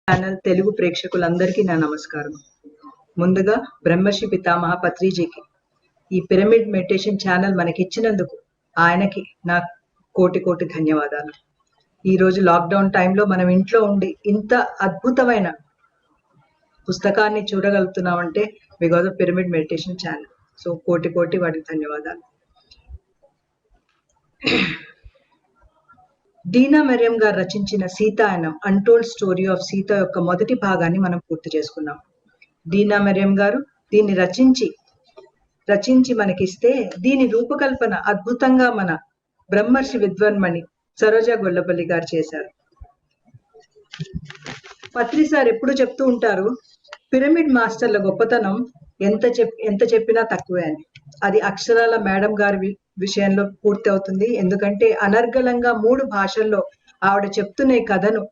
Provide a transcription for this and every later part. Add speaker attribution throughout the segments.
Speaker 1: Channel Telugu ప్రేక్షకులందరికీ నా నమస్కారం. ముందుగా బ్రహ్మర్షి పితామహ పత్రిజీకి ఈ పిరమిడ్ మెడిటేషన్ ఛానల్ మనకి ఇచ్చినందుకు ఆయనకి నా కోటి కోటి ధన్యవాదాలు. ఈరోజు లాక్డౌన్ టైంలో మనం ఇంట్లో ఉండి ఇంత అద్భుతమైన పుస్తకాన్ని చూడగలుగుతున్నామంటే because of pyramid meditation channel. So కోటి కోటి వాటికి ధన్యవాదాలు. డీనా మెరియం గారు రచించిన Sitayanam untold story of Sita యొక్క మొదటి భాగాన్ని మనం పూర్తి చేసుకున్నాం. డీనా మెరియం గారు దీన్ని రచించి మనకిస్తే దీని రూపకల్పన అద్భుతంగా మన బ్రహ్మర్షి విద్వాన్మణి సరోజా గొల్లపల్లి గారు చేశారు. పత్రి సార్ ఎప్పుడు చెప్తూ ఉంటారు, పిరమిడ్ మాస్టర్ల గొప్పతనం ఎంత చెప్పినా తక్కువే అని. అది అక్షరాల మేడం గారి విషయంలో పూర్తి అవుతుంది. ఎందుకంటే అనర్గళంగా 3 భాషల్లో ఆవిడ చెప్తున్న ఈ కథను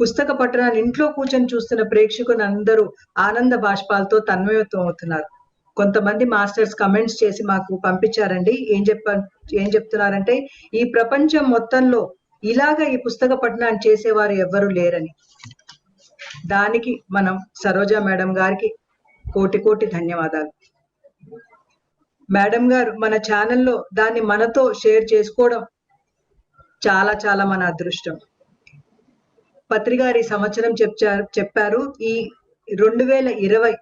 Speaker 1: పుస్తక పట్టణాన్ని ఇంట్లో కూర్చొని చూస్తున్న ప్రేక్షకులు అందరూ ఆనంద బాష్పాలతో తన్మయత్వం అవుతున్నారు. కొంతమంది మాస్టర్స్ కమెంట్స్ చేసి మాకు పంపించారండి. ఏం చెప్తున్నారంటే, ఈ ప్రపంచం మొత్తంలో ఇలాగా ఈ పుస్తక పఠనాన్ని చేసేవారు ఎవ్వరూ లేరని. దానికి మనం సరోజా మేడం గారికి కోటి కోటి ధన్యవాదాలు. మేడం గారు మన ఛానల్లో దాన్ని మనతో షేర్ చేసుకోవడం చాలా చాలా మన అదృష్టం. పత్రిగారి సంవత్సరం చెప్పారు ఈ 2020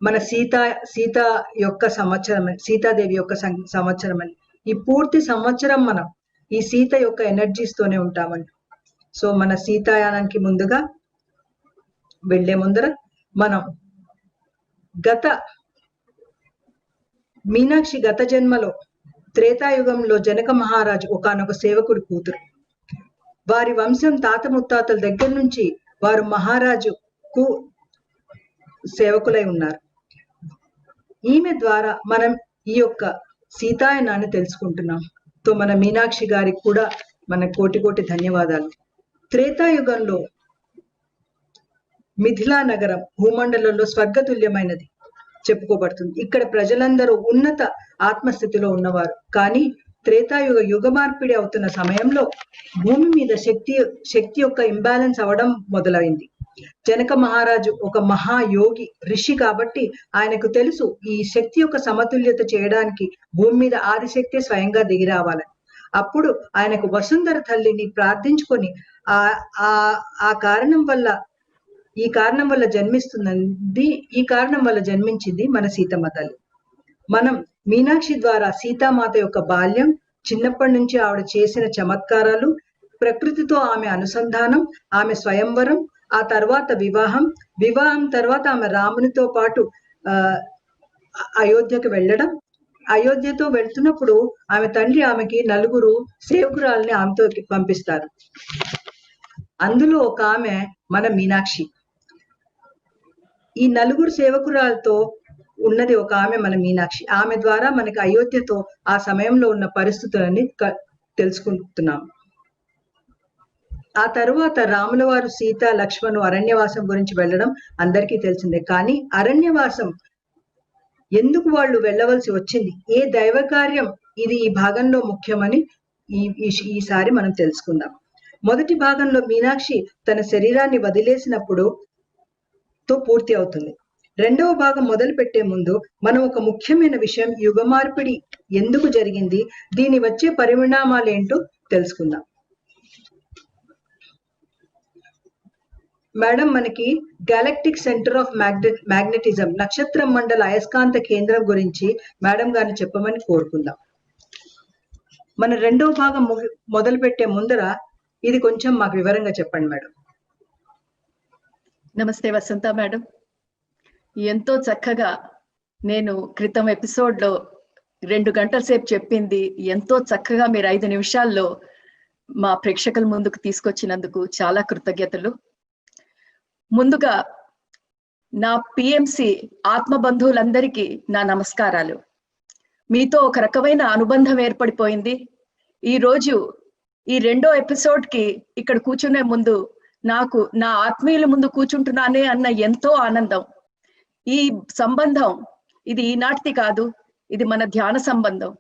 Speaker 1: మన సీత యొక్క సంవత్సరం, సీతాదేవి యొక్క సంవత్సరం అని. ఈ పూర్తి సంవత్సరం మనం ఈ సీత యొక్క ఎనర్జీస్ తోనే ఉంటామని. సో మన సీతాయానానికి వెళ్లే ముందర మనం మీనాక్షి గత జన్మలో త్రేతాయుగంలో జనక మహారాజు ఒకానొక సేవకుడి కూతురు. వారి వంశం తాత ముత్తాతల దగ్గర నుంచి వారు మహారాజుకు సేవకులై ఉన్నారు. ఈమె ద్వారా మనం ఈ యొక్క సీతాయనాన్ని తెలుసుకుంటున్నాం. తో మన మీనాక్షి గారికి కూడా మన కోటి కోటి ధన్యవాదాలు. త్రేతాయుగంలో మిథిలా నగరం భూమండలంలో స్వర్గతుల్యమైనది చెప్పుకోబడుతుంది. ఇక్కడ ప్రజలందరూ ఉన్నత ఆత్మస్థితిలో ఉన్నవారు. కానీ త్రేతాయుగ యుగ మార్పిడి అవుతున్న సమయంలో భూమి మీద శక్తి యొక్క ఇంబ్యాలెన్స్ అవడం మొదలైంది. జనక మహారాజు ఒక మహాయోగి ఋషి కాబట్టి ఆయనకు తెలుసు ఈ శక్తి యొక్క సమతుల్యత చేయడానికి భూమి మీద ఆదిశక్తి స్వయంగా దిగి రావాలని. అప్పుడు ఆయనకు వసుంధర తల్లిని ప్రార్థించుకొని ఈ కారణం వల్ల జన్మించింది మన సీతమ్మ తల్లి. మనం మీనాక్షి ద్వారా సీతామాత యొక్క బాల్యం, చిన్నప్పటి నుంచి ఆవిడ చేసిన చమత్కారాలు, ప్రకృతితో ఆమె అనుసంధానం, ఆమె స్వయంవరం, ఆ తర్వాత వివాహం తర్వాత ఆమె రామునితో పాటు అయోధ్యకు వెళ్ళడం, అయోధ్యతో వెళ్తున్నప్పుడు ఆమె తండ్రి ఆమెకి 4 సేవకురాలని ఆమెతో పంపిస్తారు. అందులో ఒక ఆమె మన మీనాక్షి. ఈ 4 సేవకురాలతో ఉన్నది ఒక ఆమె మన మీనాక్షి. ఆమె ద్వారా మనకి అయోధ్యతో ఆ సమయంలో ఉన్న పరిస్థితులన్నీ తెలుసుకుంటున్నాం. ఆ తరువాత రాముల వారు సీత లక్ష్మణు అరణ్యవాసం గురించి వెళ్ళడం అందరికీ తెలిసిందే. కానీ అరణ్యవాసం ఎందుకు వాళ్ళు వెళ్ళవలసి వచ్చింది, ఏ దైవ కార్యం ఇది ఈ భాగంలో ముఖ్యమని ఈసారి మనం తెలుసుకుందాం. మొదటి భాగంలో మీనాక్షి తన శరీరాన్ని వదిలేసినప్పుడు తో పూర్తి అవుతుంది. రెండవ భాగం మొదలు పెట్టే ముందు మనం ఒక ముఖ్యమైన విషయం, యుగ మార్పిడి ఎందుకు జరిగింది, దీని వచ్చే పరిణామాలు ఏంటో తెలుసుకుందాం. మేడం మనకి గ్యాలక్టిక్ సెంటర్ ఆఫ్ మ్యాగ్నెటిజం నక్షత్ర మండల అయస్కాంత కేంద్రం గురించి మేడం గారిని చెప్పమని కోరుకుందాం. మన రెండవ భాగం మొదలు పెట్టే ముందర ఇది కొంచెం మాకు వివరంగా చెప్పండి మేడం.
Speaker 2: నమస్తే వసంత మేడం. ఎంతో చక్కగా నేను క్రితం ఎపిసోడ్లో 2 గంటల సేపు చెప్పింది ఎంతో చక్కగా మీరు 5 నిమిషాల్లో మా ప్రేక్షకుల ముందుకు తీసుకొచ్చినందుకు చాలా కృతజ్ఞతలు. ముందుగా నా పిఎంసి ఆత్మబంధువులందరికీ నా నమస్కారాలు. మీతో ఒక రకమైన అనుబంధం ఏర్పడిపోయింది. ఈరోజు ఈ 2వ ఎపిసోడ్కి ఇక్కడ కూర్చునే ముందు నాకు నా ఆత్మీయుల ముందు కూర్చుంటున్నానే అన్న ఎంతో ఆనందం. ఈ సంబంధం ఇది ఈనాటిది కాదు, ఇది మన ధ్యాన సంబంధం.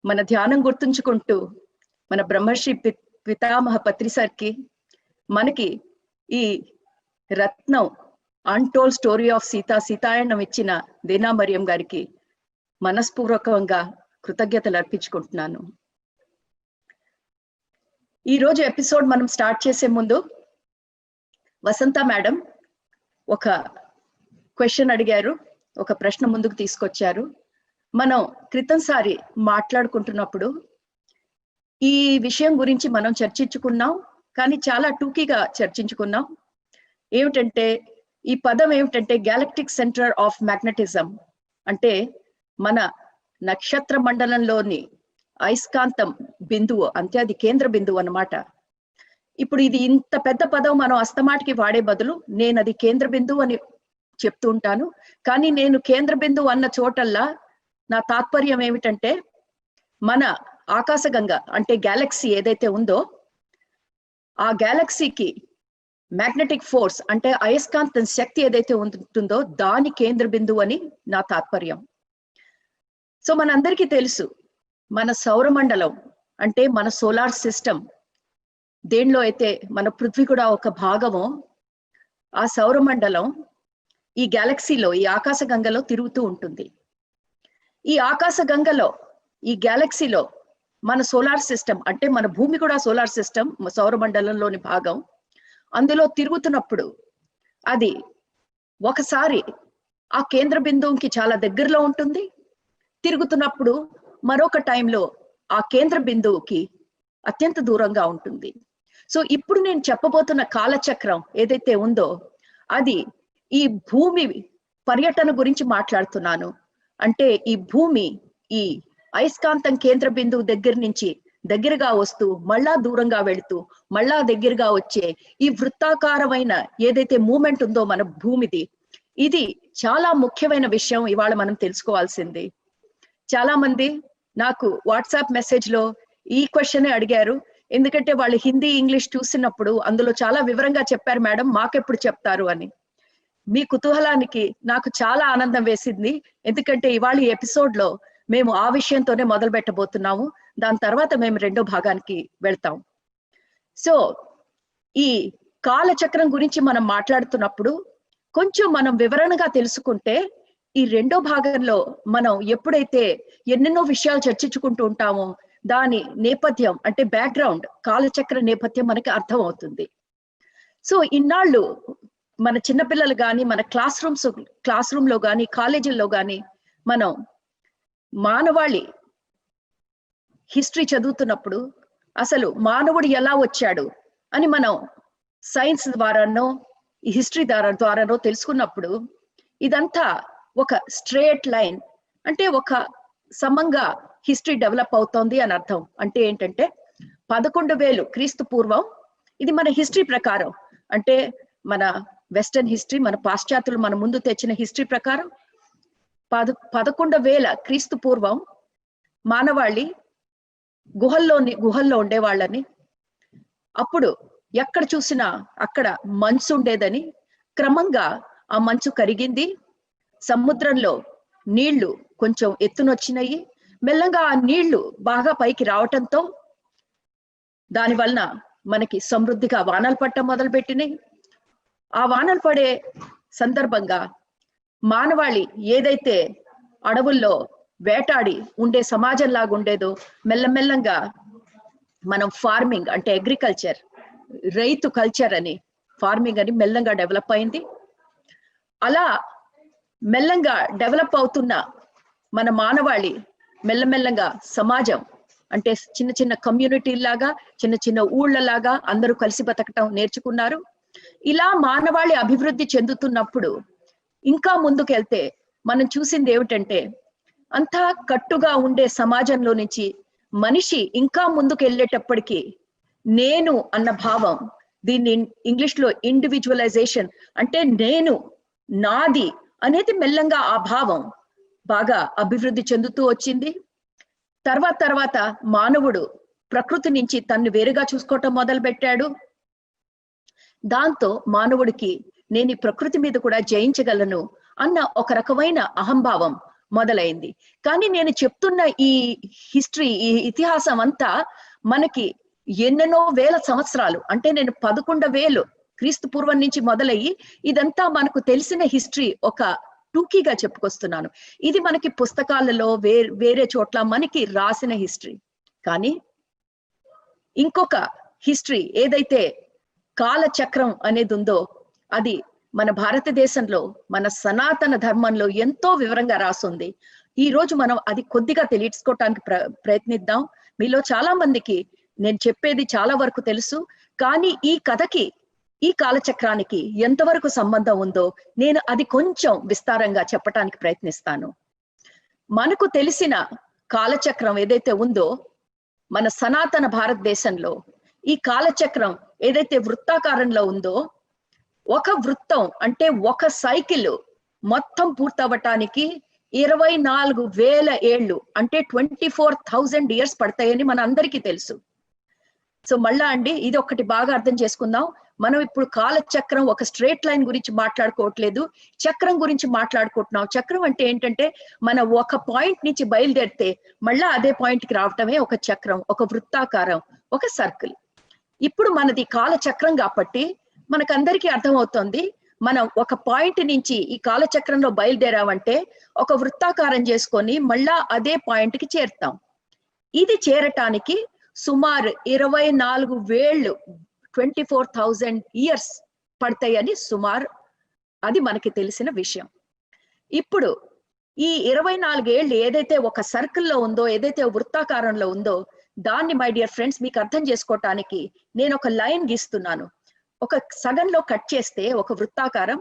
Speaker 2: మన ధ్యానం గుర్తుంచుకుంటూ మన బ్రహ్మర్షి పితామహ పత్రి సార్కి మనకి ఈ రత్నం అన్టోల్డ్ స్టోరీ ఆఫ్ సీతాయణం ఇచ్చిన దీనా మరియం గారికి మనస్పూర్వకంగా కృతజ్ఞతలు అర్పించుకుంటున్నాను. ఈ రోజు ఎపిసోడ్ మనం స్టార్ట్ చేసే ముందు వసంత మేడం ఒక క్వశ్చన్ అడిగారు, ఒక ప్రశ్న ముందుకు తీసుకొచ్చారు. మనం క్రితంసారి మాట్లాడుకుంటున్నప్పుడు ఈ విషయం గురించి మనం చర్చించుకున్నాం, కానీ చాలా టూకీగా చర్చించుకున్నాం. ఏమిటంటే ఈ పదం ఏమిటంటే గ్యాలక్టిక్ సెంటర్ ఆఫ్ మ్యాగ్నెటిజం, అంటే మన నక్షత్ర మండలంలోని అయస్కాంతం బిందువు, అంతే అది కేంద్ర బిందువు అన్నమాట. ఇప్పుడు ఇది ఇంత పెద్ద పదం మనం అస్తమాటికి వాడే బదులు నేను అది కేంద్ర బిందువు అని చెప్తూ ఉంటాను. కానీ నేను కేంద్ర బిందువు అన్న చోటల్లా నా తాత్పర్యం ఏమిటంటే మన ఆకాశగంగ అంటే గ్యాలక్సీ ఏదైతే ఉందో ఆ గ్యాలక్సీకి మ్యాగ్నెటిక్ ఫోర్స్ అంటే అయస్కాంతం శక్తి ఏదైతే ఉంటుందో దాని కేంద్ర బిందువు అని నా తాత్పర్యం. సో మనందరికీ తెలుసు మన సౌరమండలం అంటే మన సోలార్ సిస్టమ్ దేనిలో అయితే మన పృథ్వీ కూడా ఒక భాగమో ఆ సౌరమండలం ఈ గ్యాలక్సీలో ఈ ఆకాశగంగలో తిరుగుతూ ఉంటుంది. ఈ ఆకాశగంగలో ఈ గ్యాలక్సీలో మన సోలార్ సిస్టమ్ అంటే మన భూమి కూడా సోలార్ సిస్టమ్ సౌరమండలంలోని భాగం. అందులో తిరుగుతున్నప్పుడు అది ఒకసారి ఆ కేంద్ర బిందువుకి చాలా దగ్గరలో ఉంటుంది, తిరుగుతున్నప్పుడు మరొక టైంలో ఆ కేంద్ర బిందువుకి అత్యంత దూరంగా ఉంటుంది. సో ఇప్పుడు నేను చెప్పబోతున్న కాలచక్రం ఏదైతే ఉందో అది ఈ భూమి పర్యటన గురించి మాట్లాడుతున్నాను. అంటే ఈ భూమి ఈ అయస్కాంతం కేంద్ర బిందువు దగ్గర నుంచి దగ్గరగా వస్తూ మళ్ళా దూరంగా వెళుతూ మళ్ళా దగ్గరగా వచ్చే ఈ వృత్తాకారమైన ఏదైతే మూమెంట్ ఉందో మన భూమిది, ఇది చాలా ముఖ్యమైన విషయం ఇవాళ మనం తెలుసుకోవాల్సింది. చాలా మంది నాకు వాట్సాప్ మెసేజ్ లో ఈ క్వశ్చన్ అడిగారు, ఎందుకంటే వాళ్ళు హిందీ ఇంగ్లీష్ చూసినప్పుడు అందులో చాలా వివరంగా చెప్పారు మేడం, మాకెప్పుడు చెప్తారు అని. మీ కుతూహలానికి నాకు చాలా ఆనందం వేసింది, ఎందుకంటే ఇవాళ ఈ ఎపిసోడ్ లో మేము ఆ విషయంతోనే మొదలు పెట్టబోతున్నాము. దాని తర్వాత మేము రెండో భాగానికి వెళ్తాం. సో ఈ కాలచక్రం గురించి మనం మాట్లాడుతున్నప్పుడు కొంచెం మనం వివరణగా తెలుసుకుంటే ఈ రెండో భాగంలో మనం ఎప్పుడైతే ఎన్నెన్నో విషయాలు చర్చించుకుంటూ ఉంటామో దాని నేపథ్యం అంటే బ్యాక్గ్రౌండ్ కాలచక్ర నేపథ్యం మనకి అర్థం అవుతుంది. సో ఇన్నాళ్ళు మన చిన్నపిల్లలు కానీ మన క్లాస్ రూమ్ లో కానీ కాలేజీల్లో కానీ మనం మానవాళి హిస్టరీ చదువుతున్నప్పుడు అసలు మానవుడు ఎలా వచ్చాడు అని మనం సైన్స్ ద్వారానో ఈ హిస్టరీ ద్వారానో తెలుసుకున్నప్పుడు ఇదంతా ఒక స్ట్రేట్ లైన్ అంటే ఒక సమంగా హిస్టరీ డెవలప్ అవుతోంది అని అర్థం. అంటే ఏంటంటే 11,000 క్రీస్తు పూర్వం, ఇది మన హిస్టరీ ప్రకారం, అంటే మన వెస్టర్న్ హిస్టరీ మన పాశ్చాత్యులు మన ముందు తెచ్చిన హిస్టరీ ప్రకారం 11,000 క్రీస్తు పూర్వం మానవాళి గుహల్లో ఉండేవాళ్ళని, అప్పుడు ఎక్కడ చూసినా అక్కడ మంచు ఉండేదని, క్రమంగా ఆ మంచు కరిగింది, సముద్రంలో నీళ్లు కొంచెం ఎత్తునొచ్చినాయి, మెల్లగా ఆ నీళ్లు బాగా పైకి రావటంతో దాని వలన మనకి సమృద్ధిగా వానలు పట్టడం మొదలుపెట్టినాయి. ఆ వానలు పడే సందర్భంగా మానవాళి ఏదైతే అడవుల్లో వేటాడి ఉండే సమాజం లాగా ఉండేదో మెల్లమెల్లంగా మనం ఫార్మింగ్ అంటే అగ్రికల్చర్, రైతు కల్చర్ అని ఫార్మింగ్ అని మెల్లంగా డెవలప్ అయింది. అలా మెల్లంగా డెవలప్ అవుతున్న మన మానవాళి మెల్లమెల్లంగా సమాజం అంటే చిన్న చిన్న కమ్యూనిటీ లాగా చిన్న చిన్న ఊళ్ళలాగా అందరూ కలిసి బతకటం నేర్చుకున్నారు. ఇలా మానవాళి అభివృద్ధి చెందుతున్నప్పుడు ఇంకా ముందుకెళ్తే మనం చూసింది ఏమిటంటే అంతా కట్టుగా ఉండే సమాజంలో నుంచి మనిషి ఇంకా ముందుకు వెళ్ళేటప్పటికీ నేను అన్న భావం, దీన్ని ఇంగ్లీష్ లో ఇండివిజువలైజేషన్ అంటే నేను నాది అనేది మెల్లంగా ఆ భావం బాగా అభివృద్ధి చెందుతూ వచ్చింది. తర్వాత మానవుడు ప్రకృతి నుంచి తన్ను వేరుగా చూసుకోవటం మొదలు పెట్టాడు. దాంతో మానవుడికి నేను ఈ ప్రకృతి మీద కూడా జయించగలను అన్న ఒక రకమైన అహంభావం మొదలైంది. కానీ నేను చెప్తున్న ఈ హిస్టరీ, ఈ ఇతిహాసం అంతా మనకి ఎన్నెన్నో వేల సంవత్సరాలు, అంటే నేను 11,000 క్రీస్తు పూర్వం నుంచి మొదలయ్యి ఇదంతా మనకు తెలిసిన హిస్టరీ ఒక టూకీగా చెప్పుకొస్తున్నాను. ఇది మనకి పుస్తకాలలో వేరే చోట్ల మనకి రాసిన హిస్టరీ. కానీ ఇంకొక హిస్టరీ ఏదైతే కాలచక్రం అనేది ఉందో అది మన భారతదేశంలో మన సనాతన ధర్మంలో ఎంతో వివరంగా రాసుంది. ఈ రోజు మనం అది కొద్దిగా తెలుసుకోవటానికి ప్రయత్నిద్దాం. మీలో చాలా మందికి నేను చెప్పేది చాలా వరకు తెలుసు, కానీ ఈ కథకి ఈ కాలచక్రానికి ఎంతవరకు సంబంధం ఉందో నేను అది కొంచెం విస్తారంగా చెప్పటానికి ప్రయత్నిస్తాను. మనకు తెలిసిన కాలచక్రం ఏదైతే ఉందో మన సనాతన భారతదేశంలో ఈ కాలచక్రం ఏదైతే వృత్తాకారంలో ఉందో, ఒక వృత్తం అంటే ఒక సైకిల్ మొత్తం పూర్తవటానికి 24,000 ఏళ్ళు అంటే 24,000 ఇయర్స్ పడతాయని మన అందరికీ తెలుసు. సో మళ్ళా అండి ఇది ఒకటి బాగా అర్థం చేసుకుందాం. మనం ఇప్పుడు కాలచక్రం ఒక స్ట్రేట్ లైన్ గురించి మాట్లాడుకోవట్లేదు, చక్రం గురించి మాట్లాడుకుంటున్నాం. చక్రం అంటే ఏంటంటే మన ఒక పాయింట్ నుంచి బయలుదేరితే మళ్ళా అదే పాయింట్ కి రావటమే ఒక చక్రం, ఒక వృత్తాకారం, ఒక సర్కిల్. ఇప్పుడు మనది కాలచక్రం కాబట్టి మనకందరికీ అర్థమవుతోంది, మనం ఒక పాయింట్ నుంచి ఈ కాలచక్రంలో బయలుదేరామంటే ఒక వృత్తాకారం చేసుకొని మళ్ళా అదే పాయింట్ కి చేరుతాం. ఇది చేరటానికి సుమారు 24,000 24,000 ఇయర్స్ పడతాయని సుమారు అది మనకి తెలిసిన విషయం. ఇప్పుడు ఈ 24 ఏళ్ళు ఏదైతే ఒక సర్కిల్లో ఉందో, ఏదైతే వృత్తాకారంలో ఉందో, దాన్ని మై డియర్ ఫ్రెండ్స్ మీకు అర్థం చేసుకోవటానికి నేను ఒక లైన్ గీస్తున్నాను. ఒక సగంలో కట్ చేస్తే ఒక వృత్తాకారం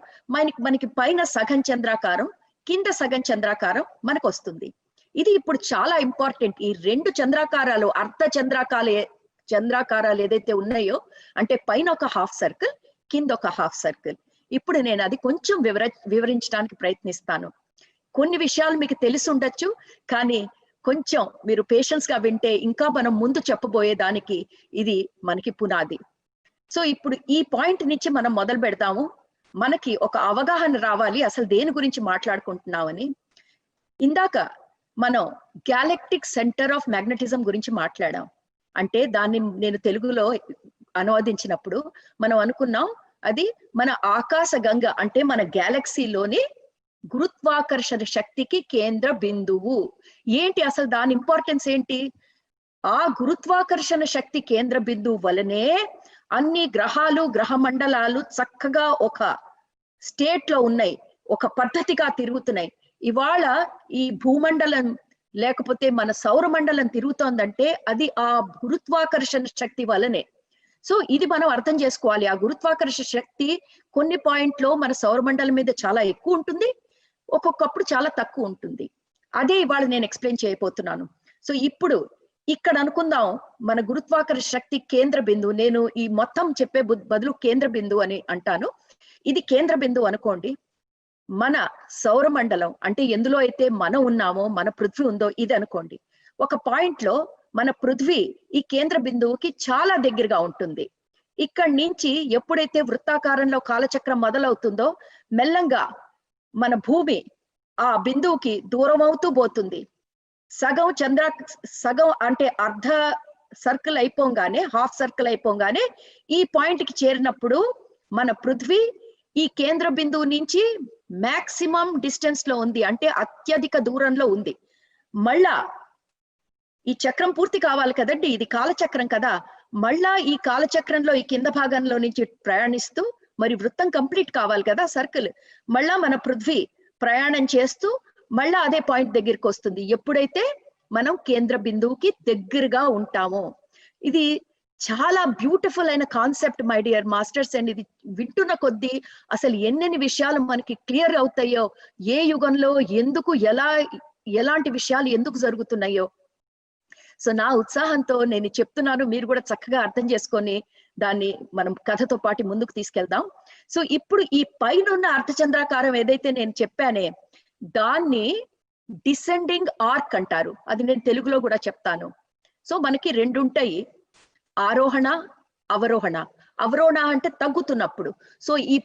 Speaker 2: మనకి పైన సగం చంద్రాకారం, కింద సగం చంద్రాకారం మనకు వస్తుంది. ఇది ఇప్పుడు చాలా ఇంపార్టెంట్. ఈ రెండు చంద్రాకారాలు అర్ధ చంద్రాకారాలు ఏదైతే ఉన్నాయో అంటే పైన ఒక హాఫ్ సర్కిల్, కింద ఒక హాఫ్ సర్కిల్. ఇప్పుడు నేను అది కొంచెం వివరించడానికి ప్రయత్నిస్తాను. కొన్ని విషయాలు మీకు తెలిసి ఉండొచ్చు, కానీ కొంచెం మీరు పేషెన్స్ గా వింటే ఇంకా మనం ముందు చెప్పబోయేదానికి ఇది మనకి పునాది. సో ఇప్పుడు ఈ పాయింట్ నుంచి మనం మొదలు పెడతాము. మనకి ఒక అవగాహన రావాలి అసలు దేని గురించి మాట్లాడుకుంటున్నామని. ఇందాక మనం గ్యాలక్టిక్ సెంటర్ ఆఫ్ మ్యాగ్నెటిజం గురించి మాట్లాడాం. అంటే దాన్ని నేను తెలుగులో అనువదించినప్పుడు మనం అనుకున్నాం అది మన ఆకాశ గంగ అంటే మన గ్యాలక్సీలోని గురుత్వాకర్షణ శక్తికి కేంద్ర బిందువు. ఏంటి అసలు దాని ఇంపార్టెన్స్ ఏంటి? ఆ గురుత్వాకర్షణ శక్తి కేంద్ర బిందువు వలనే అన్ని గ్రహాలు గ్రహ మండలాలు చక్కగా ఒక స్టేట్ లో ఉన్నాయి, ఒక పద్ధతిగా తిరుగుతున్నాయి. ఇవాళ ఈ భూమండలం లేకపోతే మన సౌర మండలం తిరుగుతోందంటే అది ఆ గురుత్వాకర్షణ శక్తి వలనే. సో ఇది మనం అర్థం చేసుకోవాలి. ఆ గురుత్వాకర్షణ శక్తి కొన్ని పాయింట్లో మన సౌరమండలం మీద చాలా ఎక్కువ ఉంటుంది, ఒక్కొక్కప్పుడు చాలా తక్కువ ఉంటుంది. అదే ఇవాళ నేను ఎక్స్ప్లెయిన్ చేయబోతున్నాను. సో ఇప్పుడు ఇక్కడ అనుకుందాం మన గురుత్వాకర్షణ శక్తి కేంద్ర బిందువు. నేను ఈ మొత్తం చెప్పే బదులు కేంద్ర బిందువు అని అంటాను. ఇది కేంద్ర బిందువు అనుకోండి. మన సౌరమండలం అంటే ఎందులో అయితే మనం ఉన్నామో, మన పృథ్వీ ఉందో ఇది అనుకోండి. ఒక పాయింట్ లో మన పృథ్వీ ఈ కేంద్ర బిందువుకి చాలా దగ్గరగా ఉంటుంది. ఇక్కడి నుంచి ఎప్పుడైతే వృత్తాకారంలో కాలచక్రం మొదలవుతుందో మెల్లంగా మన భూమి ఆ బిందువుకి దూరం అవుతూ పోతుంది. సగం అంటే అర్ధ సర్కిల్ అయిపోగానే, హాఫ్ సర్కిల్ అయిపోగానే ఈ పాయింట్ కి చేరినప్పుడు మన పృథ్వీ ఈ కేంద్ర బిందువు నుంచి మాక్సిమం డిస్టెన్స్ లో ఉంది, అంటే అత్యధిక దూరంలో ఉంది. మళ్ళా ఈ చక్రం పూర్తి కావాలి కదండి, ఇది కాలచక్రం కదా. మళ్ళా ఈ కాలచక్రంలో ఈ కింద భాగంలో నుంచి ప్రయాణిస్తూ మరి వృత్తం కంప్లీట్ కావాలి కదా, సర్కిల్. మళ్ళా మన పృథ్వీ ప్రయాణం చేస్తూ మళ్ళా అదే పాయింట్ దగ్గరికి వస్తుంది ఎప్పుడైతే మనం కేంద్ర బిందువుకి దగ్గరగా ఉంటామో. ఇది చాలా బ్యూటిఫుల్ అయిన concept my dear masters. And ఇది వింటున్న కొద్దీ అసలు ఎన్నెన్ని విషయాలు మనకి క్లియర్ అవుతాయో, ఏ యుగంలో ఎందుకు ఎలాంటి విషయాలు ఎందుకు జరుగుతున్నాయో. సో నా ఉత్సాహంతో నేను చెప్తున్నాను, మీరు కూడా చక్కగా అర్థం చేసుకొని దాన్ని మనం కథతో పాటు ముందుకు తీసుకెళ్దాం. సో ఇప్పుడు ఈ పైన ఉన్న అర్ధచంద్రాకారం ఏదైతే నేను చెప్పానే దాన్ని డిసెండింగ్ ఆర్క్ అంటారు. అది నేను తెలుగులో కూడా చెప్తాను. సో మనకి రెండు ఉంటాయి, ఆరోహణ అవరోహణ. అవరోహణ అంటే తగ్గుతున్నప్పుడు. సో ఈ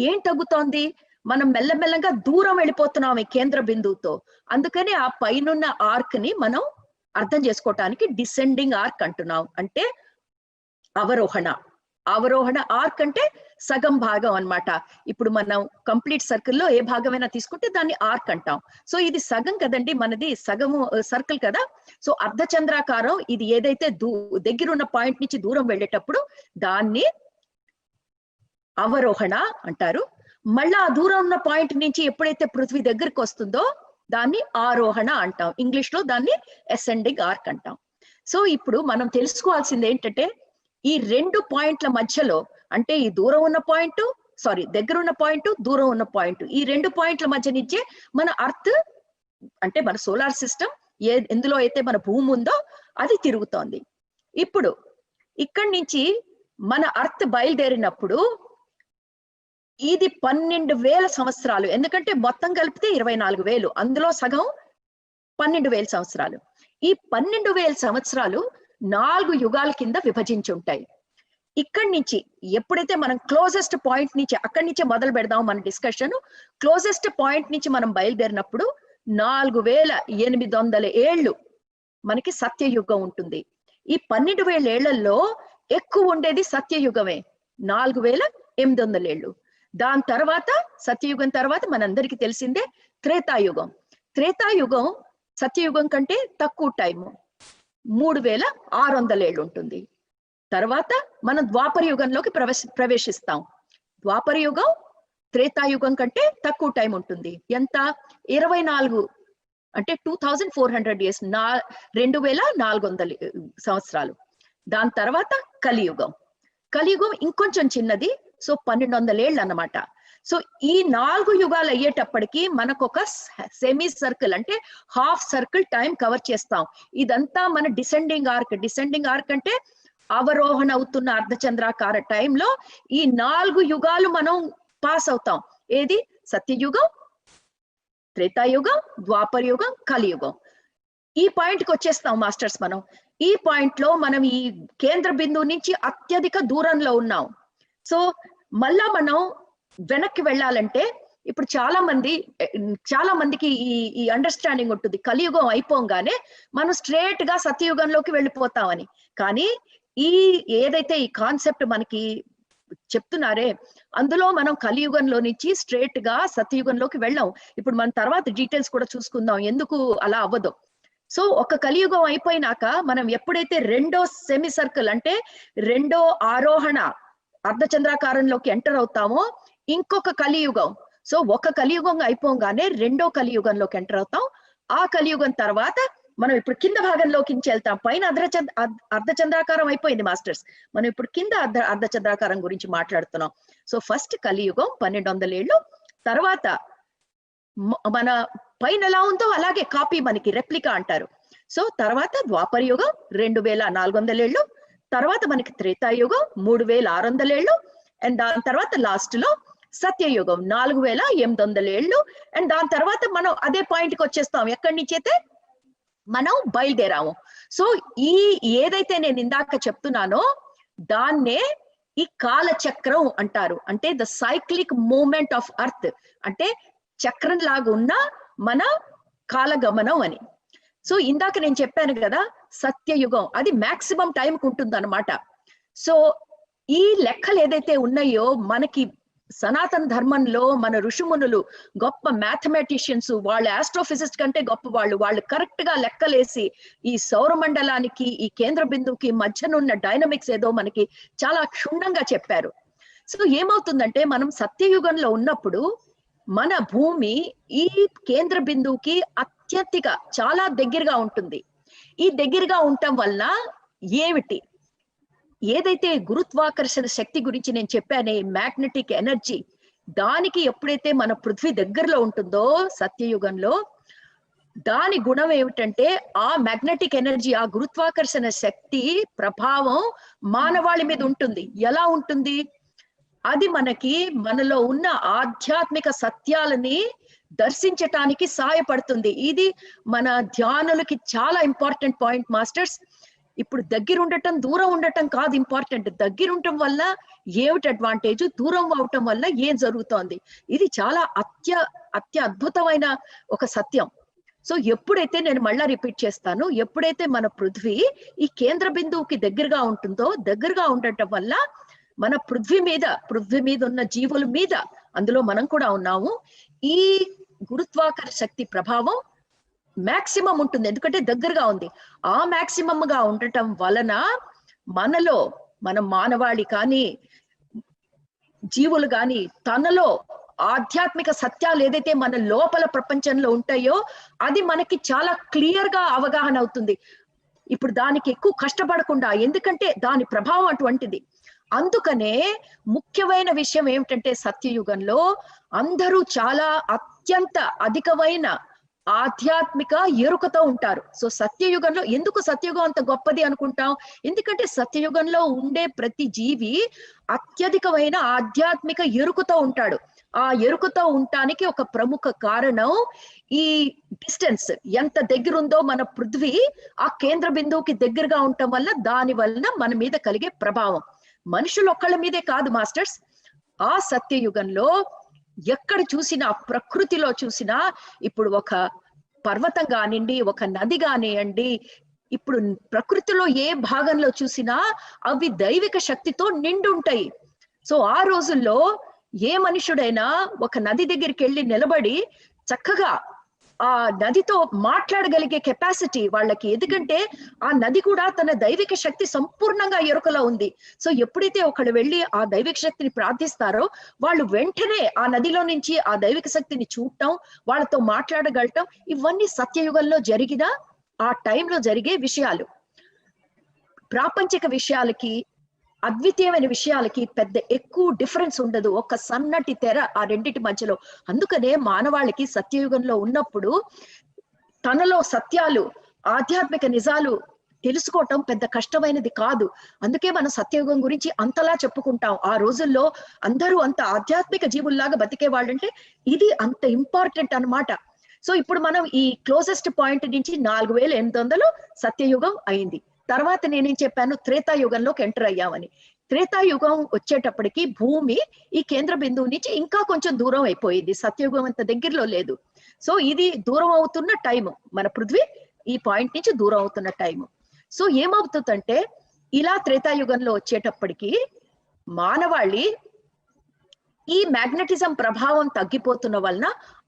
Speaker 2: ఏం తగ్గుతోంది, మనం మెల్లమెల్లగా దూరం వెళ్ళిపోతున్నాం ఈ కేంద్ర బిందువుతో. అందుకని ఆ పైనున్న ఆర్క్ ని మనం అర్థం చేసుకోవటానికి డిసెండింగ్ ఆర్క్ అంటున్నాం, అంటే అవరోహణ. అవరోహణ ఆర్క్ అంటే సగం భాగం అన్నమాట. ఇప్పుడు మనం కంప్లీట్ సర్కిల్లో ఏ భాగమైనా తీసుకుంటే దాన్ని ఆర్క్ అంటాం. సో ఇది సగం కదండి, మనది సగము సర్కిల్ కదా. సో అర్ధచంద్రాకారం ఇది ఏదైతే దగ్గరున్న పాయింట్ నుంచి దూరం వెళ్ళేటప్పుడు దాన్ని అవరోహణ అంటారు. మళ్ళా ఆ దూరం ఉన్న పాయింట్ నుంచి ఎప్పుడైతే పృథ్వీ దగ్గరికి వస్తుందో దాన్ని ఆరోహణ అంటాం. ఇంగ్లీష్ లో దాన్ని అసెండింగ్ ఆర్క్ అంటాం. సో ఇప్పుడు మనం తెలుసుకోవాల్సింది ఏంటంటే ఈ 2 పాయింట్ల మధ్యలో, అంటే ఈ దూరం ఉన్న పాయింట్, దగ్గర ఉన్న పాయింట్, దూరం ఉన్న పాయింట్, ఈ 2 పాయింట్ల మధ్య నుంచే మన అర్త్ అంటే మన సోలార్ సిస్టమ్ ఎందులో అయితే మన భూమి ఉందో అది తిరుగుతోంది. ఇప్పుడు ఇక్కడి నుంచి మన అర్త్ బయలుదేరినప్పుడు ఇది 12,000 సంవత్సరాలు, ఎందుకంటే మొత్తం కలిపితే 24,000, అందులో సగం 12,000 సంవత్సరాలు. ఈ 12,000 సంవత్సరాలు 4 యుగాల కింద విభజించి ఉంటాయి. ఇక్కడి నుంచి ఎప్పుడైతే మనం క్లోజెస్ట్ పాయింట్ నుంచి, అక్కడి నుంచే మొదలు పెడదాం మన డిస్కషన్. క్లోజెస్ట్ పాయింట్ నుంచి మనం బయలుదేరినప్పుడు 4,800 ఏళ్ళు మనకి సత్యయుగం ఉంటుంది. ఈ 12,000 ఏళ్లలో ఎక్కువ ఉండేది సత్యయుగమే, 4,800 ఏళ్ళు. దాని తర్వాత సత్యయుగం తర్వాత మనందరికీ తెలిసిందే త్రేతాయుగం. త్రేతాయుగం సత్యయుగం కంటే తక్కువ టైము, 3,600 ఏళ్ళు ఉంటుంది. తర్వాత మనం ద్వాపర యుగంలోకి ప్రవేశిస్తాం. ద్వాపర యుగం త్రేతాయుగం కంటే తక్కువ టైం ఉంటుంది. ఎంత? 24, అంటే 2400 ఇయర్స్, 2,400 సంవత్సరాలు. దాని తర్వాత కలియుగం. కలియుగం ఇంకొంచెం చిన్నది, సో 1,200 ఏళ్ళు అన్నమాట. సో ఈ 4 యుగాలు అయ్యేటప్పటికి మనకు ఒక సెమీ సర్కిల్, అంటే హాఫ్ సర్కిల్ టైం కవర్ చేస్తాం. ఇదంతా మన డిసెండింగ్ ఆర్క్. డిసెండింగ్ ఆర్క్ అంటే అవరోహణ అవుతున్న అర్ధచంద్రాకార టైంలో ఈ 4 యుగాలు మనం పాస్ అవుతాం. ఏది? సత్యయుగం, త్రేతాయుగం, ద్వాపర యుగం, కలియుగం. ఈ పాయింట్ కి వచ్చేస్తాం మాస్టర్స్. మనం ఈ పాయింట్ లో మనం ఈ కేంద్ర బిందువు నుంచి అత్యధిక దూరంలో ఉన్నాం. సో మళ్ళా మనం వెనక్కి వెళ్ళాలంటే ఇప్పుడు చాలా మందికి ఈ అండర్స్టాండింగ్ ఉంటుంది, కలియుగం అయిపోగానే మనం స్ట్రేట్ గా సత్యయుగంలోకి వెళ్ళిపోతామని. కానీ ఏదైతే ఈ కాన్సెప్ట్ మనకి చెప్తున్నారే, అందులో మనం కలియుగంలో నుంచి స్ట్రేట్ గా సత్యయుగంలోకి వెళ్ళాం. ఇప్పుడు మనం తర్వాత డీటెయిల్స్ కూడా చూసుకుందాం ఎందుకు అలా అవ్వదు. సో ఒక కలియుగం అయిపోయినాక మనం ఎప్పుడైతే రెండో సెమీ సర్కిల్, అంటే రెండో ఆరోహణ అర్ధచంద్రాకారంలోకి ఎంటర్ అవుతామో ఇంకొక కలియుగం. సో ఒక కలియుగం అయిపోగానే రెండో కలియుగంలోకి ఎంటర్ అవుతాం. ఆ కలియుగం తర్వాత మనం ఇప్పుడు కింద భాగంలోకి వెళ్తాం. పైన అర్ధచంద్రాకారం అయిపోయింది మాస్టర్స్, మనం ఇప్పుడు కింద అర్ధచంద్రాకారం గురించి మాట్లాడుతున్నాం. సో ఫస్ట్ కలియుగం 1,200 ఏళ్ళు, తర్వాత మన పైన ఎలా ఉందో అలాగే కాపీ, మనకి రెప్లికా అంటారు. సో తర్వాత ద్వాపర యుగం 2,400 ఏళ్ళు, తర్వాత మనకి త్రేతాయుగం 3,600 ఏళ్ళు, అండ్ దాని తర్వాత లాస్ట్ లో సత్యయుగం 4,800 ఏళ్ళు. అండ్ దాని తర్వాత మనం అదే పాయింట్ కి వచ్చేస్తాం, ఎక్కడి నుంచి అయితే మనం బయలుదేరాము. సో ఏదైతే నేను ఇందాక చెప్తున్నానో దాన్నే ఈ కాలచక్రం అంటారు. అంటే the cyclic movement of earth, అంటే చక్రం లాగా ఉన్న మన కాలగమనం అని. సో ఇందాక నేను చెప్పాను కదా, సత్యయుగం అది మాక్సిమం టైంకి ఉంటుంది అనమాట. సో ఈ లెక్కలు ఏదైతే ఉన్నాయో మనకి సనాతన ధర్మంలో మన ఋషిమునులు గొప్ప మ్యాథమెటిషియన్స్, వాళ్ళు ఆస్ట్రోఫిజిక్స్ కంటే గొప్ప వాళ్ళు కరెక్ట్ గా లెక్కలేసి ఈ సౌరమండలానికి ఈ కేంద్ర బిందువుకి మధ్యనున్న డైనమిక్స్ ఏదో మనకి చాలా క్షుణ్ణంగా చెప్పారు. సో ఏమవుతుందంటే మనం సత్యయుగంలో ఉన్నప్పుడు మన భూమి ఈ కేంద్ర బిందువుకి అత్యధిక చాలా దగ్గరగా ఉంటుంది. ఈ దగ్గరగా ఉండటం వల్ల ఏదైతే గురుత్వాకర్షణ శక్తి గురించి నేను చెప్పానే, మ్యాగ్నెటిక్ ఎనర్జీ, దానికి ఎప్పుడైతే మన పృథ్వీ దగ్గరలో ఉంటుందో సత్యయుగంలో, దాని గుణం ఏమిటంటే ఆ మ్యాగ్నెటిక్ ఎనర్జీ, ఆ గురుత్వాకర్షణ శక్తి ప్రభావం మానవాళి మీద ఉంటుంది. ఎలా ఉంటుంది? అది మనలో ఉన్న ఆధ్యాత్మిక సత్యాలని దర్శించటానికి సహాయపడుతుంది. ఇది మన ధ్యానులకి చాలా ఇంపార్టెంట్ పాయింట్ మాస్టర్స్. ఇప్పుడు దగ్గర ఉండటం దూరం ఉండటం కాదు ఇంపార్టెంట్, దగ్గర ఉండటం వల్ల ఏమిటి అడ్వాంటేజ్, దూరం అవటం వల్ల ఏం జరుగుతోంది, ఇది చాలా అద్భుతమైన ఒక సత్యం. సో ఎప్పుడైతే, నేను మళ్ళా రిపీట్ చేస్తాను, ఎప్పుడైతే మన పృథ్వీ ఈ కేంద్ర బిందువుకి దగ్గరగా ఉంటుందో, దగ్గరగా ఉండటం వల్ల మన పృథ్వీ మీద ఉన్న జీవుల మీద, అందులో మనం కూడా ఉన్నాము, ఈ గురుత్వాకర్షణ శక్తి ప్రభావం మాక్సిమం ఉంటుంది, ఎందుకంటే దగ్గరగా ఉంది. ఆ మాక్సిమం గా ఉండటం వలన మనలో, మన మానవాళి కానీ జీవులు కానీ తనలో ఆధ్యాత్మిక సత్యాలు ఏదైతే మన లోపల ప్రపంచంలో ఉంటాయో అది మనకి చాలా క్లియర్ గా అవగాహన అవుతుంది. ఇప్పుడు దానికి ఎక్కువ కష్టపడకుండా, ఎందుకంటే దాని ప్రభావం అటువంటిది. అందుకనే ముఖ్యమైన విషయం ఏమిటంటే సత్యయుగంలో అందరూ చాలా అత్యంత అధికమైన ఆధ్యాత్మిక ఎరుకతో ఉంటారు. సో సత్యయుగంలో, ఎందుకు సత్యయుగం అంత గొప్పది అనుకుంటాం? ఎందుకంటే సత్యయుగంలో ఉండే ప్రతి జీవి అత్యధికమైన ఆధ్యాత్మిక ఎరుకతో ఉంటాడు. ఆ ఎరుకతో ఉండటానికి ఒక ప్రముఖ కారణం ఈ డిస్టెన్స్ ఎంత దగ్గర ఉందో మన పృథ్వీ ఆ కేంద్ర బిందువుకి దగ్గరగా ఉండటం వల్ల, దాని వలన మన మీద కలిగే ప్రభావం మనుషులు ఒక్కళ్ళ మీదే కాదు మాస్టర్స్. ఆ సత్యయుగంలో ఎక్కడ చూసినా, ప్రకృతిలో చూసినా, ఇప్పుడు ఒక పర్వతం కానివ్వండి, ఒక నది కానివ్వండి, ఇప్పుడు ప్రకృతిలో ఏ భాగంలో చూసినా అవి దైవిక శక్తితో నిండుంటాయి. సో ఆ రోజుల్లో ఏ మనుషుడైనా ఒక నది దగ్గరికి వెళ్ళి నిలబడి చక్కగా ఆ నదితో మాట్లాడగలిగే కెపాసిటీ వాళ్ళకి, ఎందుకంటే ఆ నది కూడా తన దైవిక శక్తి సంపూర్ణంగా ఎరుకలో ఉంది. సో ఎప్పుడైతే ఒకడు వెళ్ళి ఆ దైవిక శక్తిని ప్రార్థిస్తారో వాళ్ళు వెంటనే ఆ నదిలో నుంచి ఆ దైవిక శక్తిని చూడటం, వాళ్ళతో మాట్లాడగలటం, ఇవన్నీ సత్యయుగంలో జరిగిన ఆ టైంలో జరిగే విషయాలు. ప్రాపంచిక విషయాలకి, అద్వితీయమైన విషయాలకి పెద్ద ఎక్కువ డిఫరెన్స్ ఉండదు, ఒక సన్నటి తెర ఆ రెండింటి మధ్యలో. అందుకనే మానవాళికి సత్యయుగంలో ఉన్నప్పుడు తనలో సత్యాలు, ఆధ్యాత్మిక నిజాలు తెలుసుకోవటం పెద్ద కష్టమైనది కాదు. అందుకే మనం సత్యయుగం గురించి అంతలా చెప్పుకుంటాం. ఆ రోజుల్లో అందరూ అంత ఆధ్యాత్మిక జీవుల్లాగా బతికే వాళ్ళంటే ఇది అంత ఇంపార్టెంట్ అన్నమాట. సో ఇప్పుడు మనం ఈ క్లోజెస్ట్ పాయింట్ నుంచి 4800 సత్యయుగం అయింది. తర్వాత నేనేం చెప్పాను, త్రేతాయుగంలోకి ఎంటర్ అయ్యామని. త్రేతాయుగం వచ్చేటప్పటికి భూమి ఈ కేంద్ర బిందువు నుంచి ఇంకా కొంచెం దూరం అయిపోయింది, సత్యయుగం అంత దగ్గరలో లేదు. సో ఇది దూరం అవుతున్న టైము, మన పృథ్వీ ఈ పాయింట్ నుంచి దూరం అవుతున్న టైము. సో ఏమవుతుందంటే ఇలా త్రేతాయుగంలో వచ్చేటప్పటికి మానవాళి ఈ మ్యాగ్నెటిజం ప్రభావం తగ్గిపోతున్న వలన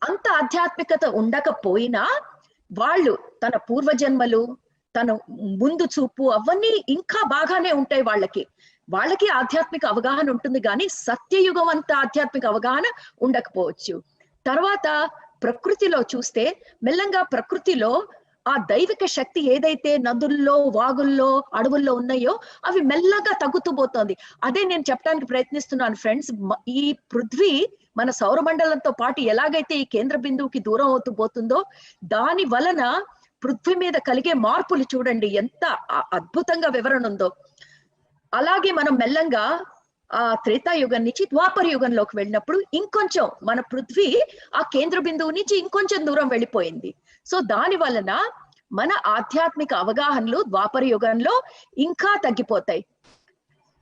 Speaker 2: అంత ఆధ్యాత్మికత ఉండకపోయినా వాళ్ళు తన పూర్వజన్మలు, తన ముందు చూపు అవన్నీ ఇంకా బాగానే ఉంటాయి. వాళ్ళకి ఆధ్యాత్మిక అవగాహన ఉంటుంది, కానీ సత్యయుగం అంత ఆధ్యాత్మిక అవగాహన ఉండకపోవచ్చు. తర్వాత ప్రకృతిలో చూస్తే మెల్లంగా ప్రకృతిలో ఆ దైవిక శక్తి ఏదైతే నదుల్లో, వాగుల్లో, అడవుల్లో ఉన్నాయో అవి మెల్లగా తగ్గుతూ పోతోంది. అదే నేను చెప్పడానికి ప్రయత్నిస్తున్నాను ఫ్రెండ్స్. ఈ పృథ్వీ మన సౌరమండలంతో పాటు ఎలాగైతే ఈ కేంద్ర బిందువుకి దూరం అవుతూ పోతుందో దాని వలన పృథ్వీ మీద కలిగే మార్పులు చూడండి ఎంత అద్భుతంగా వివరణ ఉందో. అలాగే మనం మెల్లంగా ఆ త్రేతాయుగం నుంచి ద్వాపర యుగంలోకి వెళ్ళినప్పుడు ఇంకొంచెం మన పృథ్వీ ఆ కేంద్ర బిందువు నుంచి ఇంకొంచెం దూరం వెళ్ళిపోయింది. సో దాని వలన మన ఆధ్యాత్మిక అవగాహనలు ద్వాపర యుగంలో ఇంకా తగ్గిపోతాయి.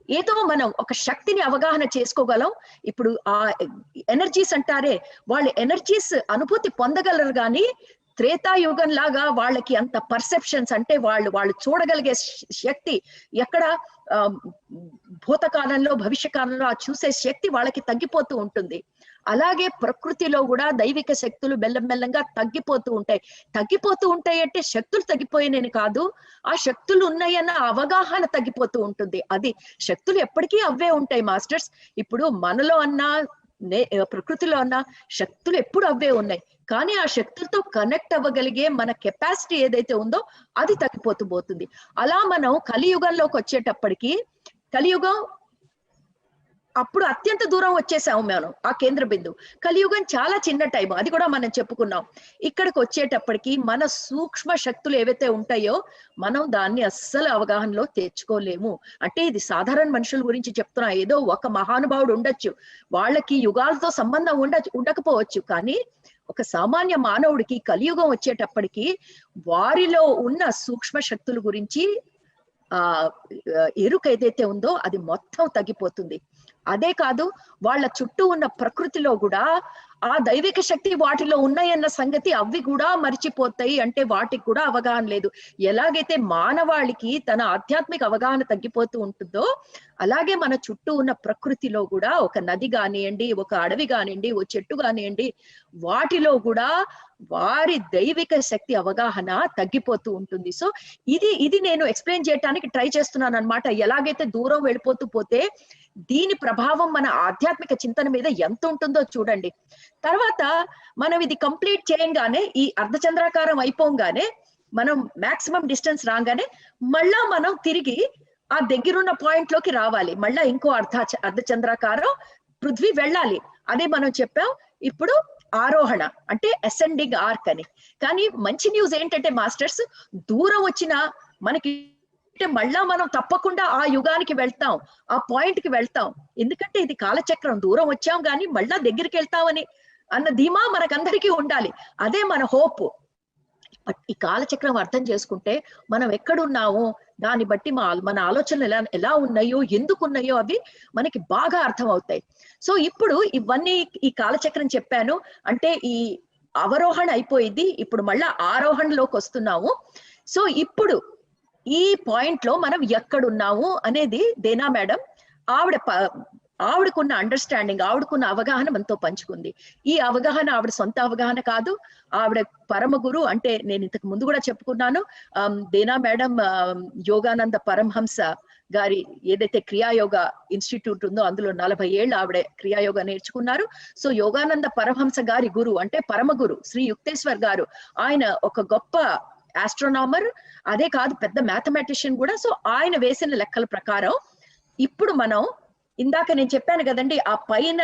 Speaker 2: ఏదో మనం ఒక శక్తిని అవగాహన చేసుకోగలం. ఇప్పుడు ఆ ఎనర్జీస్ అంటారే, వాళ్ళ ఎనర్జీస్ అనుభూతి పొందగలరు, కానీ త్రేతాయుగం లాగా వాళ్ళకి అంత పర్సెప్షన్స్, అంటే వాళ్ళు చూడగలిగే శక్తి ఎక్కడ భూతకాలంలో, భవిష్యకాలంలో ఆ చూసే శక్తి వాళ్ళకి తగ్గిపోతూ ఉంటుంది. అలాగే ప్రకృతిలో కూడా దైవిక శక్తులు మెల్లమెల్లంగా తగ్గిపోతూ ఉంటాయి అంటే శక్తులు తగ్గిపోయినని కాదు, ఆ శక్తులు ఉన్నాయన్న అవగాహన తగ్గిపోతూ ఉంటుంది. అది శక్తులు ఎప్పటికీ అవే ఉంటాయి మాస్టర్స్. ఇప్పుడు మనలో అన్నా ప్రకృతిలో అన్నా శక్తులు ఎప్పుడు అవే ఉన్నాయి, కానీ ఆ శక్తులతో కనెక్ట్ అవ్వగలిగే మన కెపాసిటీ ఏదైతే ఉందో అది తగ్గిపోతూ పోతుంది. అలా మనం కలియుగంలోకి వచ్చేటప్పటికి, కలియుగం అప్పుడు అత్యంత దూరం వచ్చేసాము మనం ఆ కేంద్ర బిందువు. కలియుగం చాలా చిన్న టైం, అది కూడా మనం చెప్పుకున్నాం. ఇక్కడికి వచ్చేటప్పటికి మన సూక్ష్మ శక్తులు ఏవైతే ఉంటాయో మనం దాన్ని అస్సలు అవగాహనలో తెచ్చుకోలేము. అంటే ఇది సాధారణ మనుషుల గురించి చెప్తున్నా. ఏదో ఒక మహానుభావుడు ఉండొచ్చు, వాళ్ళకి యుగాలతో సంబంధం ఉండకపోవచ్చు, కానీ ఒక సామాన్య మానవుడికి కలియుగం వచ్చేటప్పటికి వారిలో ఉన్న సూక్ష్మ శక్తుల గురించి ఎరుక ఏదైతే ఉందో అది మొత్తం తగ్గిపోతుంది. అదే కాదు, వాళ్ళ చుట్టూ ఉన్న ప్రకృతిలో కూడా ఆ దైవిక శక్తి వాటిలో ఉన్నాయన్న సంగతి అవి కూడా మర్చిపోతాయి. అంటే వాటికి కూడా అవగాహన లేదు. ఎలాగైతే మానవాళికి తన ఆధ్యాత్మిక అవగాహన తగ్గిపోతూ ఉంటుందో, అలాగే మన చుట్టూ ఉన్న ప్రకృతిలో కూడా ఒక నది కానివ్వండి, ఒక అడవి కానివ్వండి, ఓ చెట్టు కానివ్వండి, వాటిలో కూడా వారి దైవిక శక్తి అవగాహన తగ్గిపోతూ ఉంటుంది. సో ఇది నేను ఎక్స్ప్లెయిన్ చేయడానికి ట్రై చేస్తున్నాను అనమాట. ఎలాగైతే దూరం వెళ్ళిపోతూ పోతే దీని ప్రభావం మన ఆధ్యాత్మిక చింతన మీద ఎంత ఉంటుందో చూడండి. తర్వాత మనం ఇది కంప్లీట్ చేయంగానే, ఈ అర్ధచంద్రాకారం అయిపోగానే, మనం మాక్సిమం డిస్టెన్స్ రాగానే మళ్ళా మనం తిరిగి ఆ దగ్గరున్న పాయింట్ లోకి రావాలి. మళ్ళా ఇంకో అర్ధచంద్రాకారం పృథ్వీ వెళ్ళాలి. అదే మనం చెప్పాం ఇప్పుడు ఆరోహణ అంటే అసెండింగ్ ఆర్క్ అని. కానీ మంచి న్యూస్ ఏంటంటే మాస్టర్స్, దూరం వచ్చిన మనకి మళ్ళా మనం తప్పకుండా ఆ యుగానికి వెళ్తాం, ఆ పాయింట్ కి వెళ్తాం. ఎందుకంటే ఇది కాలచక్రం, దూరం వచ్చాం కానీ మళ్ళా దగ్గరికి వెళ్తామని అన్న ధీమా మనకందరికీ ఉండాలి. అదే మన హోప్. ఈ కాలచక్రం అర్థం చేసుకుంటే మనం ఎక్కడున్నామో దాన్ని బట్టి మన ఆలోచనలు ఎలా ఉన్నాయో, ఎందుకు ఉన్నాయో అవి మనకి బాగా అర్థం అవుతాయి. సో ఇప్పుడు ఇవన్నీ ఈ కాలచక్రం చెప్పాను అంటే ఈ అవరోహణ అయిపోయింది, ఇప్పుడు మళ్ళా ఆరోహణలోకి వస్తున్నాము. సో ఇప్పుడు ఈ పాయింట్ లో మనం ఎక్కడున్నాము అనేది దేనా మేడం ఆవిడకున్న అండర్స్టాండింగ్, ఆవిడకున్న అవగాహన మనతో పంచుకుంది. ఈ అవగాహన ఆవిడ సొంత అవగాహన కాదు, ఆవిడ పరమ గురు. అంటే నేను ఇంతకు ముందు కూడా చెప్పుకున్నాను, దేనా మేడం యోగానంద పరమహంస గారి ఏదైతే క్రియాయోగ ఇన్స్టిట్యూట్ ఉందో అందులో 40 ఏళ్ళు ఆవిడ క్రియాయోగ నేర్చుకున్నారు. సో యోగానంద పరమహంస గారి గురు అంటే పరమ గురు శ్రీ యుక్తేశ్వర్ గారు, ఆయన ఒక గొప్ప ఆస్ట్రోనామర్, అదే కాదు పెద్ద మ్యాథమెటిషియన్ కూడా. సో ఆయన వేసిన లెక్కల ప్రకారం ఇప్పుడు మనం ఇందాక నేను చెప్పాను కదండి, ఆ పైన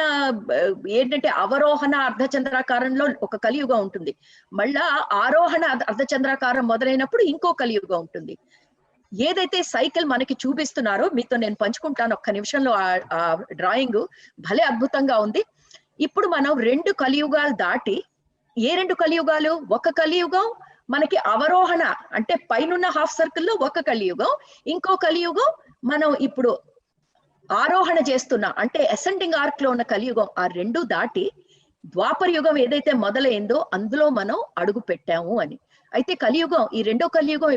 Speaker 2: ఏంటంటే అవరోహణ అర్ధచంద్రాకారంలో ఒక కలియుగం ఉంటుంది, మళ్ళా ఆరోహణ అర్ధచంద్రాకారం మొదలైనప్పుడు ఇంకో కలియుగం ఉంటుంది. ఏదైతే సైకిల్ మనకి చూపిస్తున్నారో మీతో నేను పంచుకుంటాను ఒక్క నిమిషంలో. ఆ డ్రాయింగ్ భలే అద్భుతంగా ఉంది. ఇప్పుడు మనం 2 కలియుగాలు దాటి, ఏ 2 కలియుగాలు? ఒక కలియుగం మనకి అవరోహణ అంటే పైనున్న హాఫ్ సర్కిల్లో ఒక కలియుగం, ఇంకో కలియుగం మనం ఇప్పుడు ఆరోహణ చేస్తున్నా అంటే అసెండింగ్ ఆర్క్ లో ఉన్న కలియుగం. ఆ 2 దాటి ద్వాపర యుగం ఏదైతే మొదలైందో అందులో మనం అడుగు పెట్టాము అని. అయితే కలియుగం, ఈ 2వ కలియుగం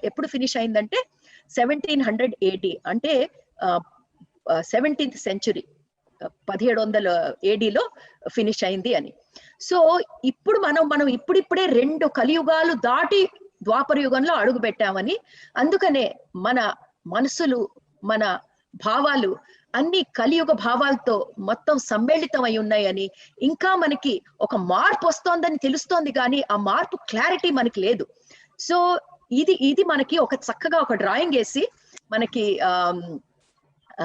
Speaker 2: ఎప్పుడు ఫినిష్ అయిందంటే 1700 AD, అంటే 17th సెంచురీ, 1700 ADలో ఫినిష్ అయింది అని. సో ఇప్పుడు మనం ఇప్పుడిప్పుడే 2 కలియుగాలు దాటి ద్వాపర యుగంలో అడుగు పెట్టామని, అందుకనే మన మనసులు, మన భావాలు అన్ని కలియుగ భావాలతో మొత్తం సమ్మేళితం అయి ఉన్నాయని, ఇంకా మనకి ఒక మార్పు వస్తోందని తెలుస్తోంది కానీ ఆ మార్పు క్లారిటీ మనకి లేదు. సో ఇది మనకి ఒక చక్కగా ఒక డ్రాయింగ్ వేసి మనకి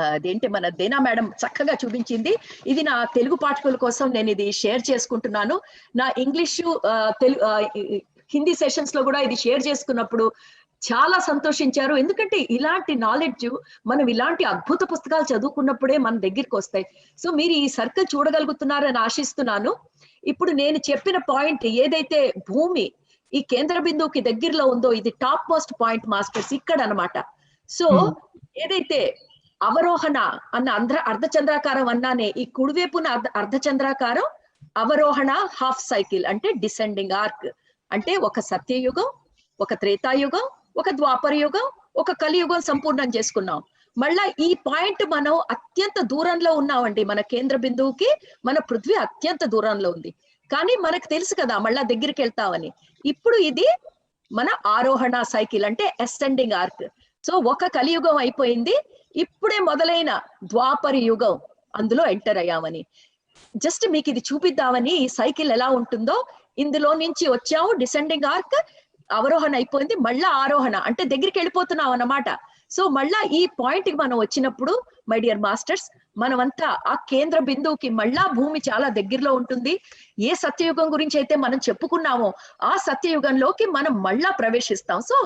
Speaker 2: అదేంటి మన దేనా మేడం చక్కగా చూపించింది. ఇది నా తెలుగు పాఠకుల కోసం నేను ఇది షేర్ చేసుకుంటున్నాను. నా ఇంగ్లీషు హిందీ సెషన్స్ లో కూడా ఇది షేర్ చేసుకున్నప్పుడు చాలా సంతోషించారు. ఎందుకంటే ఇలాంటి నాలెడ్జ్ మనం ఇలాంటి అద్భుత పుస్తకాలు చదువుకున్నప్పుడే మన దగ్గరికి వస్తాయి. సో మీరు ఈ సర్కిల్ చూడగలుగుతున్నారని ఆశిస్తున్నాను. ఇప్పుడు నేను చెప్పిన పాయింట్ ఏదైతే భూమి ఈ కేంద్ర బిందువుకి దగ్గరలో ఉందో ఇది టాప్ మోస్ట్ పాయింట్ మాస్టర్స్ ఇక్కడ అన్నమాట. సో ఏదైతే అవరోహణ అన్న అర్ధచంద్రాకారం అన్నానే, ఈ కుడివైపున అర్ధచంద్రాకారం అవరోహణ హాఫ్ సైకిల్ అంటే డిసెండింగ్ ఆర్క్. అంటే ఒక సత్యయుగం, ఒక త్రేతాయుగం, ఒక ద్వాపర యుగం, ఒక కలియుగం సంపూర్ణం చేసుకున్నాం. మళ్ళా ఈ పాయింట్ మనం అత్యంత దూరంలో ఉన్నామండి. మన కేంద్ర బిందువుకి మన పృథ్వీ అత్యంత దూరంలో ఉంది, కానీ మనకు తెలుసు కదా మళ్ళా దగ్గరికి వెళ్తామని. ఇప్పుడు ఇది మన ఆరోహణ సైకిల్ అంటే అసెండింగ్ ఆర్క్. సో ఒక కలియుగం అయిపోయింది, ఇప్పుడే మొదలైన ద్వాపర యుగం అందులో ఎంటర్ అయ్యామని. జస్ట్ మీకు ఇది చూపిద్దామని, ఈ సైకిల్ ఎలా ఉంటుందో. ఇందులో నుంచి వచ్చాము, డిసెండింగ్ ఆర్క్ అవరోహణ అయిపోయింది, మళ్ళా ఆరోహణ అంటే దగ్గరికి వెళ్ళిపోతున్నాం అన్నమాట. సో మళ్ళా ఈ పాయింట్ కి మనం వచ్చినప్పుడు మై డియర్ మాస్టర్స్, మనమంతా ఆ కేంద్ర బిందువుకి మళ్ళా భూమి చాలా దగ్గరలో ఉంటుంది. ఏ సత్యయుగం గురించి అయితే మనం చెప్పుకున్నామో ఆ సత్యయుగంలోకి మనం మళ్ళా ప్రవేశిస్తాం. సో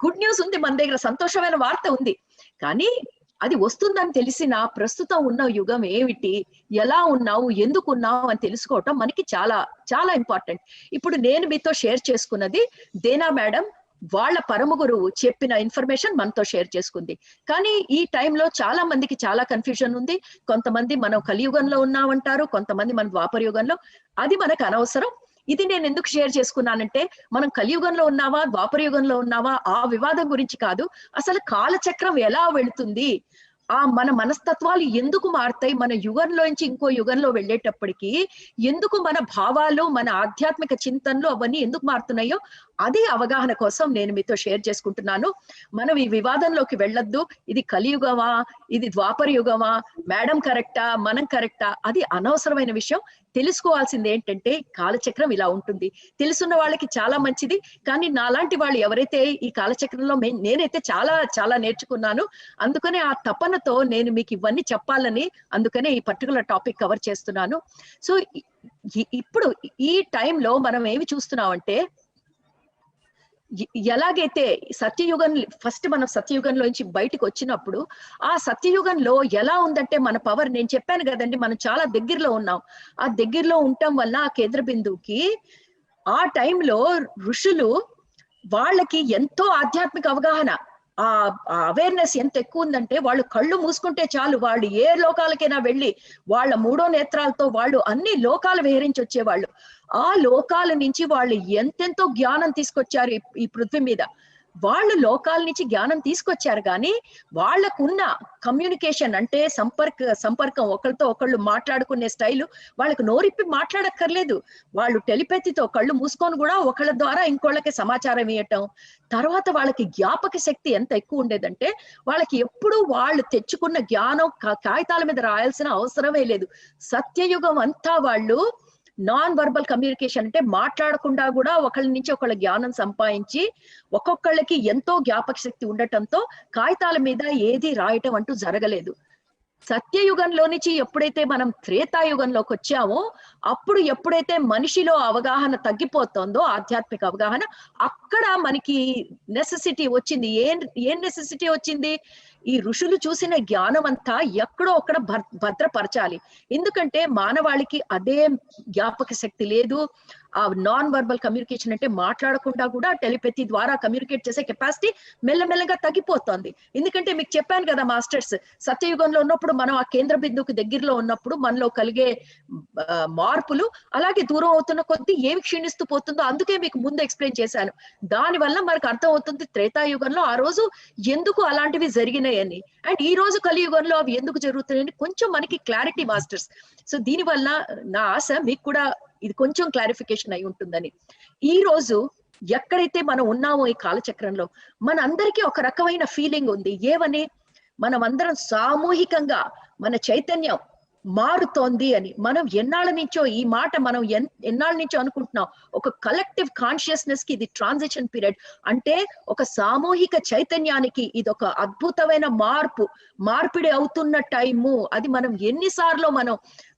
Speaker 2: గుడ్ న్యూస్ ఉంది మన దగ్గర, సంతోషమైన వార్త ఉంది. కానీ అది వస్తుందని తెలిసిన ప్రస్తుతం ఉన్న యుగం ఏమిటి, ఎలా ఉన్నావు, ఎందుకు ఉన్నావు అని తెలుసుకోవటం మనకి చాలా చాలా ఇంపార్టెంట్. ఇప్పుడు నేను మీతో షేర్ చేసుకున్నది దేనా మేడం వాళ్ళ పరమ గురువు చెప్పిన ఇన్ఫర్మేషన్ మనతో షేర్ చేసుకుంది. కానీ ఈ టైంలో చాలా మందికి చాలా కన్ఫ్యూజన్ ఉంది. కొంతమంది మనం కలియుగంలో ఉన్నామంటారు, కొంతమంది మన ద్వాపర యుగంలో. అది మనకు అనవసరం. ఇది నేను ఎందుకు షేర్ చేసుకున్నానంటే, మనం కలియుగంలో ఉన్నావా ద్వాపర యుగంలో ఉన్నావా ఆ వివాదం గురించి కాదు, అసలు కాలచక్రం ఎలా వెళుతుంది, మన మనస్తత్వాలు ఎందుకు మారుతాయి, మన యుగంలోంచి ఇంకో యుగంలో వెళ్ళేటప్పటికి ఎందుకు మన భావాలు, మన ఆధ్యాత్మిక చింతనలు అవన్నీ ఎందుకు మారుతున్నాయో అది అవగాహన కోసం నేను మీతో షేర్ చేసుకుంటున్నాను. మనం ఈ వివాదంలోకి వెళ్ళొద్దు. ఇది కలియుగమా, ఇది ద్వాపర యుగమా, మేడం కరెక్టా, మనం కరెక్టా, అది అనవసరమైన విషయం. తెలుసుకోవాల్సింది ఏంటంటే కాలచక్రం ఇలా ఉంటుంది. తెలుసున్న వాళ్ళకి చాలా మంచిది. కానీ నాలాంటి వాళ్ళు ఎవరైతే ఈ కాలచక్రంలో నేనైతే చాలా చాలా నేర్చుకున్నాను. అందుకనే ఆ తపనతో నేను మీకు ఇవన్నీ చెప్పాలని అందుకనే ఈ పర్టికులర్ టాపిక్ కవర్ చేస్తున్నాను. సో ఇప్పుడు ఈ టైంలో మనం ఏమి చూస్తున్నామంటే, ఎలాగైతే సత్యయుగం ఫస్ట్ మనం సత్యయుగంలోంచి బయటకు వచ్చినప్పుడు ఆ సత్యయుగంలో ఎలా ఉందంటే మన పవర్, నేను చెప్పాను కదండి, మనం చాలా దగ్గరలో ఉన్నాం. ఆ దగ్గరలో ఉండటం వల్ల ఆ కేంద్ర బిందువుకి ఆ టైంలో ఋషులు వాళ్ళకి ఎంతో ఆధ్యాత్మిక అవగాహన, ఆ అవేర్నెస్ ఎంత ఎక్కువ ఉందంటే వాళ్ళు కళ్ళు మూసుకుంటే చాలు, వాళ్ళు ఏ లోకాలకైనా వెళ్ళి వాళ్ళ మూడో నేత్రాలతో వాళ్ళు అన్ని లోకాలు విహరించి వచ్చేవాళ్ళు. ఆ లోకాల నుంచి వాళ్ళు ఎంతెంతో జ్ఞానం తీసుకొచ్చారు ఈ పృథ్వీ మీద. వాళ్ళు లోకాల నుంచి జ్ఞానం తీసుకొచ్చారు, కానీ వాళ్ళకున్న కమ్యూనికేషన్ అంటే సంపర్కం ఒకరితో ఒకళ్ళు మాట్లాడుకునే స్టైలు, వాళ్ళకు నోరిప్పి మాట్లాడక్కర్లేదు. వాళ్ళు టెలిపతితో కళ్ళు మూసుకొని కూడా ఒకళ్ళ ద్వారా ఇంకోళ్ళకి సమాచారం ఇవ్వటం. తర్వాత వాళ్ళకి జ్ఞాపక శక్తి ఎంత ఎక్కువ ఉండేదంటే, వాళ్ళకి ఎప్పుడు వాళ్ళు తెచ్చుకున్న జ్ఞానం కాగితాల మీద రాయాల్సిన అవసరమే లేదు. సత్యయుగం అంతా వాళ్ళు నాన్ వర్బల్ కమ్యూనికేషన్ అంటే మాట్లాడకుండా కూడా ఒకళ్ళ నుంచి ఒకళ్ళ జ్ఞానం సంపాదించి ఒక్కొక్కళ్ళకి ఎంతో జ్ఞాపక శక్తి ఉండటంతో కాగితాల మీద ఏది రాయటం అంటూ జరగలేదు. సత్యయుగంలో నుంచి ఎప్పుడైతే మనం త్రేతాయుగంలోకి వచ్చామో అప్పుడు ఎప్పుడైతే మనిషిలో అవగాహన తగ్గిపోతుందో, ఆధ్యాత్మిక అవగాహన, అక్కడ మనకి నెసెసిటీ వచ్చింది. ఏం నెసెసిటీ వచ్చింది? ఈ ఋషులు చూసిన జ్ఞానం అంతా ఎక్కడో అక్కడ భద్రపరచాలి. ఎందుకంటే మానవాళికి అదే జ్ఞాపక శక్తి లేదు. ఆ నాన్ వర్బల్ కమ్యూనికేషన్ అంటే మాట్లాడకుండా కూడా టెలిపతి ద్వారా కమ్యూనికేట్ చేసే కెపాసిటీ మెల్లమెల్లగా తగ్గిపోతుంది. ఎందుకంటే మీకు చెప్పాను కదా మాస్టర్స్, సత్యయుగంలో ఉన్నప్పుడు మనం ఆ కేంద్ర బిందువుకి దగ్గరలో ఉన్నప్పుడు మనలో కలిగే మార్పులు అలాగే దూరం అవుతున్న కొద్దీ ఏమి క్షీణిస్తూ పోతుందో అందుకే మీకు ముందు ఎక్స్ప్లెయిన్ చేశాను. దానివల్ల మనకు అర్థం అవుతుంది త్రేతాయుగంలో ఆ రోజు ఎందుకు అలాంటివి జరిగినాయని, అండ్ ఈ రోజు కలియుగంలో అవి ఎందుకు జరుగుతున్నాయని కొంచెం మనకి క్లారిటీ మాస్టర్స్. సో దీనివల్ల నా ఆశ మీకు కూడా ఇది కొంచెం క్లారిఫికేషన్ అయి ఉంటుందని. ఈ రోజు ఎక్కడైతే మనం ఉన్నామో ఈ కాలచక్రంలో మన అందరికీ ఒక రకమైన ఫీలింగ్ ఉంది. ఏమని? మనం అందరం సామూహికంగా మన చైతన్యం మారుతోంది అని. మనం ఎన్నాళ్ళ నుంచో ఈ మాట మనం ఎన్నాళ్ళ నుంచో అనుకుంటున్నాం. ఒక కలెక్టివ్ కాన్షియస్నెస్ కి ఇది ట్రాన్సిషన్ పీరియడ్. అంటే ఒక సామూహిక చైతన్యానికి ఇది ఒక అద్భుతమైన మార్పిడి అవుతున్న టైము. అది మనం ఎన్నిసార్లు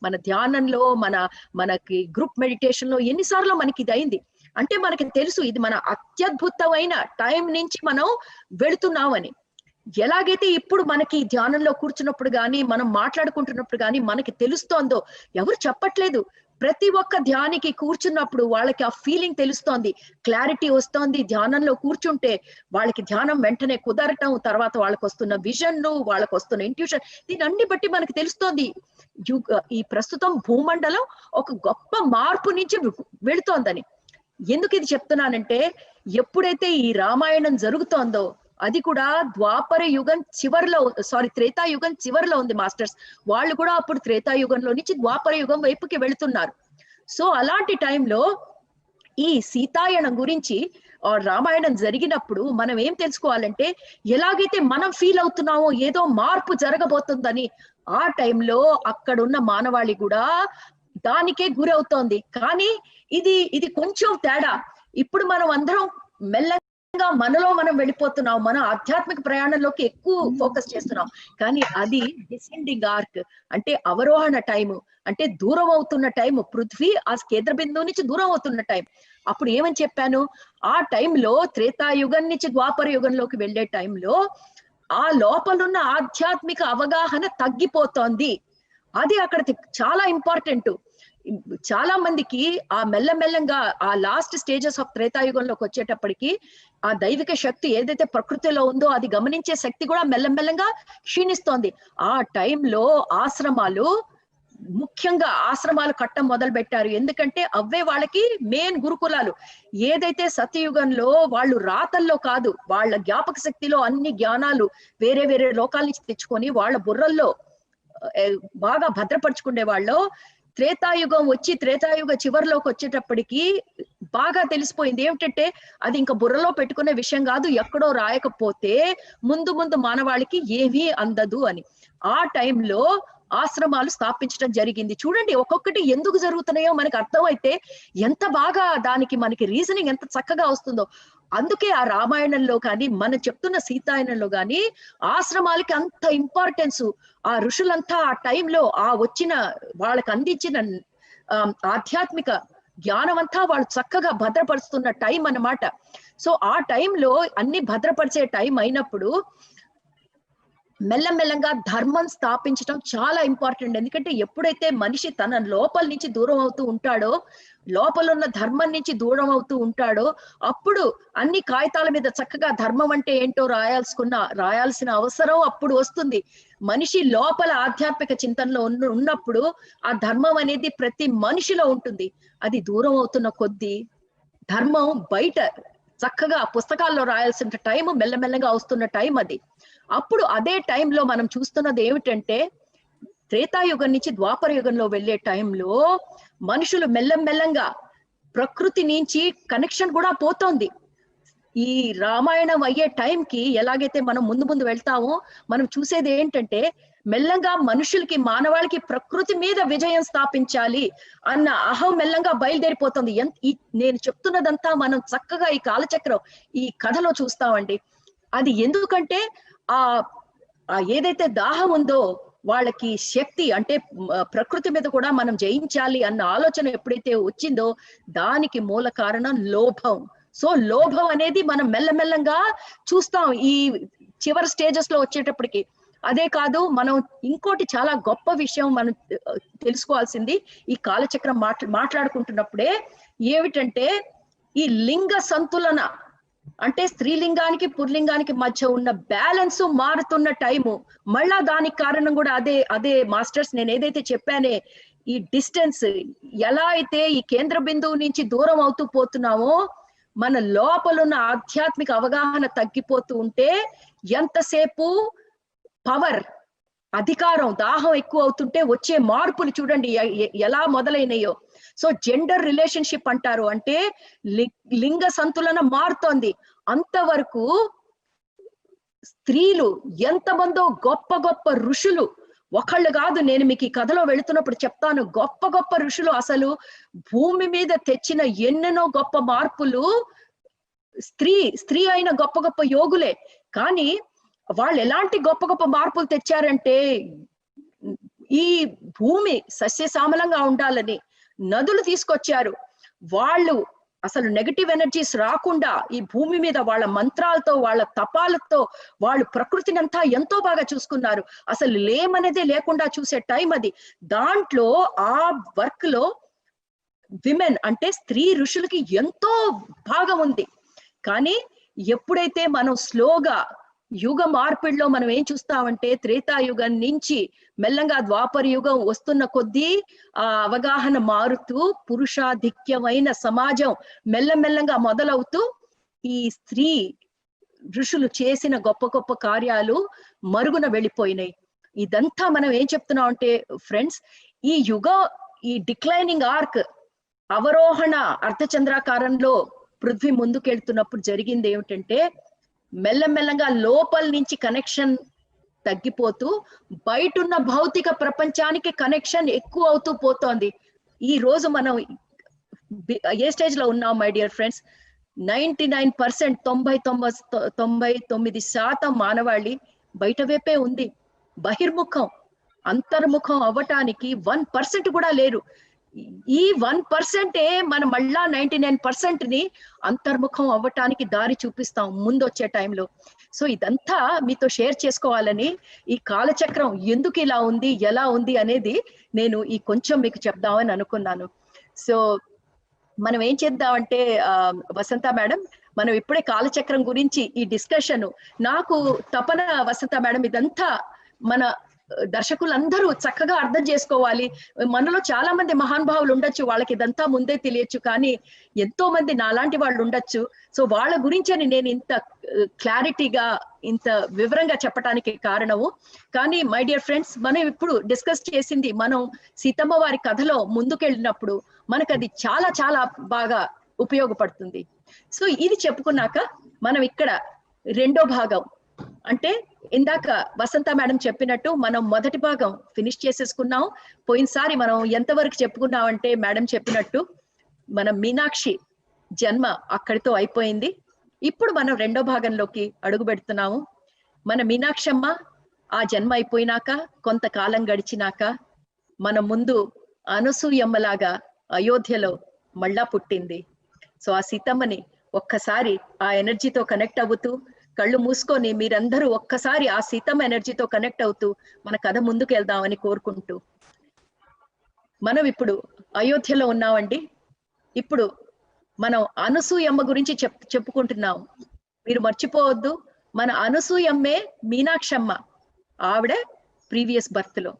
Speaker 2: మన ధ్యానంలో మనకి గ్రూప్ మెడిటేషన్ లో ఎన్నిసార్లు మనకి ఇది అయింది. అంటే మనకి తెలుసు ఇది మన అత్యద్భుతమైన టైం నుంచి మనం వెళుతున్నామని. ఎలాగైతే ఇప్పుడు మనకి ధ్యానంలో కూర్చున్నప్పుడు గాని మనం మాట్లాడుకుంటున్నప్పుడు గాని మనకి తెలుస్తోందో, ఎవరు చెప్పట్లేదు, ప్రతి ఒక్క ధ్యానికి కూర్చున్నప్పుడు వాళ్ళకి ఆ ఫీలింగ్ తెలుస్తోంది, క్లారిటీ వస్తోంది. ధ్యానంలో కూర్చుంటే వాళ్ళకి ధ్యానం వెంటనే కుదరటం, తర్వాత వాళ్ళకి వస్తున్న విజన్, వాళ్ళకి వస్తున్న ఇంట్యూషన్, దీన్ని బట్టి మనకి తెలుస్తోంది ఈ ప్రస్తుతం భూమండలం ఒక గొప్ప మార్పు నుంచి వెళుతోందని. ఎందుకు ఇది చెప్తున్నానంటే, ఎప్పుడైతే ఈ రామాయణం జరుగుతోందో అది కూడా ద్వాపర యుగం చివరిలో, త్రేతాయుగం చివరిలో ఉంది మాస్టర్స్. వాళ్ళు కూడా అప్పుడు త్రేతాయుగంలో నుంచి ద్వాపర యుగం వైపుకి వెళుతున్నారు. సో అలాంటి టైంలో ఈ సీతాయనం గురించి రామాయణం జరిగినప్పుడు మనం ఏం తెలుసుకోవాలంటే, ఎలాగైతే మనం ఫీల్ అవుతున్నామో ఏదో మార్పు జరగబోతుందని, ఆ టైంలో అక్కడున్న మానవాళి కూడా దానికే గురవుతోంది. కానీ ఇది కొంచెం తేడా. ఇప్పుడు మనం అందరం మెల్లగా మనలో మనం వెళ్ళిపోతున్నాం, మన ఆధ్యాత్మిక ప్రయాణంలోకి ఎక్కువ ఫోకస్ చేస్తున్నాం. కానీ అది డిసెండింగ్ ఆర్క్, అంటే అవరోహణ టైము, అంటే దూరం అవుతున్న టైం. పృథ్వీ ఆ కేంద్ర బిందువు నుంచి దూరం అవుతున్న టైం. అప్పుడు ఏమని చెప్పాను? ఆ టైంలో త్రేతాయుగం నుంచి ద్వాపర యుగంలోకి వెళ్లే టైంలో ఆ లోపలున్న ఆధ్యాత్మిక అవగాహన తగ్గిపోతోంది. అది అక్కడ చాలా ఇంపార్టెంట్. చాలా మందికి ఆ మెల్లమెల్లంగా ఆ లాస్ట్ స్టేజెస్ ఆఫ్ త్రేతాయుగంలోకి వచ్చేటప్పటికి ఆ దైవిక శక్తి ఏదైతే ప్రకృతిలో ఉందో అది గమనించే శక్తి కూడా మెల్లమెల్లంగా క్షీణిస్తోంది. ఆ టైంలో ఆశ్రమాలు, ముఖ్యంగా ఆశ్రమాలు కట్టం మొదలు పెట్టారు. ఎందుకంటే అవే వాళ్ళకి మెయిన్ గురుకులాలు. ఏదైతే సత్యయుగంలో వాళ్ళు రాతల్లో కాదు, వాళ్ళ జ్ఞాపక శక్తిలో అన్ని జ్ఞానాలు వేరే వేరే లోకాల నుంచి తెచ్చుకొని వాళ్ళ బుర్రల్లో బాగా భద్రపరుచుకునే వాళ్ళు, త్రేతాయుగం వచ్చి త్రేతాయుగ చివరిలోకి వచ్చేటప్పటికి బాగా తెలిసిపోయింది ఏమిటంటే అది ఇంకా బుర్రలో పెట్టుకునే విషయం కాదు, ఎక్కడో రాయకపోతే ముందు ముందు మానవాళికి ఏమీ అందదు అని. ఆ టైంలో ఆశ్రమాలు స్థాపించడం జరిగింది. చూడండి ఒక్కొక్కటి ఎందుకు జరుగుతున్నాయో మనకి అర్థమైతే ఎంత బాగా దానికి మనకి రీజనింగ్ ఎంత చక్కగా వస్తుందో. అందుకే ఆ రామాయణంలో కానీ మనం చెప్తున్న సీతాయనంలో కానీ ఆశ్రమాలకి అంత ఇంపార్టెన్స్. ఆ ఋషులంతా ఆ టైంలో ఆ వచ్చిన వాళ్ళకి అందించిన ఆధ్యాత్మిక జ్ఞానం అంతా వాళ్ళు చక్కగా భద్రపరుస్తున్న టైం అన్నమాట. సో ఆ టైంలో అన్ని భద్రపరిచే టైం అయినప్పుడు మెల్లమెల్లంగా ధర్మం స్థాపించడం చాలా ఇంపార్టెంట్. ఎందుకంటే ఎప్పుడైతే మనిషి తన లోపల నుంచి దూరం అవుతూ ఉంటాడో, లోపల ఉన్న ధర్మం నుంచి దూరం అవుతూ ఉంటాడో, అప్పుడు అన్ని కాగితాల మీద చక్కగా ధర్మం అంటే ఏంటో రాయాల్సిన అవసరం అప్పుడు వస్తుంది. మనిషి లోపల ఆధ్యాత్మిక చింతనలో ఉన్నప్పుడు ఆ ధర్మం అనేది ప్రతి మనిషిలో ఉంటుంది. అది దూరం అవుతున్న కొద్దీ ధర్మం బయట చక్కగా పుస్తకాల్లో రాయాల్సిన టైం మెల్లమెల్లగా వస్తున్న టైం అది. అప్పుడు అదే టైంలో మనం చూస్తున్నది ఏమిటంటే త్రేతాయుగం నుంచి ద్వాపర యుగంలో వెళ్ళే టైంలో మనుషులు మెల్లమెల్లంగా ప్రకృతి నుంచి కనెక్షన్ కూడా పోతోంది. ఈ రామాయణం అయ్యే టైంకి ఎలాగైతే మనం ముందు ముందు వెళ్తామో మనం చూసేది ఏంటంటే మెల్లంగా మనుషులకి, మానవాళికి ప్రకృతి మీద విజయం స్థాపించాలి అన్న అహం మెల్లంగా బయలుదేరిపోతుంది. నేను చెప్తున్నదంతా మనం చక్కగా ఈ కాలచక్రం ఈ కథలో చూస్తామండి. అది ఎందుకంటే ఆ ఏదైతే దాహం ఉందో వాళ్ళకి శక్తి అంటే ప్రకృతి మీద కూడా మనం జయించాలి అన్న ఆలోచన ఎప్పుడైతే వచ్చిందో దానికి మూల కారణం లోభం. సో లోభం అనేది మనం మెల్లమెల్లంగా చూస్తాం ఈ చివరి స్టేజెస్ లో వచ్చేటప్పటికి. అదే కాదు, మనం ఇంకోటి చాలా గొప్ప విషయం మనం తెలుసుకోవాల్సింది ఈ కాలచక్రం మాట్లాడుకుంటున్నప్పుడే ఏమిటంటే ఈ లింగ సంతులన అంటే స్త్రీలింగానికి పుర్లింగానికి మధ్య ఉన్న బ్యాలెన్స్ మారుతున్న టైము. మళ్ళా దానికి కారణం కూడా అదే మాస్టర్స్ నేను ఏదైతే చెప్పానే ఈ డిస్టెన్స్ ఎలా అయితే ఈ కేంద్ర బిందువు నుంచి దూరం అవుతూ పోతున్నామో మన లోపలున్న ఆధ్యాత్మిక అవగాహన తగ్గిపోతూ ఉంటే ఎంతసేపు పవర్, అధికారం, దాహం ఎక్కువ అవుతుంటే వచ్చే మార్పులు చూడండి ఎలా మొదలైనయో. సో జెండర్ రిలేషన్షిప్ అంటారు, అంటే లింగ సంతులన మారుతోంది. అంతవరకు స్త్రీలు ఎంతమందో గొప్ప గొప్ప ఋషులు, ఒకళ్ళు కాదు, నేను మీకు ఈ కథలో వెళుతున్నప్పుడు చెప్తాను, గొప్ప గొప్ప ఋషులు అసలు భూమి మీద తెచ్చిన ఎన్నెన్నో గొప్ప మార్పులు స్త్రీ అయిన గొప్ప గొప్ప యోగులే. కానీ వాళ్ళు ఎలాంటి గొప్ప గొప్ప మార్పులు తెచ్చారంటే ఈ భూమి సస్యశ్యామలంగా ఉండాలని నదులు తీసుకొచ్చారు. వాళ్ళు అసలు నెగటివ్ ఎనర్జీస్ రాకుండా ఈ భూమి మీద వాళ్ళ మంత్రాలతో వాళ్ళ తపాలతో వాళ్ళు ప్రకృతిని అంతా ఎంతో బాగా చూసుకున్నారు. అసలు లేమనేదే లేకుండా చూసే టైం అది. దాంట్లో ఆ వర్క్ లో విమెన్ అంటే స్త్రీ ఋషులకి ఎంతో భాగం ఉంది. కానీ ఎప్పుడైతే మనం స్లోగా యుగ మార్పిడిలో మనం ఏం చూస్తామంటే త్రేతాయుగం నుంచి మెల్లంగా ద్వాపర యుగం వస్తున్న కొద్దీ ఆ అవగాహన మారుతూ పురుషాధిక్యమైన సమాజం మెల్లమెల్లంగా మొదలవుతూ ఈ స్త్రీ ఋషులు చేసిన గొప్ప గొప్ప కార్యాలు మరుగున వెళ్ళిపోయినాయి. ఇదంతా మనం ఏం చెప్తున్నాం అంటే ఫ్రెండ్స్, ఈ డిక్లైనింగ్ ఆర్క్ అవరోహణ అర్ధచంద్రాకారంలో పృథ్వీ ముందుకెళ్తున్నప్పుడు జరిగింది ఏమిటంటే మెల్లమెల్లంగా లోపల నుంచి కనెక్షన్ తగ్గిపోతూ బయటున్న భౌతిక ప్రపంచానికి కనెక్షన్ ఎక్కువ అవుతూ పోతోంది. ఈ రోజు మనం ఏ స్టేజ్ లో ఉన్నాం మై డియర్ ఫ్రెండ్స్? 99% 99% మానవాళి బయట వైపే ఉంది. బహిర్ముఖం, అంతర్ముఖం అవ్వటానికి 1% కూడా లేరు. ఈ 1% మనం మళ్ళా 99% ని అంతర్ముఖం అవ్వటానికి దారి చూపిస్తాం ముందొచ్చే టైంలో. సో ఇదంతా మీతో షేర్ చేసుకోవాలని, ఈ కాలచక్రం ఎందుకు ఇలా ఉంది, ఎలా ఉంది అనేది నేను ఈ కొంచెం మీకు చెప్దామని అనుకున్నాను. సో మనం ఏం చేద్దామంటే వసంత మేడం, మనం ఇప్పుడే కాలచక్రం గురించి ఈ డిస్కషన్, నాకు తపన వసంత మేడం ఇదంతా మన దర్శకులందరూ చక్కగా అర్థం చేసుకోవాలి. మనలో చాలా మంది మహానుభావులు ఉండొచ్చు, వాళ్ళకి ఇదంతా ముందే తెలియచ్చు, కానీ ఎంతో మంది నాలాంటి వాళ్ళు ఉండొచ్చు. సో వాళ్ళ గురించి నేను ఇంత క్లారిటీగా ఇంత వివరంగా చెప్పడానికి కారణము. కానీ మై డియర్ ఫ్రెండ్స్, మనం ఇప్పుడు డిస్కస్ చేసింది మనం సీతమ్మ వారి కథలో ముందుకెళ్ళినప్పుడు మనకు అది చాలా చాలా బాగా ఉపయోగపడుతుంది. సో ఇది చెప్పుకున్నాక మనం ఇక్కడ రెండో భాగం, అంటే ఇందాక వసంత మేడం చెప్పినట్టు మనం మొదటి భాగం ఫినిష్ చేసేసుకున్నాం. పోయినసారి మనం ఎంతవరకు చెప్పుకున్నాం అంటే మేడం చెప్పినట్టు మనం మీనాక్షి జన్మ అక్కడితో అయిపోయింది. ఇప్పుడు మనం రెండో భాగంలోకి అడుగు పెడుతున్నాము. మన మీనాక్షమ్మ ఆ జన్మ అయిపోయినాక కొంతకాలం గడిచినాక మన ముందు అనసూయమ్మలాగా అయోధ్యలో మళ్ళా పుట్టింది. సో ఆ సీతమ్మని ఒక్కసారి ఆ ఎనర్జీతో కనెక్ట్ అవుతూ, కళ్ళు మూసుకొని మీరందరూ ఒక్కసారి ఆ సీతమ్మ ఎనర్జీతో కనెక్ట్ అవుతూ మన కథ ముందుకు వెళ్దామని కోరుకుంటూ, మనం ఇప్పుడు అయోధ్యలో ఉన్నామండి. ఇప్పుడు మనం అనసూయమ్మ గురించి చెప్పుకుంటున్నాం. మీరు మర్చిపోవద్దు, మన అనసూయమ్మే మీనాక్షమ్మ, ఆవిడ ప్రీవియస్ బర్త్ లో.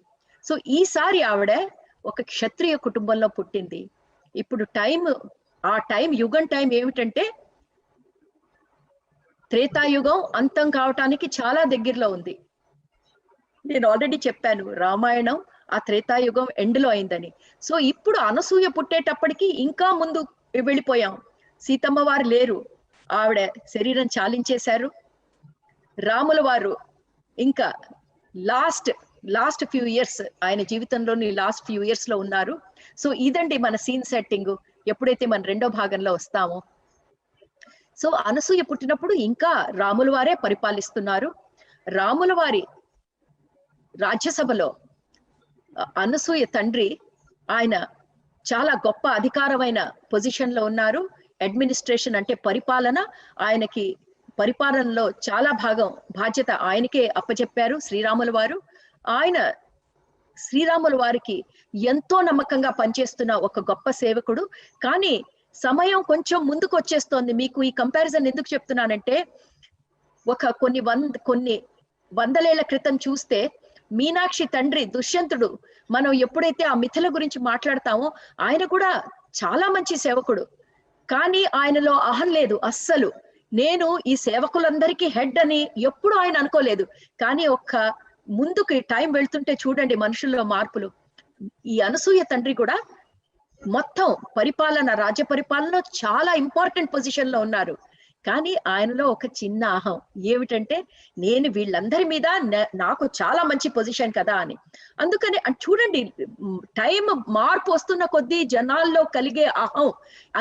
Speaker 2: సో ఈసారి ఆవిడ ఒక క్షత్రియ కుటుంబంలో పుట్టింది. ఇప్పుడు ఆ యుగం టైం ఏమిటంటే త్రేతాయుగం అంతం కావటానికి చాలా దగ్గరలో ఉంది. నేను ఆల్రెడీ చెప్పాను, రామాయణం ఆ త్రేతాయుగం ఎండ్లో అయిందని. సో ఇప్పుడు అనసూయ పుట్టేటప్పటికి ఇంకా ముందు వెళ్ళిపోయాం. సీతమ్మ వారు లేరు, ఆవిడ శరీరం చాలించేశారు. రాముల వారు ఇంకా లాస్ట్ ఫ్యూ ఇయర్స్, ఆయన జీవితంలోని లాస్ట్ ఫ్యూ ఇయర్స్ లో ఉన్నారు. సో ఇదండి మన సీన్ సెట్టింగ్ ఎప్పుడైతే మన రెండో భాగంలో వస్తామో. సో అనసూయ పుట్టినప్పుడు ఇంకా రాముల వారే పరిపాలిస్తున్నారు. రాముల వారి రాజ్యసభలో అనసూయ తండ్రి, ఆయన చాలా గొప్ప అధికారమైన పొజిషన్ లో ఉన్నారు. అడ్మినిస్ట్రేషన్ అంటే పరిపాలన, ఆయనకి పరిపాలనలో చాలా భాగం బాధ్యత ఆయనకే అప్పచెప్పారు శ్రీరాముల వారు. ఆయన శ్రీరాముల వారికి ఎంతో నమ్మకంగా పనిచేస్తున్న ఒక గొప్ప సేవకుడు. కానీ సమయం కొంచెం ముందుకు వచ్చేస్తోంది. మీకు ఈ కంపారిజన్ ఎందుకు చెప్తున్నానంటే, కొన్ని వందలేళ్ల క్రితం చూస్తే మీనాక్షి తండ్రి దుష్యంతుడు, మనం ఎప్పుడైతే ఆ మిథుల గురించి మాట్లాడతామో, ఆయన కూడా చాలా మంచి సేవకుడు. కానీ ఆయనలో అహం లేదు అస్సలు. నేను ఈ సేవకులందరికీ హెడ్ అని ఎప్పుడు ఆయన అనుకోలేదు. కానీ ముందుకి టైం వెళ్తుంటే చూడండి మనుషుల్లో మార్పులు. ఈ అనసూయ తండ్రి కూడా మొత్తం రాజ్య పరిపాలనలో చాలా ఇంపార్టెంట్ పొజిషన్ లో ఉన్నారు. కానీ ఆయనలో ఒక చిన్న అహం ఏమిటంటే, నేను వీళ్ళందరి మీద నాకు చాలా మంచి పొజిషన్ కదా అని. అందుకని చూడండి, టైం మార్పు వస్తున్న కొద్దీ జనాల్లో కలిగే అహం.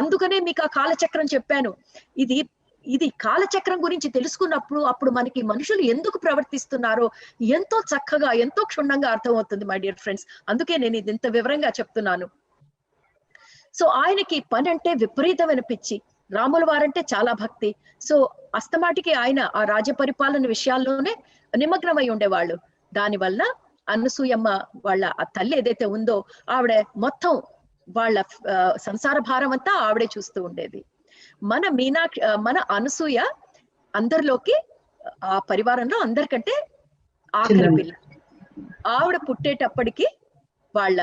Speaker 2: అందుకనే మీకు ఆ కాలచక్రం చెప్పాను. ఇది కాలచక్రం గురించి తెలుసుకున్నప్పుడు అప్పుడు మనకి మనుషులు ఎందుకు ప్రవర్తిస్తున్నారో ఎంతో చక్కగా, ఎంతో క్షుణ్ణంగా అర్థమవుతుంది మై డియర్ ఫ్రెండ్స్. అందుకే నేను ఇది ఇంత వివరంగా చెప్తున్నాను. సో ఆయనకి పని అంటే విపరీతమైన పిచ్చి, రాముల వారంటే చాలా భక్తి. సో అస్తమాటికి ఆయన ఆ రాజ్య పరిపాలన విషయాల్లోనే నిమగ్నమై ఉండేవాళ్ళు. దానివల్ల అనసూయమ్మ వాళ్ళ ఆ తల్లి ఏదైతే ఉందో, ఆవిడ మొత్తం వాళ్ళ సంసార భారం అంతా ఆవిడే చూస్తూ ఉండేది. మన అనసూయ అందరిలోకి, ఆ పరివారంలో అందరికంటే ఆఖరి పిల్ల. ఆవిడ పుట్టేటప్పటికి వాళ్ళ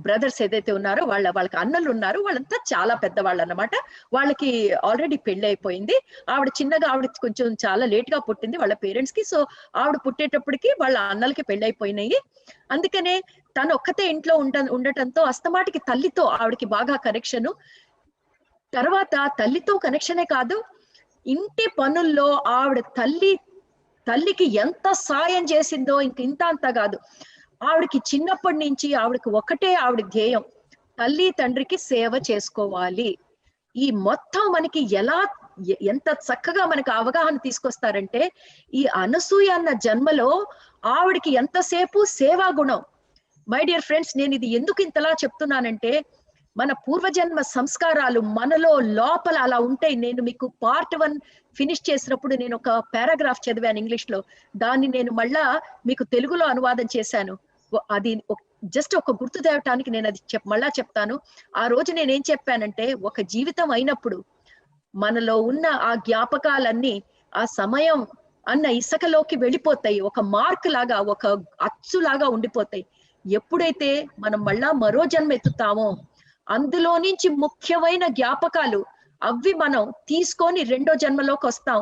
Speaker 2: బ్రదర్స్ ఏదైతే ఉన్నారో, వాళ్ళకి అన్నలు ఉన్నారు, వాళ్ళంతా చాలా పెద్దవాళ్ళు అన్నమాట. వాళ్ళకి ఆల్రెడీ పెళ్లి అయిపోయింది. ఆవిడ కొంచెం చాలా లేట్ గా పుట్టింది వాళ్ళ పేరెంట్స్ కి. సో ఆవిడ పుట్టేటప్పటికి వాళ్ళ అన్నలకి పెళ్లి అయిపోయినాయి. అందుకనే తను ఒక్కతే ఇంట్లో ఉండటంతో అస్తమాటికి తల్లితో ఆవిడకి బాగా కనెక్షన్. తర్వాత తల్లితో కనెక్షనే కాదు, ఇంటి పనుల్లో ఆవిడ తల్లికి ఎంత సాయం చేసిందో ఇంత అంతా కాదు. ఆవిడకి చిన్నప్పటి నుంచి ఆవిడ ధ్యేయం, తల్లి తండ్రికి సేవ చేసుకోవాలి. ఈ మొత్తం మనకి ఎంత చక్కగా మనకు అవగాహన తీసుకొస్తారంటే, ఈ అనసూయ అన్న జన్మలో ఆవిడకి ఎంతసేపు సేవా గుణం. మై డియర్ ఫ్రెండ్స్, నేను ఇది ఎందుకు ఇంతలా చెప్తున్నానంటే, మన పూర్వజన్మ సంస్కారాలు మనలో లోపల అలా ఉంటాయి. నేను మీకు పార్ట్ 1 ఫినిష్ చేసినప్పుడు నేను ఒక పారాగ్రాఫ్ చదివాను ఇంగ్లీష్ లో, దాన్ని నేను మళ్ళా మీకు తెలుగులో అనువాదం చేశాను. అది జస్ట్ ఒక గుర్తు తేవటానికి నేను అది మళ్ళా చెప్తాను. ఆ రోజు నేనేం చెప్పానంటే, ఒక జీవితం అయినప్పుడు మనలో ఉన్న ఆ జ్ఞాపకాలన్నీ ఆ సమయం అన్న ఇసుకలోకి వెళ్ళిపోతాయి. ఒక మార్క్ లాగా, ఒక అచ్చు లాగా ఉండిపోతాయి. ఎప్పుడైతే మనం మళ్ళా మరో జన్మ ఎత్తుతామో అందులో నుంచి ముఖ్యమైన జ్ఞాపకాలు అవి మనం తీసుకొని రెండో జన్మలోకి వస్తాం.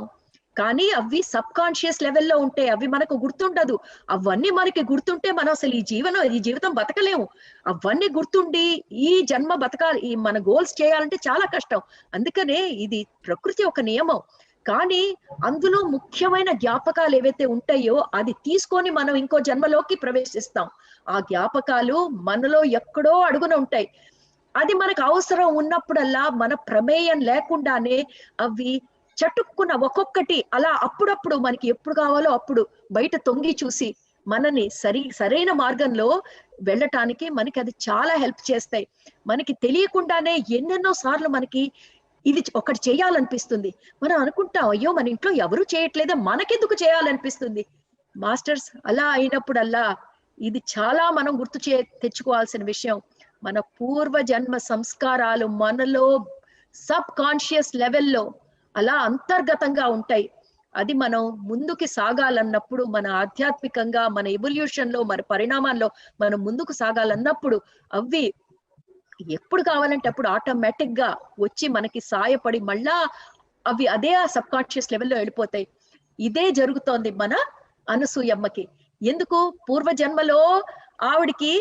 Speaker 2: కానీ అవి సబ్ కాన్షియస్ లెవెల్లో ఉంటాయి, అవి మనకు గుర్తుండదు. అవన్నీ మనకి గుర్తుంటే మనం అసలు ఈ జీవితం బతకలేము. అవన్నీ గుర్తుండి ఈ జన్మ బతకాలి, ఈ మన గోల్స్ చేయాలంటే చాలా కష్టం. అందుకనే ఇది ప్రకృతి ఒక నియమం. కానీ అందులో ముఖ్యమైన జ్ఞాపకాలు ఏవైతే ఉంటాయో అది తీసుకొని మనం ఇంకో జన్మలోకి ప్రవేశిస్తాం. ఆ జ్ఞాపకాలు మనలో ఎక్కడో అడుగున ఉంటాయి. అది మనకు అవసరం ఉన్నప్పుడల్లా మన ప్రమేయం లేకుండానే అవి చటుక్కున ఒక్కొక్కటి అలా అప్పుడప్పుడు మనకి ఎప్పుడు కావాలో అప్పుడు బయట తొంగి చూసి మనని సరైన మార్గంలో వెళ్ళటానికి మనకి అది చాలా హెల్ప్ చేస్తాయి. మనకి తెలియకుండానే ఎన్నెన్నో సార్లు మనకి ఇది ఒకటి చేయాలనిపిస్తుంది. మనం అనుకుంటాం, అయ్యో మన ఇంట్లో ఎవరు చేయట్లేదా, మనకెందుకు చేయాలనిపిస్తుంది. మాస్టర్స్, అలా అయినప్పుడల్లా ఇది చాలా మనం తెచ్చుకోవాల్సిన విషయం. మన పూర్వ జన్మ సంస్కారాలు మనలో సబ్ కాన్షియస్ లెవెల్లో అలా అంతర్గతంగా ఉంటాయి. అది మనం ముందుకు సాగాలన్నప్పుడు, మన ఆధ్యాత్మికంగా, మన ఎవల్యూషన్ లో, మన పరిణామాల్లో మనం ముందుకు సాగాలన్నప్పుడు అవి ఎప్పుడు కావాలంటే అప్పుడు ఆటోమేటిక్ గా వచ్చి మనకి సాయపడి మళ్ళా అవి అదే ఆ సబ్ కాన్షియస్ లెవెల్లో వెళ్ళిపోతాయి. ఇదే జరుగుతోంది మన అనసూయమ్మకి. ఎందుకు? పూర్వజన్మలో ఆవిడికి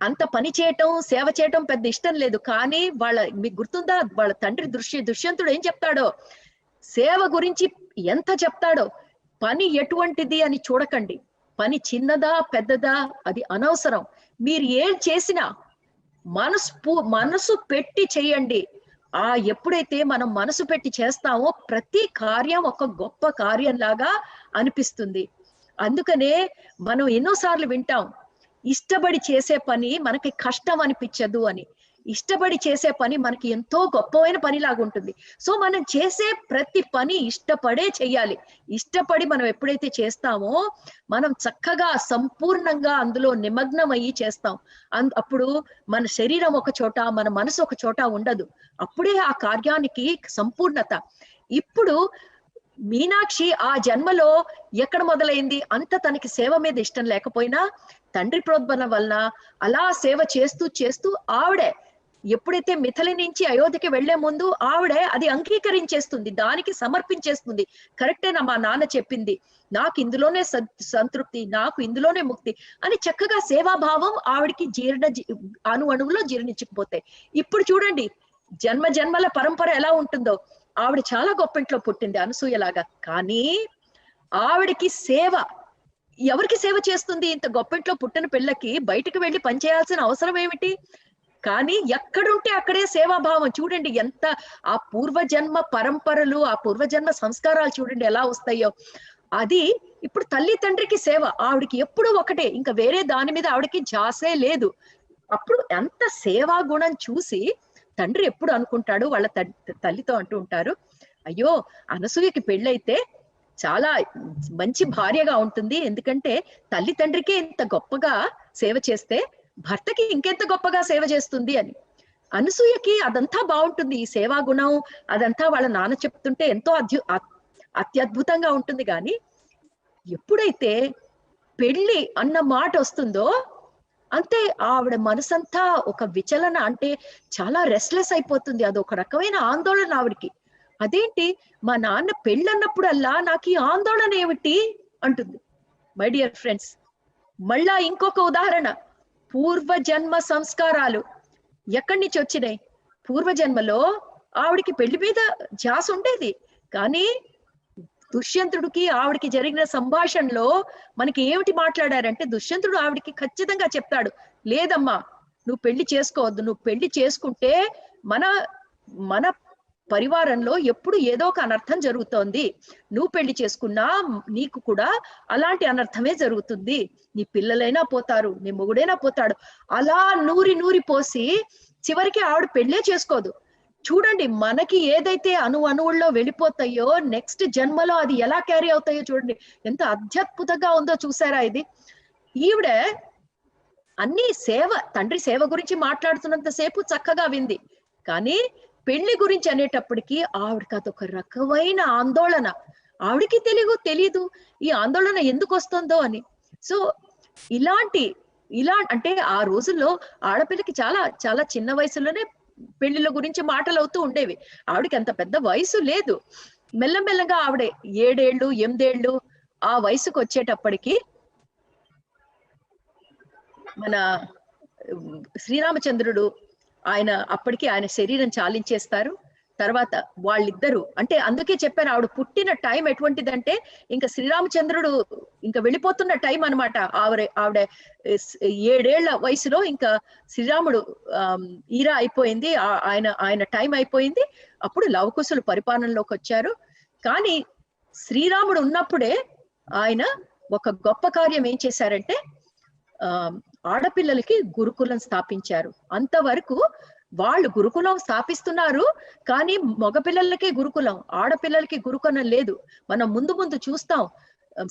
Speaker 2: అంత పని చేయటం, సేవ చేయటం పెద్ద ఇష్టం లేదు. కానీ మీకు గుర్తుందా, వాళ్ళ తండ్రి దుష్యంతుడు ఏం చెప్తాడో, సేవ గురించి ఎంత చెప్తాడో, పని ఎటువంటిది అని చూడకండి, పని పెద్దదా అది అనవసరం, మీరు ఏం చేసినా మనసు పెట్టి చేయండి. ఎప్పుడైతే మనం మనసు పెట్టి చేస్తామో ప్రతి కార్యం ఒక గొప్ప కార్యంలాగా అనిపిస్తుంది. అందుకనే మనం ఎన్నోసార్లు వింటాం, ఇష్టపడి చేసే పని మనకి కష్టం అనిపించదు అని. ఇష్టపడి చేసే పని మనకి ఎంతో గొప్పమైన పనిలాగా ఉంటుంది. సో మనం చేసే ప్రతి పని ఇష్టపడే చెయ్యాలి. ఇష్టపడి మనం ఎప్పుడైతే చేస్తామో మనం చక్కగా సంపూర్ణంగా అందులో నిమగ్నం అయ్యి చేస్తాం. అప్పుడు మన శరీరం ఒక చోట, మన మనసు ఒక చోట ఉండదు. అప్పుడే ఆ కార్యానికి సంపూర్ణత. ఇప్పుడు మీనాక్షి ఆ జన్మలో ఎక్కడ మొదలైంది, అంత తనకి సేవ మీద ఇష్టం లేకపోయినా తండ్రి ప్రోద్బలం వలన అలా సేవ చేస్తూ చేస్తూ ఆవిడే ఎప్పుడైతే మిథిలి నుంచి అయోధ్యకి వెళ్లే ముందు ఆవిడే అది అంగీకరించేస్తుంది, దానికి సమర్పించేస్తుంది. కరెక్టేనా మా నాన్న చెప్పింది, నాకు ఇందులోనే సంతృప్తి, నాకు ఇందులోనే ముక్తి అని చక్కగా సేవాభావం ఆవిడికి అణువులో జీర్ణించకపోతాయి. ఇప్పుడు చూడండి జన్మ జన్మల పరంపర ఎలా ఉంటుందో. ఆవిడ చాలా గొప్ప ఇంట్లో పుట్టింది, అనసూయలాగా. కానీ ఆవిడకి సేవ, ఎవరికి సేవ చేస్తుంది? ఇంత గొప్ప ఇంట్లో పుట్టిన పిల్లకి బయటకు వెళ్ళి పనిచేయాల్సిన అవసరం ఏమిటి? కానీ ఎక్కడుంటే అక్కడే సేవాభావం. చూడండి ఎంత ఆ పూర్వజన్మ పరంపరలు, ఆ పూర్వజన్మ సంస్కారాలు చూడండి ఎలా వస్తాయో. అది ఇప్పుడు తల్లి తండ్రికి సేవ ఆవిడికి ఎప్పుడు ఒకటే, ఇంకా వేరే దాని మీద ఆవిడకి ఝాసే లేదు. అప్పుడు ఎంత సేవా గుణం చూసి తండ్రి ఎప్పుడు అనుకుంటాడు, వాళ్ళ తల్లితో అంటూ ఉంటారు, అయ్యో అనసూయకి పెళ్ళైతే చాలా మంచి భార్యగా ఉంటుంది, ఎందుకంటే తల్లి తండ్రికే ఇంత గొప్పగా సేవ చేస్తే భర్తకి ఇంకెంత గొప్పగా సేవ చేస్తుంది అని. అనసూయకి అదంతా బాగుంటుంది, ఈ సేవా గుణం అదంతా వాళ్ళ నాన్న చెప్తుంటే ఎంతో అత్యద్భుతంగా ఉంటుంది. కానీ ఎప్పుడైతే పెళ్లి అన్న మాట వస్తుందో అంతే ఆవిడ మనసంతా ఒక విచలన, అంటే చాలా రెస్ట్లెస్ అయిపోతుంది. అదొక రకమైన ఆందోళన ఆవిడికి. అదేంటి మా నాన్న పెళ్ళన్నప్పుడల్లా నాకు ఈ ఆందోళన ఏమిటి అంటుంది. మై డియర్ ఫ్రెండ్స్, మళ్ళా ఇంకొక ఉదాహరణ, పూర్వజన్మ సంస్కారాలు ఎక్కడి నుంచి వచ్చినాయి? పూర్వజన్మలో ఆవిడికి పెళ్లి మీద ధ్యాస ఉండేది. కానీ దుష్యంతుడికి ఆవిడికి జరిగిన సంభాషణలో మనకి ఏమిటి మాట్లాడారంటే, దుష్యంతుడు ఆవిడికి ఖచ్చితంగా చెప్తాడు, లేదమ్మా నువ్వు పెళ్లి చేసుకోవద్దు, నువ్వు పెళ్లి చేసుకుంటే మన మన పరివారంలో ఎప్పుడు ఏదో ఒక అనర్థం జరుగుతోంది. నువ్వు పెళ్లి చేసుకున్నా నీకు కూడా అలాంటి అనర్థమే జరుగుతుంది. నీ పిల్లలైనా పోతారు, నీ మొగుడైనా పోతాడు. అలా నూరి నూరి పోసి చివరికి ఆవిడ పెళ్ళే చేసుకోదు. చూడండి, మనకి ఏదైతే అణువుల్లో వెళ్ళిపోతాయో నెక్స్ట్ జన్మలో అది ఎలా క్యారీ అవుతాయో చూడండి. ఎంత అత్యద్భుతంగా ఉందో చూసారా ఇది. ఈవిడ అన్ని సేవ, తండ్రి సేవ గురించి మాట్లాడుతున్నంత సేపు చక్కగా వింది. కానీ పెళ్లి గురించి అనేటప్పటికీ ఆవిడకి అదొక రకమైన ఆందోళన. ఆవిడకి తెలీదు ఈ ఆందోళన ఎందుకు వస్తుందో అని. సో ఇలా అంటే ఆ రోజుల్లో ఆడపిల్లకి చాలా చాలా చిన్న వయసులోనే పెళ్లిళ్ళ గురించి మాటలు అవుతూ ఉండేవి. ఆవిడకి అంత పెద్ద వయసు లేదు. మెల్లమెల్లగా ఆవిడ 7 ఏళ్ళు 8 ఏళ్ళు ఆ వయసుకు వచ్చేటప్పటికి మన శ్రీరామచంద్రుడు అప్పటికి ఆయన శరీరం చాలించేస్తారు. తర్వాత వాళ్ళిద్దరూ, అంటే అందుకే చెప్పాను ఆవిడ పుట్టిన టైం ఎటువంటిదంటే ఇంకా శ్రీరామచంద్రుడు ఇంకా వెళ్ళిపోతున్న టైం అనమాట. ఆవిడ 7 ఏళ్ల వయసులో ఇంకా శ్రీరాముడు ఈరా అయిపోయింది, ఆయన టైం అయిపోయింది. అప్పుడు లవకుశులు పరిపాలనలోకి వచ్చారు. కానీ శ్రీరాముడు ఉన్నప్పుడే ఆయన ఒక గొప్ప కార్యం ఏం చేశారంటే ఆడపిల్లలకి గురుకులం స్థాపించారు. అంతవరకు వాళ్ళు గురుకులం స్థాపిస్తున్నారు, కానీ మగపిల్లలకే గురుకులం, ఆడపిల్లలకి గురుకులం లేదు. మనం ముందు ముందు చూస్తాం.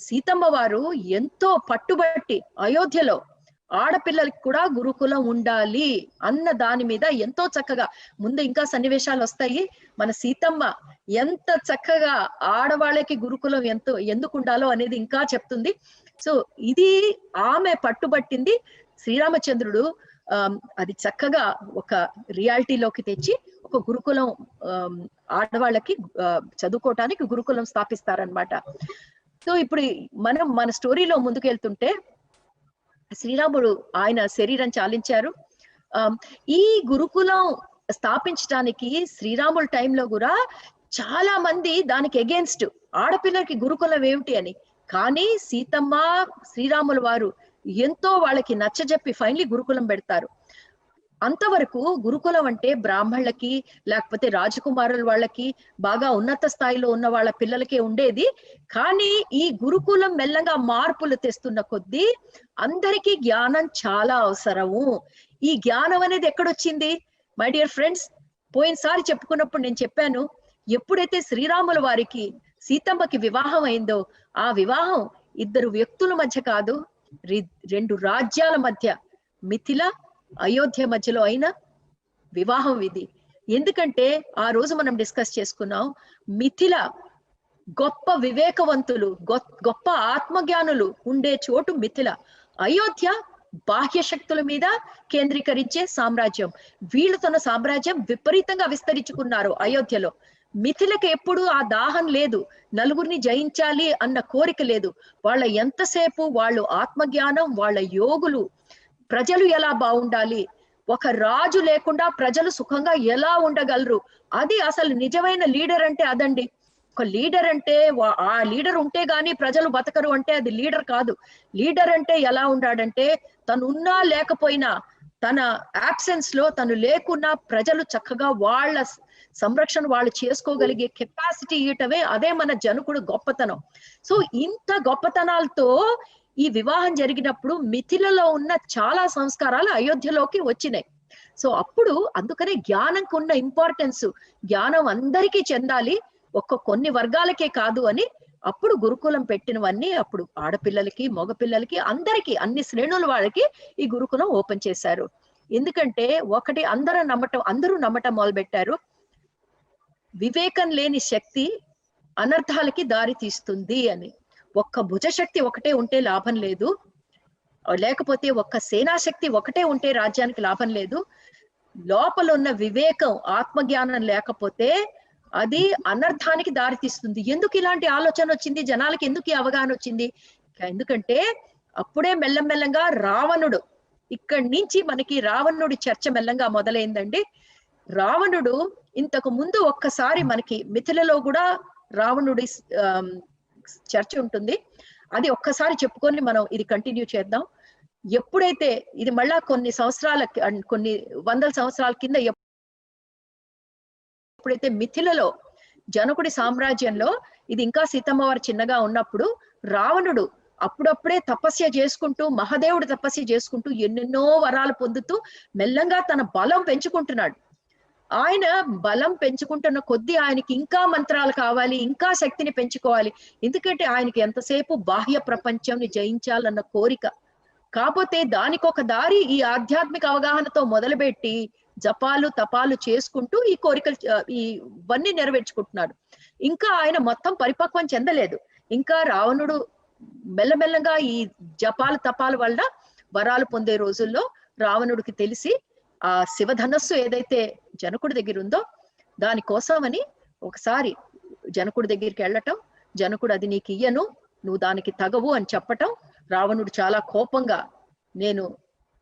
Speaker 2: సీతమ్మ వారు ఎంతో పట్టుబట్టి అయోధ్యలో ఆడపిల్లలకి కూడా గురుకులం ఉండాలి అన్న దాని మీద ఎంతో చక్కగా, ముందు ఇంకా సన్నివేశాలు వస్తాయి. మన సీతమ్మ ఎంత చక్కగా ఆడవాళ్ళకి గురుకులం ఎందుకు ఉండాలో అనేది ఇంకా చెప్తుంది. సో ఇది ఆమె పట్టుబట్టింది. శ్రీరామచంద్రుడు అది చక్కగా ఒక రియాలిటీలోకి తెచ్చి ఒక గురుకులం ఆడవాళ్ళకి చదువుకోవటానికి గురుకులం స్థాపిస్తారనమాట. సో ఇప్పుడు మనం మన స్టోరీలో ముందుకెళ్తుంటే శ్రీరాముడు ఆయన శరీరం చాలించారు. ఈ గురుకులం స్థాపించడానికి శ్రీరాముల టైంలో కూడా చాలా మంది దానికి ఎగెన్స్ట్, ఆడపిల్లలకి గురుకులం ఏమిటి అని. కానీ సీతమ్మ శ్రీరాముల వారు ఎంతో వాళ్ళకి నచ్చజెప్పి ఫైనలీ గురుకులం పెడతారు. అంతవరకు గురుకులం అంటే బ్రాహ్మణులకి లేకపోతే రాజకుమారుల వాళ్ళకి బాగా ఉన్నత స్థాయిలో ఉన్న వాళ్ళ పిల్లలకే ఉండేది. కానీ ఈ గురుకులం మెల్లగా మార్పులు తెస్తున్న కొద్దీ అందరికీ జ్ఞానం చాలా అవసరము. ఈ జ్ఞానం అనేది ఎక్కడొచ్చింది మై డియర్ ఫ్రెండ్స్? పోయినసారి చెప్పుకున్నప్పుడు నేను చెప్పాను, ఎప్పుడైతే శ్రీరాముల వారికి సీతమ్మకి వివాహం అయిందో ఆ వివాహం ఇద్దరు వ్యక్తుల మధ్య కాదు, 2 రాజ్యాల మధ్య, మిథిల అయోధ్య మధ్యలో అయిన వివాహం ఇది. ఎందుకంటే ఆ రోజు మనం డిస్కస్ చేసుకున్నాం, మిథిల గొప్ప వివేకవంతులు, గొప్ప ఆత్మజ్ఞానులు ఉండే చోటు మిథిల. అయోధ్య బాహ్య శక్తుల మీద కేంద్రీకరించే సామ్రాజ్యం. వీళ్ళు తన సామ్రాజ్యం విపరీతంగా విస్తరించుకున్నారు అయోధ్యలో. మిథిలకు ఎప్పుడు ఆ దాహం లేదు, నలుగురిని జయించాలి అన్న కోరిక లేదు. వాళ్ళ ఎంతసేపు వాళ్ళు ఆత్మజ్ఞానం, వాళ్ళ యోగులు, ప్రజలు ఎలా బాగుండాలి, ఒక రాజు లేకుండా ప్రజలు సుఖంగా ఎలా ఉండగలరు, అది అసలు నిజమైన లీడర్ అంటే అదండి. ఒక లీడర్ అంటే ఆ లీడర్ ఉంటే గాని ప్రజలు బతకరు అంటే అది లీడర్ కాదు. లీడర్ అంటే ఎలా ఉండాడంటే తను ఉన్నా లేకపోయినా, తన యాబ్సెన్స్ లో తను లేకున్నా ప్రజలు చక్కగా వాళ్ళ సంరక్షణ వాళ్ళు చేసుకోగలిగే కెపాసిటీ ఇవ్వటమే, అదే మన జనకుడు గొప్పతనం. సో ఇంత గొప్పతనాలతో ఈ వివాహం జరిగినప్పుడు మిథిలలో ఉన్న చాలా సంస్కారాలు అయోధ్యలోకి వచ్చినాయి. సో అప్పుడు అందుకనే జ్ఞానంకు ఉన్న ఇంపార్టెన్స్, జ్ఞానం అందరికీ చెందాలి, కొన్ని వర్గాలకే కాదు అని అప్పుడు గురుకులం పెట్టినవన్నీ అప్పుడు ఆడపిల్లలకి మగపిల్లలకి అందరికీ అన్ని శ్రేణుల వాళ్ళకి ఈ గురుకులం ఓపెన్ చేశారు. ఎందుకంటే ఒకటి అందరూ నమ్మటం మొదలు పెట్టారు, వివేకం లేని శక్తి అనర్థాలకి దారి తీస్తుంది అని. ఒక్క భుజశక్తి ఒకటే ఉంటే లాభం లేదు, లేకపోతే ఒక్క సేనాశక్తి ఒకటే ఉంటే రాజ్యానికి లాభం లేదు. లోపల ఉన్న వివేకం ఆత్మజ్ఞానం లేకపోతే అది అనర్థానికి దారి తీస్తుంది. ఎందుకు ఇలాంటి ఆలోచన వచ్చింది జనాలకి, ఎందుకు ఈ అవగాహన వచ్చింది? ఎందుకంటే అప్పుడే మెల్లమెల్లంగా రావణుడు, ఇక్కడి నుంచి మనకి రావణుడి చర్చ మెల్లంగా మొదలైందండి. రావణుడు ఇంతకు ముందు ఒక్కసారి మనకి మిథిలలో కూడా రావణుడి చర్చ ఉంటుంది, అది ఒక్కసారి చెప్పుకొని మనం ఇది కంటిన్యూ చేద్దాం. ఎప్పుడైతే ఇది మళ్ళా కొన్ని వందల సంవత్సరాల కింద ఎప్పుడైతే మిథిలలో జనకుడి సామ్రాజ్యంలో ఇది ఇంకా సీతమ్మ వారు చిన్నగా ఉన్నప్పుడు రావణుడు అప్పుడప్పుడే తపస్య చేసుకుంటూ మహాదేవుడు తపస్య చేసుకుంటూ ఎన్నెన్నో వరాలు పొందుతూ మెల్లంగా తన బలం పెంచుకుంటున్నాడు. ఆయన బలం పెంచుకుంటున్న కొద్దీ ఆయనకి ఇంకా మంత్రాలు కావాలి, ఇంకా శక్తిని పెంచుకోవాలి. ఎందుకంటే ఆయనకి ఎంతసేపు బాహ్య ప్రపంచంని జయించాలన్న కోరిక. కాకపోతే దానికి ఒక దారి ఈ ఆధ్యాత్మిక అవగాహనతో మొదలుపెట్టి జపాలు తపాలు చేసుకుంటూ ఈ కోరికలు ఇవన్నీ నెరవేర్చుకుంటున్నాడు. ఇంకా ఆయన మొత్తం పరిపక్వం చెందలేదు. ఇంకా రావణుడు మెల్లమెల్లగా ఈ జపాలు తపాల వల్ల వరాలు పొందే రోజుల్లో రావణుడికి తెలిసి ఆ శివధనస్సు ఏదైతే జనకుడి దగ్గర ఉందో దానికోసమని ఒకసారి జనకుడి దగ్గరికి వెళ్ళటం, జనకుడు అది నీకు ఇయ్యను, నువ్వు దానికి తగవు అని చెప్పటం, రావణుడు చాలా కోపంగా నేను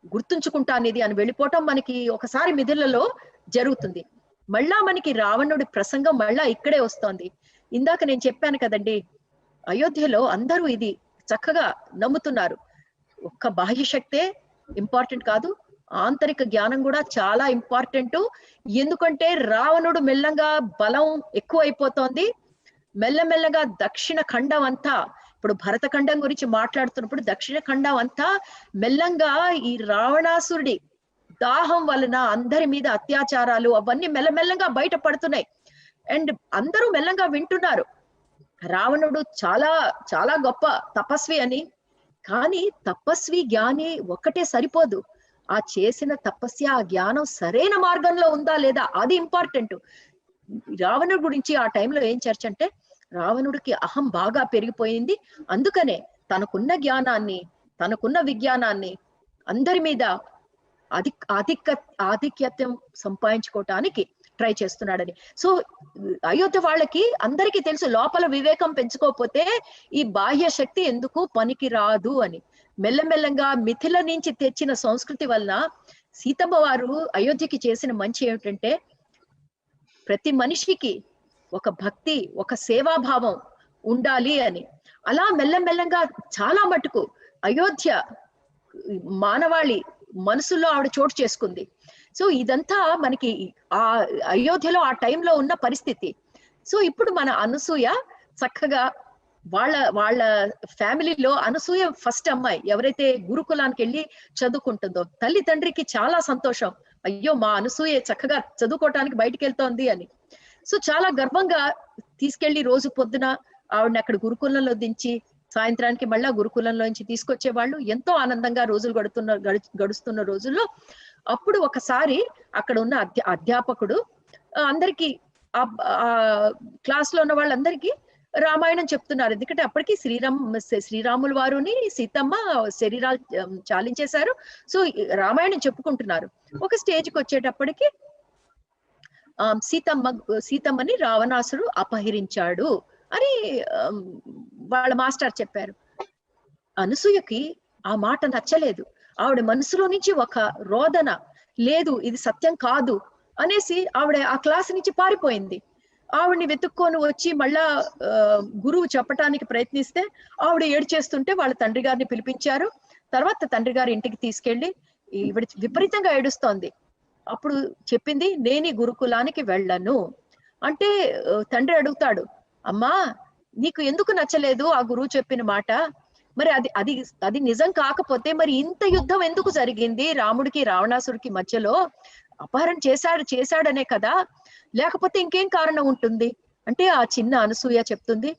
Speaker 2: గుర్తుంచుకుంటానిది అని వెళ్ళిపోవటం మనకి ఒకసారి మిథిలలో జరుగుతుంది. మళ్ళా మనకి రావణుడి ప్రసంగం మళ్ళా ఇక్కడే వస్తోంది. ఇందాక నేను చెప్పాను కదండి, అయోధ్యలో అందరూ ఇది చక్కగా నమ్ముతున్నారు. ఒక్క బాహ్య శక్తే ఇంపార్టెంట్ కాదు, ఆంతరిక జ్ఞానం కూడా చాలా ఇంపార్టెంట్. ఎందుకంటే రావణుడు మెల్లంగా బలం ఎక్కువైపోతోంది. మెల్లమెల్లగా దక్షిణ ఖండం అంతా, ఇప్పుడు భరత ఖండం గురించి మాట్లాడుతున్నప్పుడు దక్షిణ ఖండం అంతా మెల్లంగా ఈ రావణాసురుడి దాహం వలన అందరి మీద అత్యాచారాలు అవన్నీ మెల్లమెల్లంగా బయటపడుతున్నాయి. అండ్ అందరూ మెల్లంగా వింటున్నారు రావణుడు చాలా చాలా గొప్ప తపస్వి అని. కానీ తపస్వి జ్ఞాని ఒక్కటే సరిపోదు, ఆ చేసిన తపస్య ఆ జ్ఞానం సరైన మార్గంలో ఉందా లేదా అది ఇంపార్టెంట్. రావణుడి గురించి ఆ టైంలో ఏం చర్చ అంటే, రావణుడికి అహం బాగా పెరిగిపోయింది. అందుకనే తనకున్న జ్ఞానాన్ని తనకున్న విజ్ఞానాన్ని అందరి మీద ఆధిక్యత్యం సంపాదించుకోవటానికి ట్రై చేస్తున్నాడని. సో అయోధ్య వాళ్ళకి అందరికీ తెలుసు, లోపల వివేకం పెంచుకోకపోతే ఈ బాహ్య శక్తి ఎందుకు పనికి రాదు అని. మెల్లమెల్లంగా మిథిల నుంచి తెచ్చిన సంస్కృతి వలన సీతమ్మ వారు అయోధ్యకి చేసిన మంచి ఏమిటంటే, ప్రతి మనిషికి ఒక భక్తి ఒక సేవాభావం ఉండాలి అని. అలా మెల్లమెల్లంగా చాలా మటుకు అయోధ్య మానవాళి మనసులో ఆవిడ చోటు చేసుకుంది. సో ఇదంతా మనకి ఆ అయోధ్యలో ఆ టైంలో ఉన్న పరిస్థితి. సో ఇప్పుడు మన అనసూయ చక్కగా వాళ్ళ ఫ్యామిలీలో అనసూయ ఫస్ట్ అమ్మాయి ఎవరైతే గురుకులానికి వెళ్ళి చదువుకుంటుందో, తల్లి తండ్రికి చాలా సంతోషం, అయ్యో మా అనసూయ చక్కగా చదువుకోవటానికి బయటికి వెళ్తోంది అని. సో చాలా గర్వంగా తీసుకెళ్లి రోజు పొద్దున ఆవిడని అక్కడ గురుకులంలో దించి సాయంత్రానికి మళ్ళా గురుకులంలోంచి తీసుకొచ్చే వాళ్ళు. ఎంతో ఆనందంగా రోజులు గడుస్తున్న రోజుల్లో అప్పుడు ఒకసారి అక్కడ ఉన్న అధ్యాపకుడు అందరికి ఆ క్లాస్ లో ఉన్న వాళ్ళందరికీ రామాయణం చెప్తున్నారు. ఎందుకంటే అప్పటికి శ్రీరాముల వారుని సీతమ్మ శరీరాలు చాలించేశారు. సో రామాయణం చెప్పుకుంటున్నారు. ఒక స్టేజ్కి వచ్చేటప్పటికి సీతమ్మని రావణాసుడు అపహరించాడు అని వాళ్ళ మాస్టర్ చెప్పారు. అనసూయకి ఆ మాట నచ్చలేదు. ఆవిడ మనసులో నుంచి ఒక రోదన, లేదు ఇది సత్యం కాదు అనేసి ఆవిడ ఆ క్లాస్ నుంచి పారిపోయింది. ఆవిడ్ని వెతుక్కొని వచ్చి మళ్ళా గురువు చెప్పటానికి ప్రయత్నిస్తే ఆవిడ ఏడ్చేస్తుంటే వాళ్ళ తండ్రి గారిని పిలిపించారు. తర్వాత తండ్రి గారి ఇంటికి తీసుకెళ్లి ఈవిడ విపరీతంగా ఏడుస్తోంది. అప్పుడు చెప్పింది, నేను ఈ గురుకులానికి వెళ్ళను అంటే తండ్రి అడుగుతాడు, అమ్మా నీకు ఎందుకు నచ్చలేదు ఆ గురువు చెప్పిన మాట? మరి అది నిజం కాకపోతే మరి ఇంత యుద్ధం ఎందుకు జరిగింది రాముడికి రావణాసుడికి మధ్యలో? అపహరణ చేశాడనే కదా, లేకపోతే ఇంకేం కారణం ఉంటుంది అంటే ఆ చిన్న అనసూయ చెప్తుంది,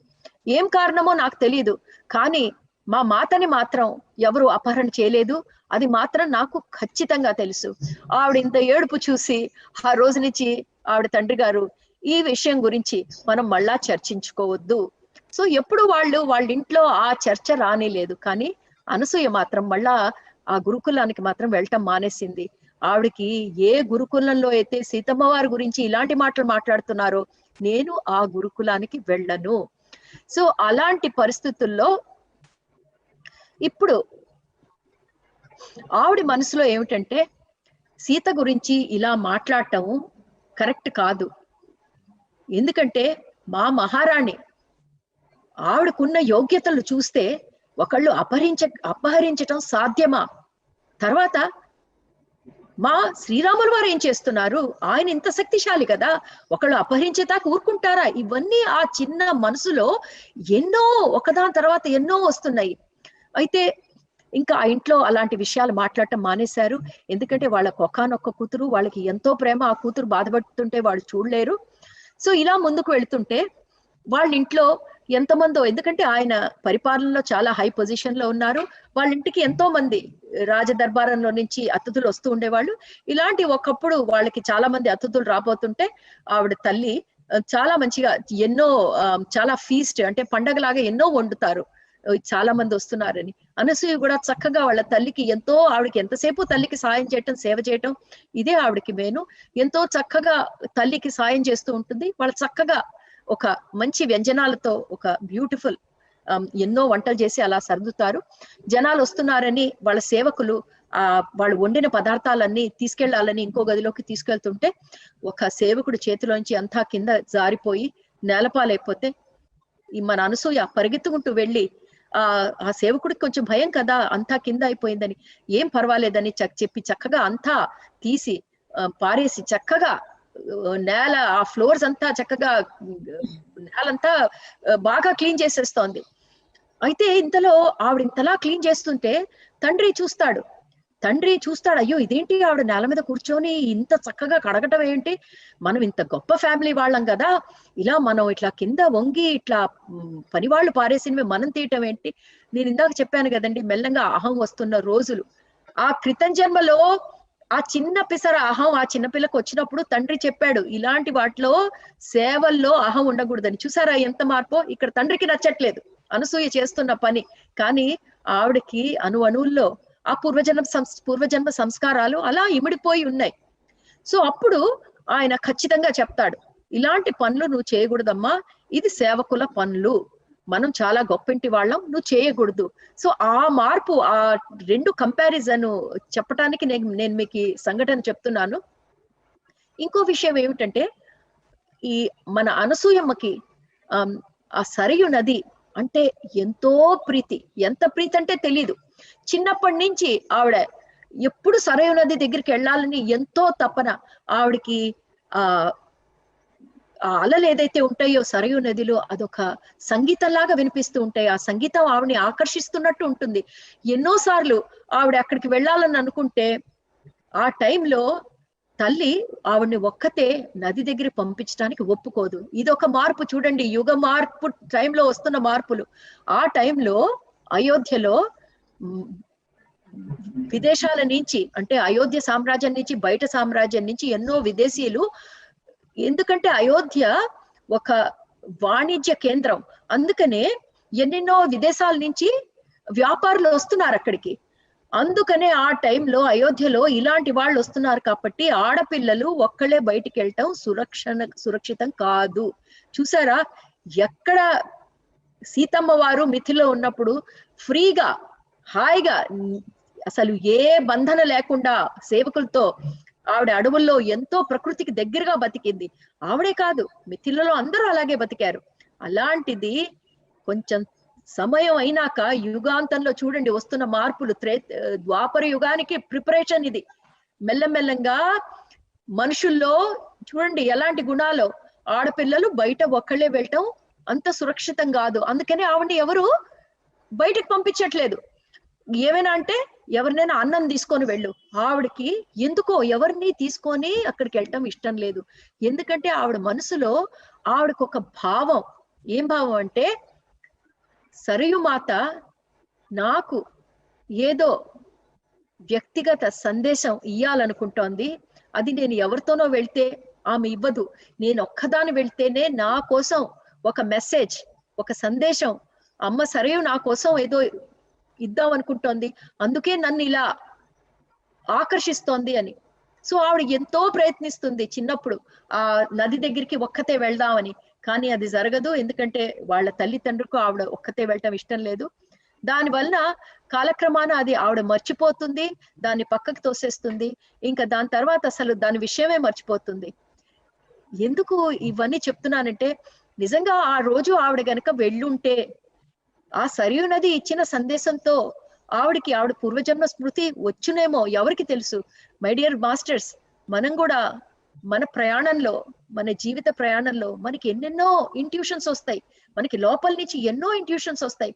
Speaker 2: ఏం కారణమో నాకు తెలియదు, కానీ మా మాతని మాత్రం ఎవరు అపహరణ చేయలేదు, అది మాత్రం నాకు ఖచ్చితంగా తెలుసు. ఆవిడ ఇంత ఏడుపు చూసి ఆ రోజు నుంచి ఆవిడ తండ్రి గారు ఈ విషయం గురించి మనం మళ్ళా చర్చించుకోవద్దు. సో ఎప్పుడు వాళ్ళ ఇంట్లో ఆ చర్చ రానిలేదు. కానీ అనసూయ మాత్రం మళ్ళా ఆ గురుకులానికి మాత్రం వెళ్ళటం మానేసింది. ఆవిడకి ఏ గురుకులంలో అయితే సీతమ్మ వారి గురించి ఇలాంటి మాటలు మాట్లాడుతున్నారో నేను ఆ గురుకులానికి వెళ్ళను. సో అలాంటి పరిస్థితుల్లో ఇప్పుడు ఆవిడ మనసులో ఏమిటంటే, సీత గురించి ఇలా మాట్లాడటం కరెక్ట్ కాదు. ఎందుకంటే మా మహారాణి ఆవిడకున్న యోగ్యతలు చూస్తే ఒకళ్ళు అపహరించటం సాధ్యమా? తర్వాత మా శ్రీరాములు వారు ఏం చేస్తున్నారు, ఆయన ఇంత శక్తిశాలి కదా, ఒకళ్ళు అపహరించేదాకా ఊరుకుంటారా? ఇవన్నీ ఆ చిన్న మనసులో ఎన్నో ఒకదాని తర్వాత ఎన్నో వస్తున్నాయి. అయితే ఇంకా ఆ ఇంట్లో అలాంటి విషయాలు మాట్లాడటం మానేశారు. ఎందుకంటే వాళ్ళకి ఒకానొక్క కూతురు, వాళ్ళకి ఎంతో ప్రేమ. ఆ కూతురు బాధపడుతుంటే వాళ్ళు చూడలేరు. సో ఇలా ముందుకు వెళ్తుంటే వాళ్ళ ఇంట్లో ఎంతమందో, ఎందుకంటే ఆయన పరిపాలనలో చాలా హై పొజిషన్ లో ఉన్నారు. వాళ్ళ ఇంటికి ఎంతో మంది రాజదర్బారంలో నుంచి అతిథులు వస్తూ ఉండేవాళ్ళు. ఇలాంటి ఒకప్పుడు వాళ్ళకి చాలా మంది అతిథులు రాబోతుంటే ఆవిడ తల్లి చాలా మంచిగా ఎన్నో చాలా ఫీస్ట్ అంటే పండగలాగా ఎన్నో వండుతారు, చాలా మంది వస్తున్నారని. అనసూయ కూడా చక్కగా వాళ్ళ తల్లికి ఎంతో, ఆవిడకి ఎంతసేపు తల్లికి సాయం చేయటం, సేవ చేయటం ఇదే ఆవిడకి మేను. ఎంతో చక్కగా తల్లికి సాయం చేస్తూ ఉంటుంది. వాళ్ళు చక్కగా ఒక మంచి వ్యంజనాలతో ఒక బ్యూటిఫుల్ ఎన్నో వంటలు చేసి అలా సర్దుతారు. జనాలు వస్తున్నారని వాళ్ళ సేవకులు వాళ్ళు వండిన పదార్థాలన్నీ తీసుకెళ్లాలని ఇంకో గదిలోకి తీసుకెళ్తుంటే ఒక సేవకుడు చేతిలోంచి అంతా కింద జారిపోయి నేలపాలైపోతే ఈ మన అనసూయ పరిగెత్తుకుంటూ వెళ్ళి ఆ సేవకుడికి కొంచెం భయం కదా, అంతా కింద అయిపోయిందని. ఏం పర్వాలేదని చెప్పి చక్కగా అంతా తీసి పారేసి చక్కగా నేల ఆ ఫ్లోర్స్ అంతా చక్కగా నేలంతా బాగా క్లీన్ చేసేస్తోంది. అయితే ఇంతలో ఆవిడ ఇంతలా క్లీన్ చేస్తుంటే తండ్రి చూస్తాడు, అయ్యో ఇదేంటి ఆవిడ నేల మీద కూర్చొని ఇంత చక్కగా కడగటం ఏంటి, మనం ఇంత గొప్ప ఫ్యామిలీ వాళ్ళం కదా, ఇలా మనం ఇట్లా కింద వంగి ఇట్లా పనివాళ్ళు పారేసినవి మనం తీయటం ఏంటి. నేను ఇందాక చెప్పాను కదండి, మెల్లంగా అహం వస్తున్న రోజులు. ఆ క్రితం జన్మలో ఆ చిన్న పిసర అహం ఆ చిన్నపిల్లకి వచ్చినప్పుడు తండ్రి చెప్పాడు, ఇలాంటి వాటిలో సేవల్లో అహం ఉండకూడదని. చూసారా ఎంత మార్పో. ఇక్కడ తండ్రికి నచ్చట్లేదు అనసూయ చేస్తున్న పని, కానీ ఆవిడకి అణువుల్లో ఆ పూర్వజన్మ సంస్కారాలు అలా ఇమిడిపోయి ఉన్నాయి. సో అప్పుడు ఆయన ఖచ్చితంగా చెప్తాడు, ఇలాంటి పనులు నువ్వు చేయకూడదమ్మా, ఇది సేవకుల పనులు, మనం చాలా గొప్పింటి వాళ్ళం, నువ్వు చేయకూడదు. సో ఆ మార్పు, ఆ రెండు కంపారిజన్ చెప్పటానికి నేను మీకు సంఘటన చెప్తున్నాను. ఇంకో విషయం ఏమిటంటే, ఈ మన అనసూయమ్మకి ఆ సరియు నది అంటే ఎంతో ప్రీతి. ఎంత ప్రీతి అంటే తెలీదు. చిన్నప్పటి నుంచి ఆవిడ ఎప్పుడు సరయు నది దగ్గరికి వెళ్ళాలని ఎంతో తపన. ఆవిడకి ఆ అలలు ఏదైతే ఉంటాయో సరయు నదిలో అదొక సంగీతంలాగా వినిపిస్తూ ఉంటాయి. ఆ సంగీతం ఆవిడని ఆకర్షిస్తున్నట్టు ఉంటుంది. ఎన్నోసార్లు ఆవిడ అక్కడికి వెళ్ళాలని అనుకుంటే ఆ టైంలో తల్లి ఆవిడ్ని ఒక్కతే నది దగ్గర పంపించడానికి ఒప్పుకోదు. ఇదొక మార్పు చూడండి, యుగ మార్పు టైంలో వస్తున్న మార్పులు. ఆ టైంలో అయోధ్యలో విదేశాల నుంచి, అంటే అయోధ్య సామ్రాజ్యం నుంచి, బయట సామ్రాజ్యం నుంచి ఎన్నో విదేశీయులు, ఎందుకంటే అయోధ్య ఒక వాణిజ్య కేంద్రం, అందుకనే ఎన్నెన్నో విదేశాల నుంచి వ్యాపారులు వస్తున్నారు అక్కడికి. అందుకనే ఆ టైంలో అయోధ్యలో ఇలాంటి వాళ్ళు వస్తున్నారు కాబట్టి ఆడపిల్లలు ఒక్కళ్ళే బయటికి వెళ్ళటం సురక్షితం కాదు. చూసారా, ఎక్కడ సీతమ్మ వారు మిథిలో ఉన్నప్పుడు ఫ్రీగా హాయిగా అసలు ఏ బంధన లేకుండా సేవకులతో ఆవిడ అడవుల్లో ఎంతో ప్రకృతికి దగ్గరగా బతికింది. ఆవిడే కాదు, మిథిలలో అందరూ అలాగే బతికారు. అలాంటిది కొంచెం సమయం అయినాక యుగాంతంలో చూడండి వస్తున్న మార్పులు. ద్వాపర యుగానికి ప్రిపరేషన్ ఇది. మెల్లమెల్లంగా మనుషుల్లో చూడండి ఎలాంటి గుణాలు. ఆడపిల్లలు బయట ఒక్కళ్ళే వెళ్ళటం అంత సురక్షితం కాదు. అందుకని ఆవిడని ఎవరు బయటకు పంపించట్లేదు. ఏమైనా అంటే ఎవరినైనా అన్నం తీసుకొని వెళ్ళు, ఆవిడకి ఎందుకో ఎవరిని తీసుకొని అక్కడికి వెళ్ళటం ఇష్టం లేదు. ఎందుకంటే ఆవిడ మనసులో ఆవిడకు ఒక భావం. ఏం భావం అంటే, సరయు మాత నాకు ఏదో వ్యక్తిగత సందేశం ఇయ్యాలనుకుంటోంది. అది నేను ఎవరితోనో వెళ్తే ఆమె ఇవ్వదు. నేను ఒక్కదాని వెళ్తేనే నా కోసం ఒక మెసేజ్, ఒక సందేశం, అమ్మ సరయు నా కోసం ఏదో ఇద్దాం అనుకుంటోంది, అందుకే నన్ను ఇలా ఆకర్షిస్తోంది అని. సో ఆవిడ ఎంతో ప్రయత్నిస్తుంది చిన్నప్పుడు ఆ నది దగ్గరికి ఒక్కతే వెళ్దామని, కానీ అది జరగదు. ఎందుకంటే వాళ్ళ తల్లిదండ్రులకు ఆవిడ ఒక్కతే వెళ్ళటం ఇష్టం లేదు. దానివల్ల కాలక్రమాన అది ఆవిడ మర్చిపోతుంది, దాన్ని పక్కకు తోసేస్తుంది. ఇంకా దాని తర్వాత అసలు దాని విషయమే మర్చిపోతుంది. ఎందుకు ఇవన్నీ చెప్తున్నానంటే, నిజంగా ఆ రోజు ఆవిడ గనక వెళ్ళుంటే, ఆ సరియు నది ఇచ్చిన సందేశంతో ఆవిడ పూర్వజన్మ స్మృతి వచ్చునేమో, ఎవరికి తెలుసు. మై డియర్ మాస్టర్స్, మనం కూడా మన ప్రయాణంలో, మన జీవిత ప్రయాణంలో మనకి ఎన్నెన్నో ఇంట్యూషన్స్ వస్తాయి, మనకి లోపల నుంచి ఎన్నో ఇంట్యూషన్స్ వస్తాయి.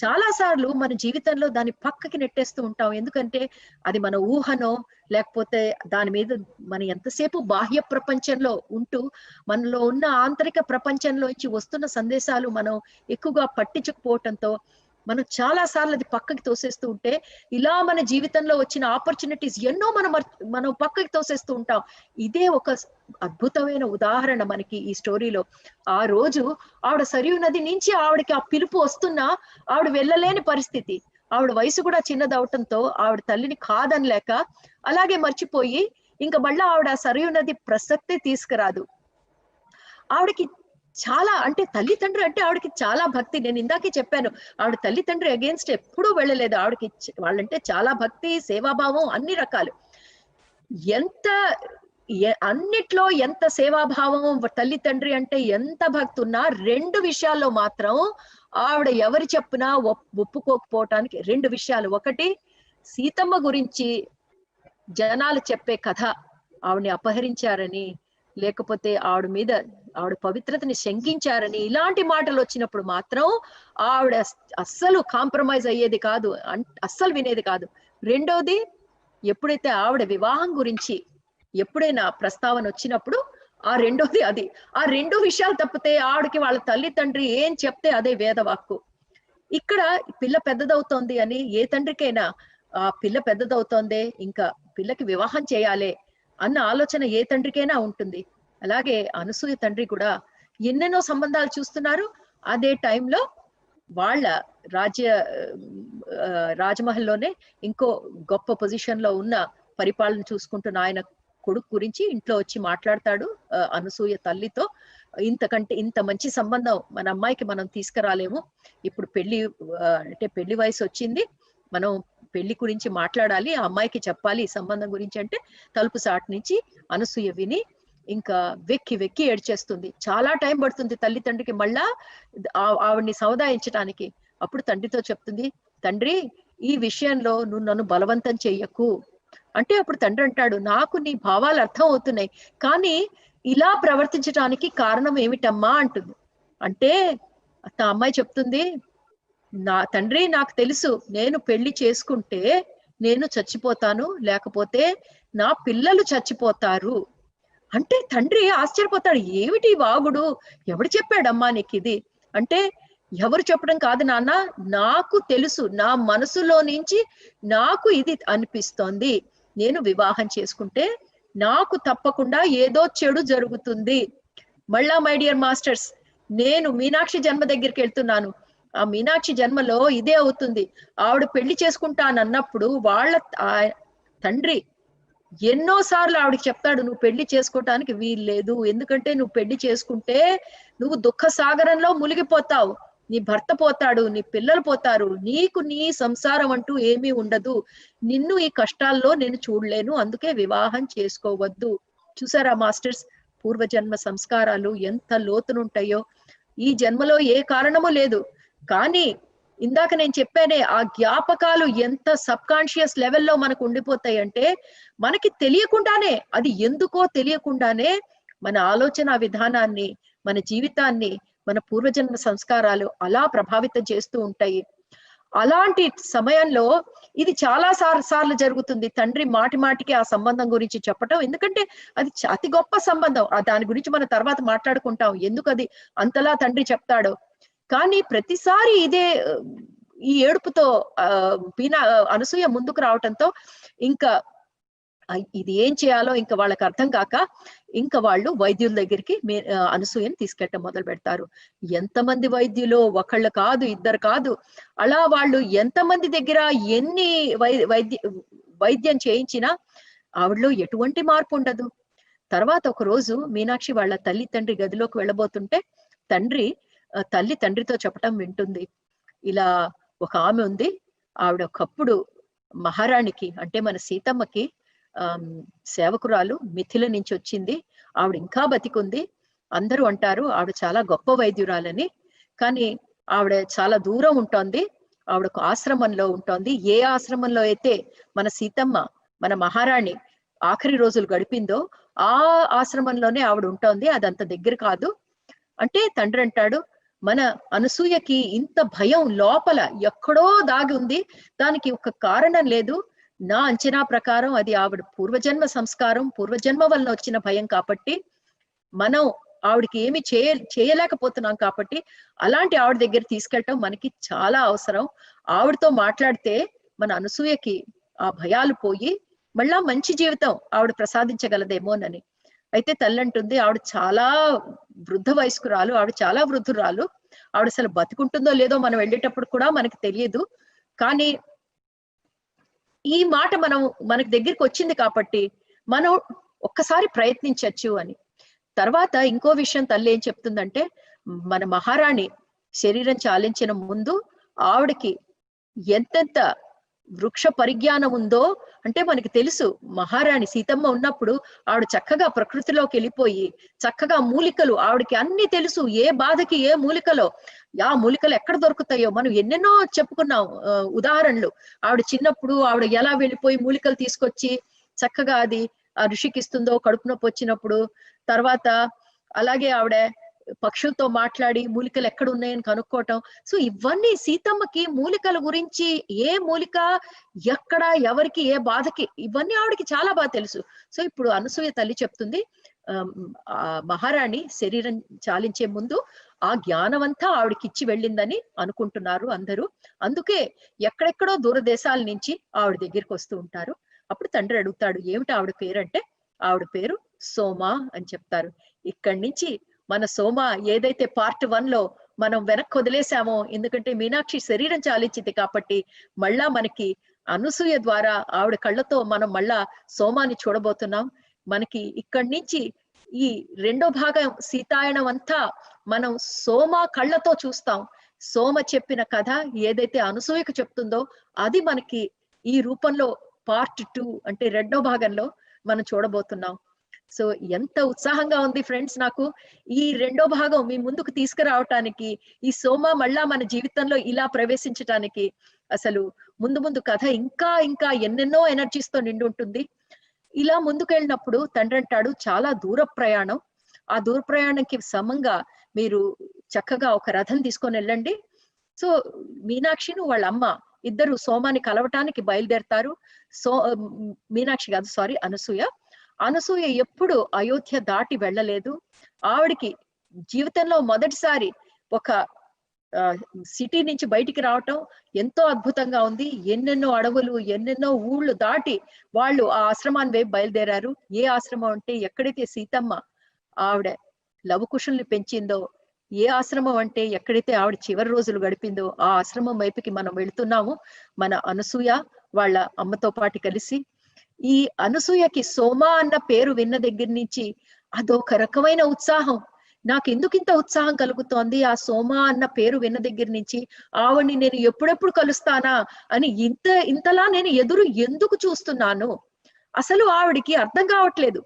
Speaker 2: చాలా సార్లు మన జీవితంలో దాన్ని పక్కకి నెట్టేస్తూ ఉంటాం. ఎందుకంటే అది మన ఊహనో, లేకపోతే దాని మీద మనం ఎంతసేపు బాహ్య ప్రపంచంలో ఉంటూ మనలో ఉన్న ఆంతరిక ప్రపంచంలోంచి వస్తున్న సందేశాలు మనం ఎక్కువగా పట్టించుకుపోవటంతో మనం చాలా సార్లు అది పక్కకి తోసేస్తూ ఉంటే, ఇలా మన జీవితంలో వచ్చిన ఆపర్చునిటీస్ ఎన్నో మనం పక్కకి తోసేస్తూ ఉంటాం. ఇదే ఒక అద్భుతమైన ఉదాహరణ మనకి ఈ స్టోరీలో. ఆ రోజు ఆవిడ సరియు నది నుంచి ఆవిడకి ఆ పిలుపు వస్తున్నా ఆవిడ వెళ్ళలేని పరిస్థితి. ఆవిడ వయసు కూడా చిన్నదవటంతో ఆవిడ తల్లిని కాదనలేక అలాగే మర్చిపోయి ఇంకా మళ్ళీ ఆవిడ సరియు నది ప్రసక్తే తీసుకురాదు. ఆవిడకి చాలా, అంటే తల్లిదండ్రులు అంటే ఆవిడకి చాలా భక్తి. నేను ఇందాకే చెప్పాను, ఆవిడ తల్లిదండ్రులు అగేన్స్ట్ ఎప్పుడూ వెళ్ళలేదు. ఆవిడకి వాళ్ళంటే చాలా భక్తి, సేవాభావం, అన్ని రకాలు. అన్నిట్లో ఎంత సేవాభావం, తల్లిదండ్రి అంటే ఎంత భక్తి ఉన్నా 2 విషయాల్లో మాత్రం ఆవిడ ఎవరు చెప్పినా ఒప్పుకోకపోవటానికి 2 విషయాలు. ఒకటి, సీతమ్మ గురించి జనాలు చెప్పే కథ ఆవిడని అపహరించారని, లేకపోతే ఆవిడ పవిత్రతని శంకించారని, ఇలాంటి మాటలు వచ్చినప్పుడు మాత్రం ఆవిడ అస్సలు కాంప్రమైజ్ అయ్యేది కాదు, అస్సలు వినేది కాదు. రెండోది, ఎప్పుడైతే ఆవిడ వివాహం గురించి ఎప్పుడైనా ప్రస్తావన వచ్చినప్పుడు రెండోది అది. ఆ 2 విషయాలు తప్పితే ఆవిడకి వాళ్ళ తల్లి తండ్రి ఏం చెప్తే అదే వేదవాక్కు. ఇక్కడ పిల్ల పెద్దదవుతోంది అని ఏ తండ్రికైనా, ఆ పిల్ల పెద్దదవుతోందే, ఇంకా పిల్లకి వివాహం చేయాలి అన్న ఆలోచన ఏ తండ్రికైనా ఉంటుంది. అలాగే అనసూయ తండ్రి కూడా ఎన్నెన్నో సంబంధాలు చూస్తున్నారు. అదే టైంలో వాళ్ళ రాజమహల్లోనే ఇంకో గొప్ప పొజిషన్ లో ఉన్న పరిపాలన చూసుకుంటున్న ఆయన కొడుకు గురించి ఇంట్లో వచ్చి మాట్లాడతాడు అనసూయ తల్లితో. ఇంత మంచి సంబంధం మన అమ్మాయికి మనం తీసుకురాలేము, ఇప్పుడు పెళ్లి వయసు వచ్చింది, మనం పెళ్లి గురించి మాట్లాడాలి, ఆ అమ్మాయికి చెప్పాలి ఈ సంబంధం గురించి అంటే, తలుపు సాటు నుంచి అనసూయ విని ఇంకా వెక్కి ఏడ్చేస్తుంది. చాలా టైం పడుతుంది తల్లి తండ్రికి మళ్ళా ఆవిడ్ని సముదాయించడానికి. అప్పుడు తండ్రితో చెప్తుంది, తండ్రి ఈ విషయంలో నువ్వు నన్ను బలవంతం చెయ్యకు అంటే, అప్పుడు తండ్రి అంటాడు, నాకు నీ భావాలు అర్థం అవుతున్నాయి, కానీ ఇలా ప్రవర్తించడానికి కారణం ఏమిటమ్మా అంటుంది. అంటే అమ్మాయి చెప్తుంది, నా తండ్రి నాకు తెలుసు, నేను పెళ్లి చేసుకుంటే నేను చచ్చిపోతాను, లేకపోతే నా పిల్లలు చచ్చిపోతారు. అంటే తండ్రి ఆశ్చర్యపోతాడు, ఏమిటి వాగుడు, ఎవడు చెప్పాడమ్మా నీకు ఇది అంటే, ఎవరు చెప్పడం కాదు నాన్న, నాకు తెలుసు, నా మనసులో నుంచి నాకు ఇది అనిపిస్తోంది, నేను వివాహం చేసుకుంటే నాకు తప్పకుండా ఏదో చెడు జరుగుతుంది. మళ్ళా మై డియర్ మాస్టర్స్, నేను మీనాక్షి జన్మ దగ్గరికి వెళ్తున్నాను. ఆ మీనాక్షి జన్మలో ఇదే అవుతుంది. ఆవిడ పెళ్లి చేసుకుంటానన్నప్పుడు వాళ్ళ తండ్రి ఎన్నోసార్లు ఆవిడకి చెప్తాడు, నువ్వు పెళ్లి చేసుకోవటానికి వీల్లేదు, ఎందుకంటే నువ్వు పెళ్లి చేసుకుంటే నువ్వు దుఃఖ సాగరంలో మునిగిపోతావు, నీ భర్త పోతాడు, నీ పిల్లలు పోతారు, నీకు నీ సంసారం అంటూ ఏమీ ఉండదు, నిన్ను ఈ కష్టాల్లో నేను చూడలేను, అందుకే వివాహం చేసుకోవద్దు. చూసారా మాస్టర్స్, పూర్వజన్మ సంస్కారాలు ఎంత లోతునుంటాయో. ఈ జన్మలో ఏ కారణము లేదు, కానీ ఇందాక నేను చెప్పానే, ఆ జ్ఞాపకాలు ఎంత సబ్ కాన్షియస్ లెవెల్లో మనకు ఉండిపోతాయి అంటే, మనకి తెలియకుండానే, అది ఎందుకో తెలియకుండానే మన ఆలోచన విధానాన్ని, మన జీవితాన్ని, మన పూర్వజన్మ సంస్కారాలు అలా ప్రభావితం చేస్తూ ఉంటాయి. అలాంటి సమయంలో ఇది చాలా సార్లు జరుగుతుంది, తండ్రి మాటికి ఆ సంబంధం గురించి చెప్పటం. ఎందుకంటే అది అతి గొప్ప సంబంధం, దాని గురించి మనం తర్వాత మాట్లాడుకుంటాం, ఎందుకు అది అంతలా తండ్రి చెప్తాడో. కానీ ప్రతిసారి ఇదే ఈ ఏడుపుతో అనసూయ ముందుకు రావటంతో ఇంకా ఇది ఏం చేయాలో ఇంకా వాళ్ళకి అర్థం కాక ఇంకా వాళ్ళు వైద్యుల దగ్గరికి అనసూయని తీసుకెళ్ళటం మొదలు పెడతారు. ఎంతమంది వైద్యులు, ఒకళ్ళు కాదు, ఇద్దరు కాదు, అలా వాళ్ళు ఎంతమంది దగ్గర ఎన్ని వైద్యం చేయించినా ఆవిడలో ఎటువంటి మార్పు ఉండదు. తర్వాత ఒక రోజు మీనాక్షి వాళ్ళ తల్లి తండ్రి గదిలోకి వెళ్ళబోతుంటే తల్లి తండ్రితో చెప్పటం వింటుంది, ఇలా ఒక ఆమె ఉంది, ఆవిడ ఒకప్పుడు మహారాణికి అంటే మన సీతమ్మకి సేవకురాలు, మిథిల నుంచి వచ్చింది, ఆవిడ ఇంకా బతికుంది, అందరూ అంటారు ఆవిడ చాలా గొప్ప వైద్యురాలని, కానీ ఆవిడ చాలా దూరం ఉంటుంది, ఆవిడ ఒక ఆశ్రమంలో ఉంటుంది. ఏ ఆశ్రమంలో అయితే మన సీతమ్మ, మన మహారాణి ఆఖరి రోజులు గడిపిందో ఆ ఆశ్రమంలోనే ఆవిడ ఉంటుంది. అదంత దగ్గర కాదు. అంటే తండ్రి అంటాడు, మన అనసూయకి ఇంత భయం లోపల ఎక్కడో దాగి ఉంది, దానికి ఒక కారణం లేదు. నా అంచనా ప్రకారం అది ఆవిడ పూర్వజన్మ సంస్కారం, పూర్వజన్మ వలన వచ్చిన భయం కాబట్టి మనం ఆవిడకి ఏమి చేయలేకపోతున్నాం కాబట్టి అలాంటి ఆవిడ దగ్గర తీసుకెళ్ళటం మనకి చాలా అవసరం. ఆవిడతో మాట్లాడితే మన అనసూయకి ఆ భయాలు పోయి మళ్ళా మంచి జీవితం ఆవిడ ప్రసాదించగలదేమోనని. అయితే తల్లి అంటుంది, ఆవిడ చాలా వృద్ధ వయస్కురాలు, ఆవిడ చాలా వృద్ధురాలు, ఆవిడ అసలు బతుకుంటుందో లేదో మనం వెళ్ళేటప్పుడు కూడా మనకి తెలియదు. కానీ ఈ మాట మనకి దగ్గరికి వచ్చింది కాబట్టి మనం ఒక్కసారి ప్రయత్నించవచ్చు అని. తర్వాత ఇంకో విషయం తల్లి ఏం చెప్తుందంటే, మన మహారాణి శరీరం చాలించిన ముందు ఆవిడకి ఎంతెంత వృక్ష పరిజ్ఞానం ఉందో అంటే మనకి తెలుసు. మహారాణి సీతమ్మ ఉన్నప్పుడు ఆవిడ చక్కగా ప్రకృతిలోకి వెళ్ళిపోయి చక్కగా మూలికలు ఆవిడకి అన్ని తెలుసు. ఏ బాధకి ఏ మూలికలో ఆ మూలికలు ఎక్కడ దొరుకుతాయో మనం ఎన్నెన్నో చెప్పుకున్నాం ఉదాహరణలు. ఆవిడ చిన్నప్పుడు ఆవిడ ఎలా వెళ్ళిపోయి మూలికలు తీసుకొచ్చి చక్కగా అది ఆ ఋషికి ఇస్తుందో కడుపు నొప్పి వచ్చినప్పుడు. తర్వాత అలాగే ఆవిడ పక్షులతో మాట్లాడి మూలికలు ఎక్కడ ఉన్నాయని కనుక్కోవటం. సో ఇవన్నీ సీతమ్మకి మూలికల గురించి, ఏ మూలిక ఎక్కడ ఎవరికి ఏ బాధకి, ఇవన్నీ ఆవిడకి చాలా బాగా తెలుసు. సో ఇప్పుడు అనసూయ తల్లి చెప్తుంది, ఆ మహారాణి శరీరం చాలించే ముందు ఆ జ్ఞానం అంతా ఆవిడకి ఇచ్చి వెళ్ళిందని అనుకుంటున్నారు అందరూ. అందుకే ఎక్కడెక్కడో దూరదేశాల నుంచి ఆవిడ దగ్గరికి వస్తూ ఉంటారు. అప్పుడు తండ్రి అడుగుతాడు, ఏమిటి ఆవిడ పేరు అంటే ఆవిడ పేరు సోమ అని చెప్తారు. ఇక్కడి నుంచి మన సోమ ఏదైతే పార్ట్ 1 లో మనం వెనక్కి వదిలేసామో, ఎందుకంటే మీనాక్షి శరీరం చాలించింది కాబట్టి మళ్ళా మనకి అనసూయ ద్వారా ఆవిడ కళ్ళతో మనం మళ్ళా సోమాని చూడబోతున్నాం. మనకి ఇక్కడి నుంచి ఈ రెండో భాగం సీతాయనం అంతా మనం సోమ కళ్ళతో చూస్తాం. సోమ చెప్పిన కథ ఏదైతే అనసూయకు చెప్తుందో అది మనకి ఈ రూపంలో పార్ట్ 2 అంటే రెండో భాగంలో మనం చూడబోతున్నాం. సో ఎంత ఉత్సాహంగా ఉంది ఫ్రెండ్స్ నాకు ఈ రెండో భాగం మీ ముందుకు తీసుకురావటానికి, ఈ సోమ మళ్ళా మన జీవితంలో ఇలా ప్రవేశించటానికి. అసలు ముందు ముందు కథ ఇంకా ఇంకా ఎన్నెన్నో ఎనర్జీస్ తో నిండి ఉంటుంది. ఇలా ముందుకు వెళ్ళినప్పుడు తండ్రి అంటాడు, చాలా దూర ప్రయాణం, ఆ దూర ప్రయాణంకి సమంగా మీరు చక్కగా ఒక రథం తీసుకొని వెళ్ళండి. సో మీనాక్షిను వాళ్ళ అమ్మ ఇద్దరు సోమాని కలవటానికి బయలుదేరతారు. మీనాక్షి కాదు, సారీ, అనసూయ ఎప్పుడు అయోధ్య దాటి వెళ్ళలేదు. ఆవిడికి జీవితంలో మొదటిసారి ఒక సిటీ నుంచి బయటికి రావటం ఎంతో అద్భుతంగా ఉంది. ఎన్నెన్నో అడవులు, ఎన్నెన్నో ఊళ్ళు దాటి వాళ్ళు ఆ ఆశ్రమాన్ని వైపు బయలుదేరారు. ఏ ఆశ్రమం అంటే ఎక్కడైతే సీతమ్మ ఆవిడ లవకుశుల్ని పెంచిందో, ఏ ఆశ్రమం అంటే ఎక్కడైతే ఆవిడ చివరి రోజులు గడిపిందో ఆ ఆశ్రమం వైపుకి మనం వెళుతున్నాము, మన అనసూయ వాళ్ళ అమ్మతో పాటు కలిసి. ఈ అనసూయకి సోమ అన్న పేరు విన్న దగ్గర నుంచి అదొక రకమైన ఉత్సాహం. నాకు ఎందుకు ఇంత ఉత్సాహం కలుగుతోంది ఆ సోమ అన్న పేరు విన్న దగ్గర నుంచి, ఆవిడ్ని నేను ఎప్పుడెప్పుడు కలుస్తానా అని ఇంతలా నేను ఎందుకు చూస్తున్నాను, అసలు ఆవిడికి అర్థం కావట్లేదు.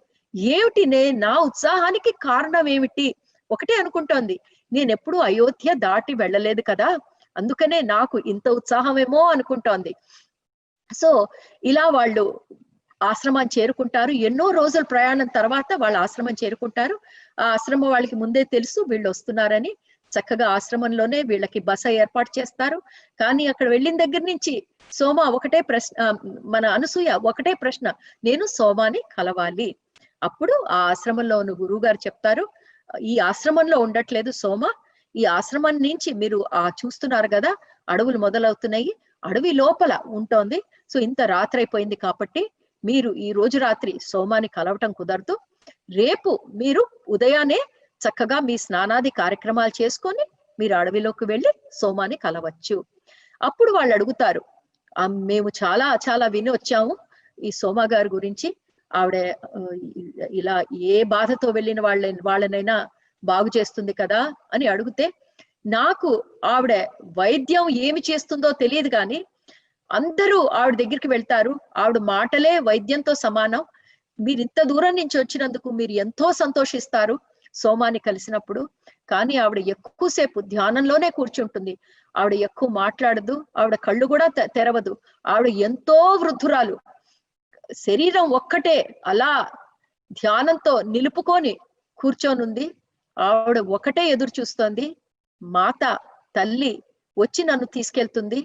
Speaker 2: ఏమిటి నా ఉత్సాహానికి కారణం ఏమిటి? ఒకటే అనుకుంటోంది, నేనెప్పుడు అయోధ్య దాటి వెళ్ళలేదు కదా, అందుకనే నాకు ఇంత ఉత్సాహమేమో అనుకుంటోంది. సో ఇలా వాళ్ళు ఆశ్రమాన్ని చేరుకుంటారు. ఎన్నో రోజుల ప్రయాణం తర్వాత వాళ్ళ ఆశ్రమం చేరుకుంటారు. ఆ ఆశ్రమం వాళ్ళకి ముందే తెలుసు వీళ్ళు వస్తున్నారని. చక్కగా ఆశ్రమంలోనే వీళ్ళకి బస ఏర్పాటు చేస్తారు. కానీ అక్కడ వెళ్ళిన దగ్గర నుంచి సోమ ఒకటే ప్రశ్న, మన అనసూయ ఒకటే ప్రశ్న, నేను సోమాని కలవాలి. అప్పుడు ఆ ఆశ్రమంలో ఉన్న గురువు గారు చెప్తారు, ఈ ఆశ్రమంలో ఉండట్లేదు సోమ, ఈ ఆశ్రమం నుంచి మీరు చూస్తున్నారు కదా అడవులు మొదలవుతున్నాయి, అడవి లోపల ఉంటోంది. సో ఇంత రాత్రి అయిపోయింది కాబట్టి మీరు ఈ రోజు రాత్రి సోమాని కలవటం కుదరదు. రేపు మీరు ఉదయాన్నే చక్కగా మీ స్నానాది కార్యక్రమాలు చేసుకొని మీరు అడవిలోకి వెళ్ళి సోమాని కలవచ్చు. అప్పుడు వాళ్ళు అడుగుతారు, మేము చాలా చాలా విని వచ్చాము ఈ సోమ గారి గురించి, ఆవిడ ఇలా ఏ బాధతో వెళ్ళిన వాళ్ళనైనా బాగు చేస్తుంది కదా అని అడిగితే, నాకు ఆవిడ వైద్యం ఏమి చేస్తుందో తెలియదు కానీ అందరూ ఆవిడ దగ్గరికి వెళ్తారు, ఆవిడ మాటలే వైద్యంతో సమానం, మీరు ఇంత దూరం నుంచి వచ్చినందుకు మీరు ఎంతో సంతోషిస్తారు. సోమాని కలిసినప్పుడు. కానీ ఆవిడ ఎక్కువసేపు ధ్యానంలోనే కూర్చుంటుంది. ఆవిడ ఎక్కువ మాట్లాడదు, ఆవిడ కళ్ళు కూడా తెరవదు. ఆవిడ ఎంతో వృద్ధురాలు. శరీరం ఒక్కటే అలా ధ్యానంతో నిలుపుకొని కూర్చొనుంది. ఆవిడ ఒకటే ఎదురు చూస్తోంది, మాత తల్లి వచ్చి నన్ను తీసుకెళ్తుంది,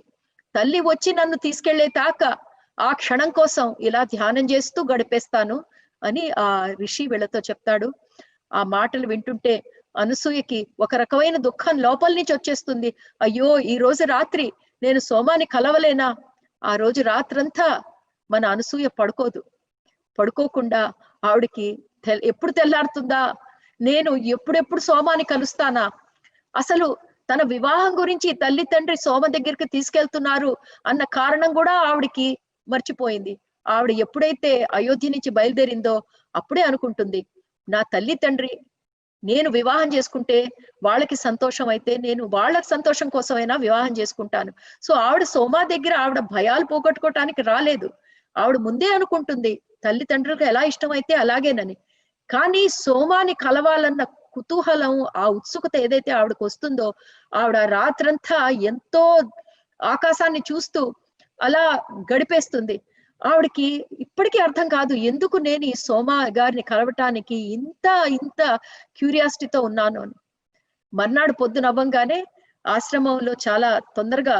Speaker 2: తల్లి వచ్చి నన్ను తీసుకెళ్లే తాక ఆ క్షణం కోసం ఇలా ధ్యానం చేస్తూ గడిపేస్తాను అని ఆ ఋషి వీళ్ళతో చెప్తాడు. ఆ మాటలు వింటుంటే అనసూయకి ఒక రకమైన దుఃఖం లోపల నుంచి వచ్చేస్తుంది. అయ్యో, ఈ రోజు రాత్రి నేను సోమాని కలవలేనా? ఆ రోజు రాత్రంతా మన అనసూయ పడుకోకుండా ఆవిడికి ఎప్పుడు తెల్లారుతుందా, నేను ఎప్పుడెప్పుడు సోమాని కలుస్తానా, అసలు తన వివాహం గురించి తల్లి తండ్రి సోమ దగ్గరికి తీసుకెళ్తున్నారు అన్న కారణం కూడా ఆవిడికి మర్చిపోయింది. ఆవిడ ఎప్పుడైతే అయోధ్య నుంచి బయలుదేరిందో అప్పుడే అనుకుంటుంది, నా తల్లి తండ్రి నేను వివాహం చేసుకుంటే వాళ్ళకి సంతోషం అయితే నేను వాళ్ళకి సంతోషం కోసమైనా వివాహం చేసుకుంటాను. సో ఆవిడ సోమా దగ్గర ఆవిడ భయాలు పోగొట్టుకోవటానికి రాలేదు. ఆవిడ ముందే అనుకుంటుంది తల్లిదండ్రులకు ఎలా ఇష్టమైతే అలాగేనని. కానీ సోమాని కలవాలన్న కుతూహలం, ఆ ఉత్సుకత ఏదైతే ఆవిడకు వస్తుందో, ఆవిడ రాత్రంతా ఎంతో ఆకాశాన్ని చూస్తూ అలా గడిపేస్తుంది. ఆవిడకి ఇప్పటికీ అర్థం కాదు ఎందుకు నేను ఈ సోమా గారిని కలవటానికి ఇంత క్యూరియాసిటీతో ఉన్నాను అని. మర్నాడు పొద్దున అవ్వంగానే ఆశ్రమంలో చాలా తొందరగా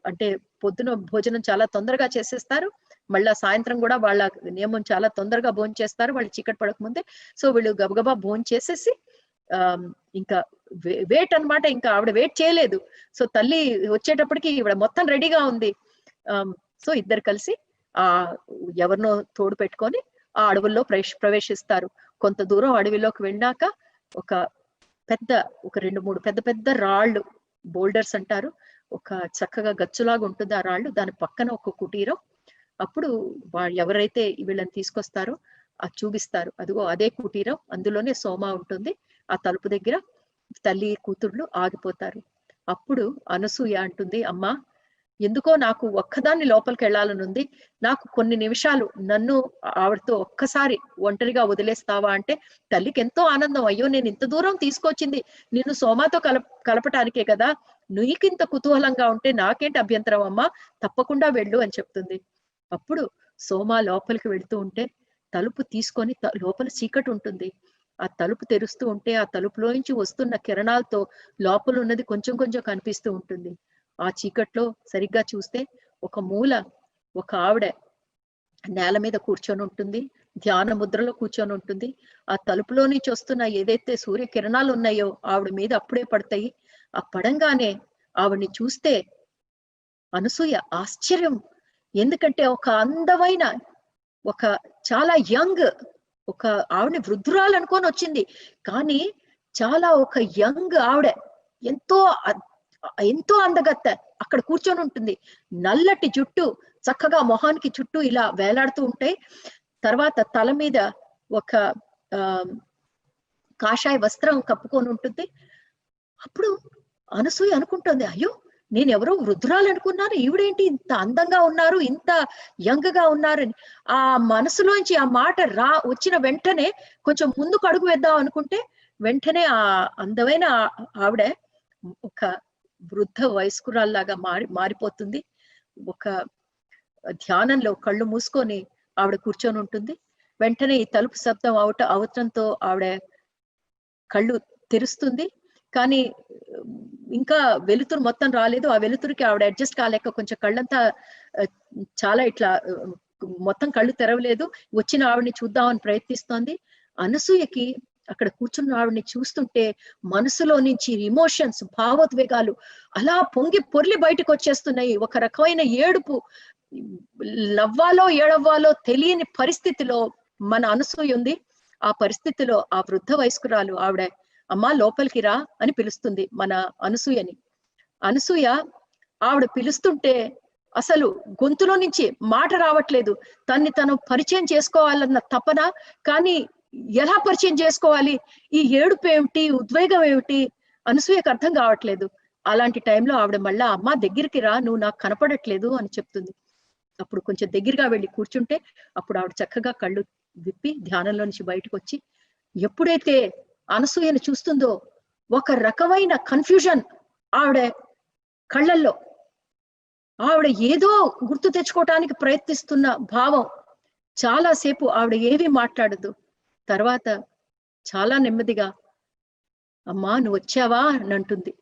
Speaker 2: అంటే పొద్దున భోజనం చాలా తొందరగా చేసేస్తారు. మళ్ళా సాయంత్రం కూడా వాళ్ళ నియమం చాలా తొందరగా భోజనం చేస్తారు, వాళ్ళు చీకటి పడకముందే. సో వీళ్ళు గబగబా భోజనం చేసేసి ఇంకా వెయిట్ అన్నమాట. ఇంకా ఆవిడ వెయిట్ చేయలేదు. సో తల్లి వచ్చేటప్పటికి ఈవిడ మొత్తం రెడీగా ఉంది. సో ఇద్దరు కలిసి ఎవరినో తోడు పెట్టుకొని ఆ అడవుల్లో ప్రవేశిస్తారు. కొంత దూరం అడవిలోకి వెళ్ళాక ఒక 2-3 పెద్ద రాళ్ళు, బోల్డర్స్ అంటారు, ఒక చక్కగా గచ్చులాగా ఉంటుంది ఆ రాళ్ళు, దాని పక్కన ఒక కుటీరం. అప్పుడు ఎవరైతే వీళ్ళని తీసుకొస్తారో అది చూపిస్తారు. అదిగో అదే కుటీరం, అందులోనే సోమ ఉంటుంది. ఆ తలుపు దగ్గర తల్లి కూతుర్లు ఆగిపోతారు. అప్పుడు అనసూయ అంటుంది, అమ్మా ఎందుకో నాకు ఒక్కదాన్ని లోపలికి వెళ్ళాలని ఉంది, నాకు కొన్ని నిమిషాలు నన్ను ఆవిడతో ఒక్కసారి ఒంటరిగా వదిలేస్తావా అంటే తల్లికి ఎంతో ఆనందం. అయ్యో, నేను ఇంత దూరం తీసుకొచ్చింది నిన్ను సోమాతో కలపటానికే కదా, నీకింత కుతూహలంగా ఉంటే నాకేంటి అభ్యంతరం అమ్మా, తప్పకుండా వెళ్ళు అని చెప్తుంది. అప్పుడు సోమ లోపలికి వెళ్తూ ఉంటే తలుపు తీసుకొని లోపల చీకటి ఉంటుంది. ఆ తలుపు తెరుస్తూ ఉంటే ఆ తలుపులోంచి వస్తున్న కిరణాలతో లోపల ఉన్నది కొంచెం కొంచెం కనిపిస్తూ ఉంటుంది. ఆ చీకట్లో సరిగ్గా చూస్తే ఒక మూల ఒక ఆవిడ నేల మీద కూర్చొని ఉంటుంది, ధ్యాన ముద్రలో కూర్చొని ఉంటుంది. ఆ తలుపులో నుంచి వస్తున్న ఏదైతే సూర్య కిరణాలు ఉన్నాయో ఆవిడ మీద అప్పుడే పడతాయి. ఆ పడంగానే ఆవిడ్ని చూస్తే అనసూయ ఆశ్చర్యం. ఎందుకంటే ఒక అందమైన, ఒక చాలా యంగ్, ఒక ఆవిడని వృద్ధురాలు అనుకొని వచ్చింది, కానీ చాలా ఒక యంగ్ ఆవిడ, ఎంతో అందగత్త అక్కడ కూర్చొని ఉంటుంది. నల్లటి జుట్టు చక్కగా మొహానికి చుట్టూ ఇలా వేలాడుతూ ఉంటాయి. తర్వాత తల మీద ఒక కాషాయ వస్త్రం కప్పుకొని ఉంటుంది. అప్పుడు అనసూయ అనుకుంటుంది, అయ్యో నేను ఎవరో వృద్ధురాలు అనుకున్నాను, ఈవిడేంటి ఇంత అందంగా ఉన్నారు, ఇంత యంగ్ గా ఉన్నారని. ఆ మనసులోంచి ఆ మాట వచ్చిన వెంటనే కొంచెం ముందుకు అడుగు వేద్దాం అనుకుంటే వెంటనే ఆ అందమైన ఆవిడ ఒక వృద్ధ వయస్కురాల్లాగా మారిపోతుంది. ఒక ధ్యానంలో కళ్ళు మూసుకొని ఆవిడ కూర్చొని ఉంటుంది. వెంటనే ఈ తలుపు శబ్దం అవటంతో ఆవిడ కళ్ళు తెరుస్తుంది. కానీ ఇంకా వెలుతురు మొత్తం రాలేదు. ఆ వెలుతురికి ఆవిడ అడ్జస్ట్ కాలేక కొంచెం కళ్ళంతా చాలా ఇట్లా మొత్తం కళ్ళు తెరవలేదు. వచ్చిన ఆవిడని చూద్దామని ప్రయత్నిస్తోంది. అనసూయకి అక్కడ కూర్చున్న ఆవిడని చూస్తుంటే మనసులో నుంచి ఇమోషన్స్, భావోద్వేగాలు అలా పొర్లి బయటకు వచ్చేస్తున్నాయి. ఒక రకమైన ఏడుపు, నవ్వాలో ఏడవ్వాలో తెలియని పరిస్థితిలో మన అనసూయ ఉంది. ఆ పరిస్థితిలో ఆ వృద్ధ వయస్కురాలు ఆవిడ, అమ్మా లోపలికి రా అని పిలుస్తుంది మన అనసూయని. అనసూయ ఆవిడ పిలుస్తుంటే అసలు గొంతులో నుంచి మాట రావట్లేదు. తను పరిచయం చేసుకోవాలన్న తపన, కానీ ఎలా పరిచయం చేసుకోవాలి, ఈ ఏడుపు ఏమిటి, ఉద్వేగం ఏమిటి అనసూయకు అర్థం కావట్లేదు. అలాంటి టైంలో ఆవిడ మళ్ళా, అమ్మా దగ్గరికి రా, నువ్వు నాకు కనపడట్లేదు అని చెప్తుంది. అప్పుడు కొంచెం దగ్గరగా వెళ్ళి కూర్చుంటే అప్పుడు ఆవిడ చక్కగా కళ్ళు విప్పి ధ్యానంలో నుంచి బయటకు వచ్చి, ఎప్పుడైతే అనసూయను చూస్తుందో ఒక రకమైన కన్ఫ్యూజన్ ఆవిడ కళ్ళల్లో. ఆవిడ ఏదో గుర్తు తెచ్చుకోవటానికి ప్రయత్నిస్తున్న భావం. చాలాసేపు ఆవిడ ఏమీ మాట్లాడదు. తర్వాత చాలా నెమ్మదిగా, అమ్మా నువ్వు వచ్చావా అని అంటుంది.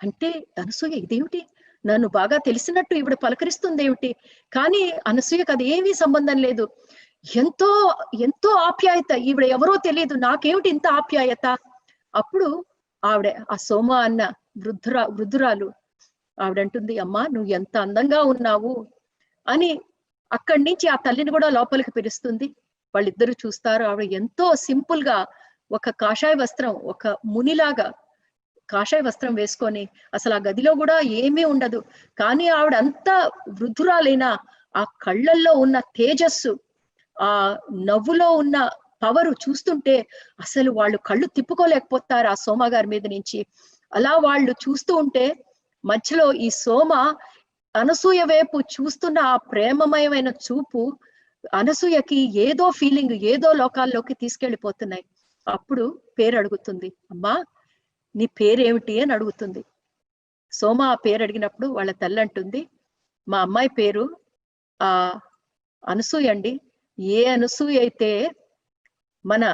Speaker 2: అంటే అనసూయ ఇదేమిటి, నన్ను బాగా తెలిసినట్టు ఈవిడ పలకరిస్తుంది ఏమిటి? కానీ అనసూయకు అది ఏమీ సంబంధం లేదు. ఎంతో ఎంతో ఆప్యాయత. ఈవిడ ఎవరో తెలియదు, నాకేమిటి ఇంత ఆప్యాయత? అప్పుడు ఆవిడ ఆ సోమ అన్న వృద్ధురాలు ఆవిడంటుంది, అమ్మా నువ్వు ఎంత అందంగా ఉన్నావు అని. అక్కడి నుంచి ఆ తల్లిని కూడా లోపలికి పిలుస్తుంది. వాళ్ళిద్దరూ చూస్తారు. ఆవిడ ఎంతో సింపుల్ గా ఒక కాషాయ వస్త్రం, ఒక మునిలాగా కాషాయ వస్త్రం వేసుకొని, అసలు ఆ గదిలో కూడా ఏమీ ఉండదు. కానీ ఆవిడ అంత వృద్ధురాలైనా ఆ కళ్ళల్లో ఉన్న తేజస్సు, ఆ నవ్వులో ఉన్న పవరు చూస్తుంటే అసలు వాళ్ళు కళ్ళు తిప్పుకోలేకపోతారు ఆ సోమ గారి మీద నుంచి. అలా వాళ్ళు చూస్తూ ఉంటే మధ్యలో ఈ సోమ అనసూయ వైపు చూస్తున్న ఆ ప్రేమమయమైన చూపు అనసూయకి ఏదో ఫీలింగ్, ఏదో లోకాల్లోకి తీసుకెళ్లిపోతున్నాయి. అప్పుడు పేరు అడుగుతుంది. అమ్మా నీ పేరేమిటి అని అడుగుతుంది. సోమ ఆ పేరు అడిగినప్పుడు వాళ్ళ తల్లి అంటుంది, మా అమ్మాయి పేరు అనసూయ అండి. ఏ అనసూయ అయితే మన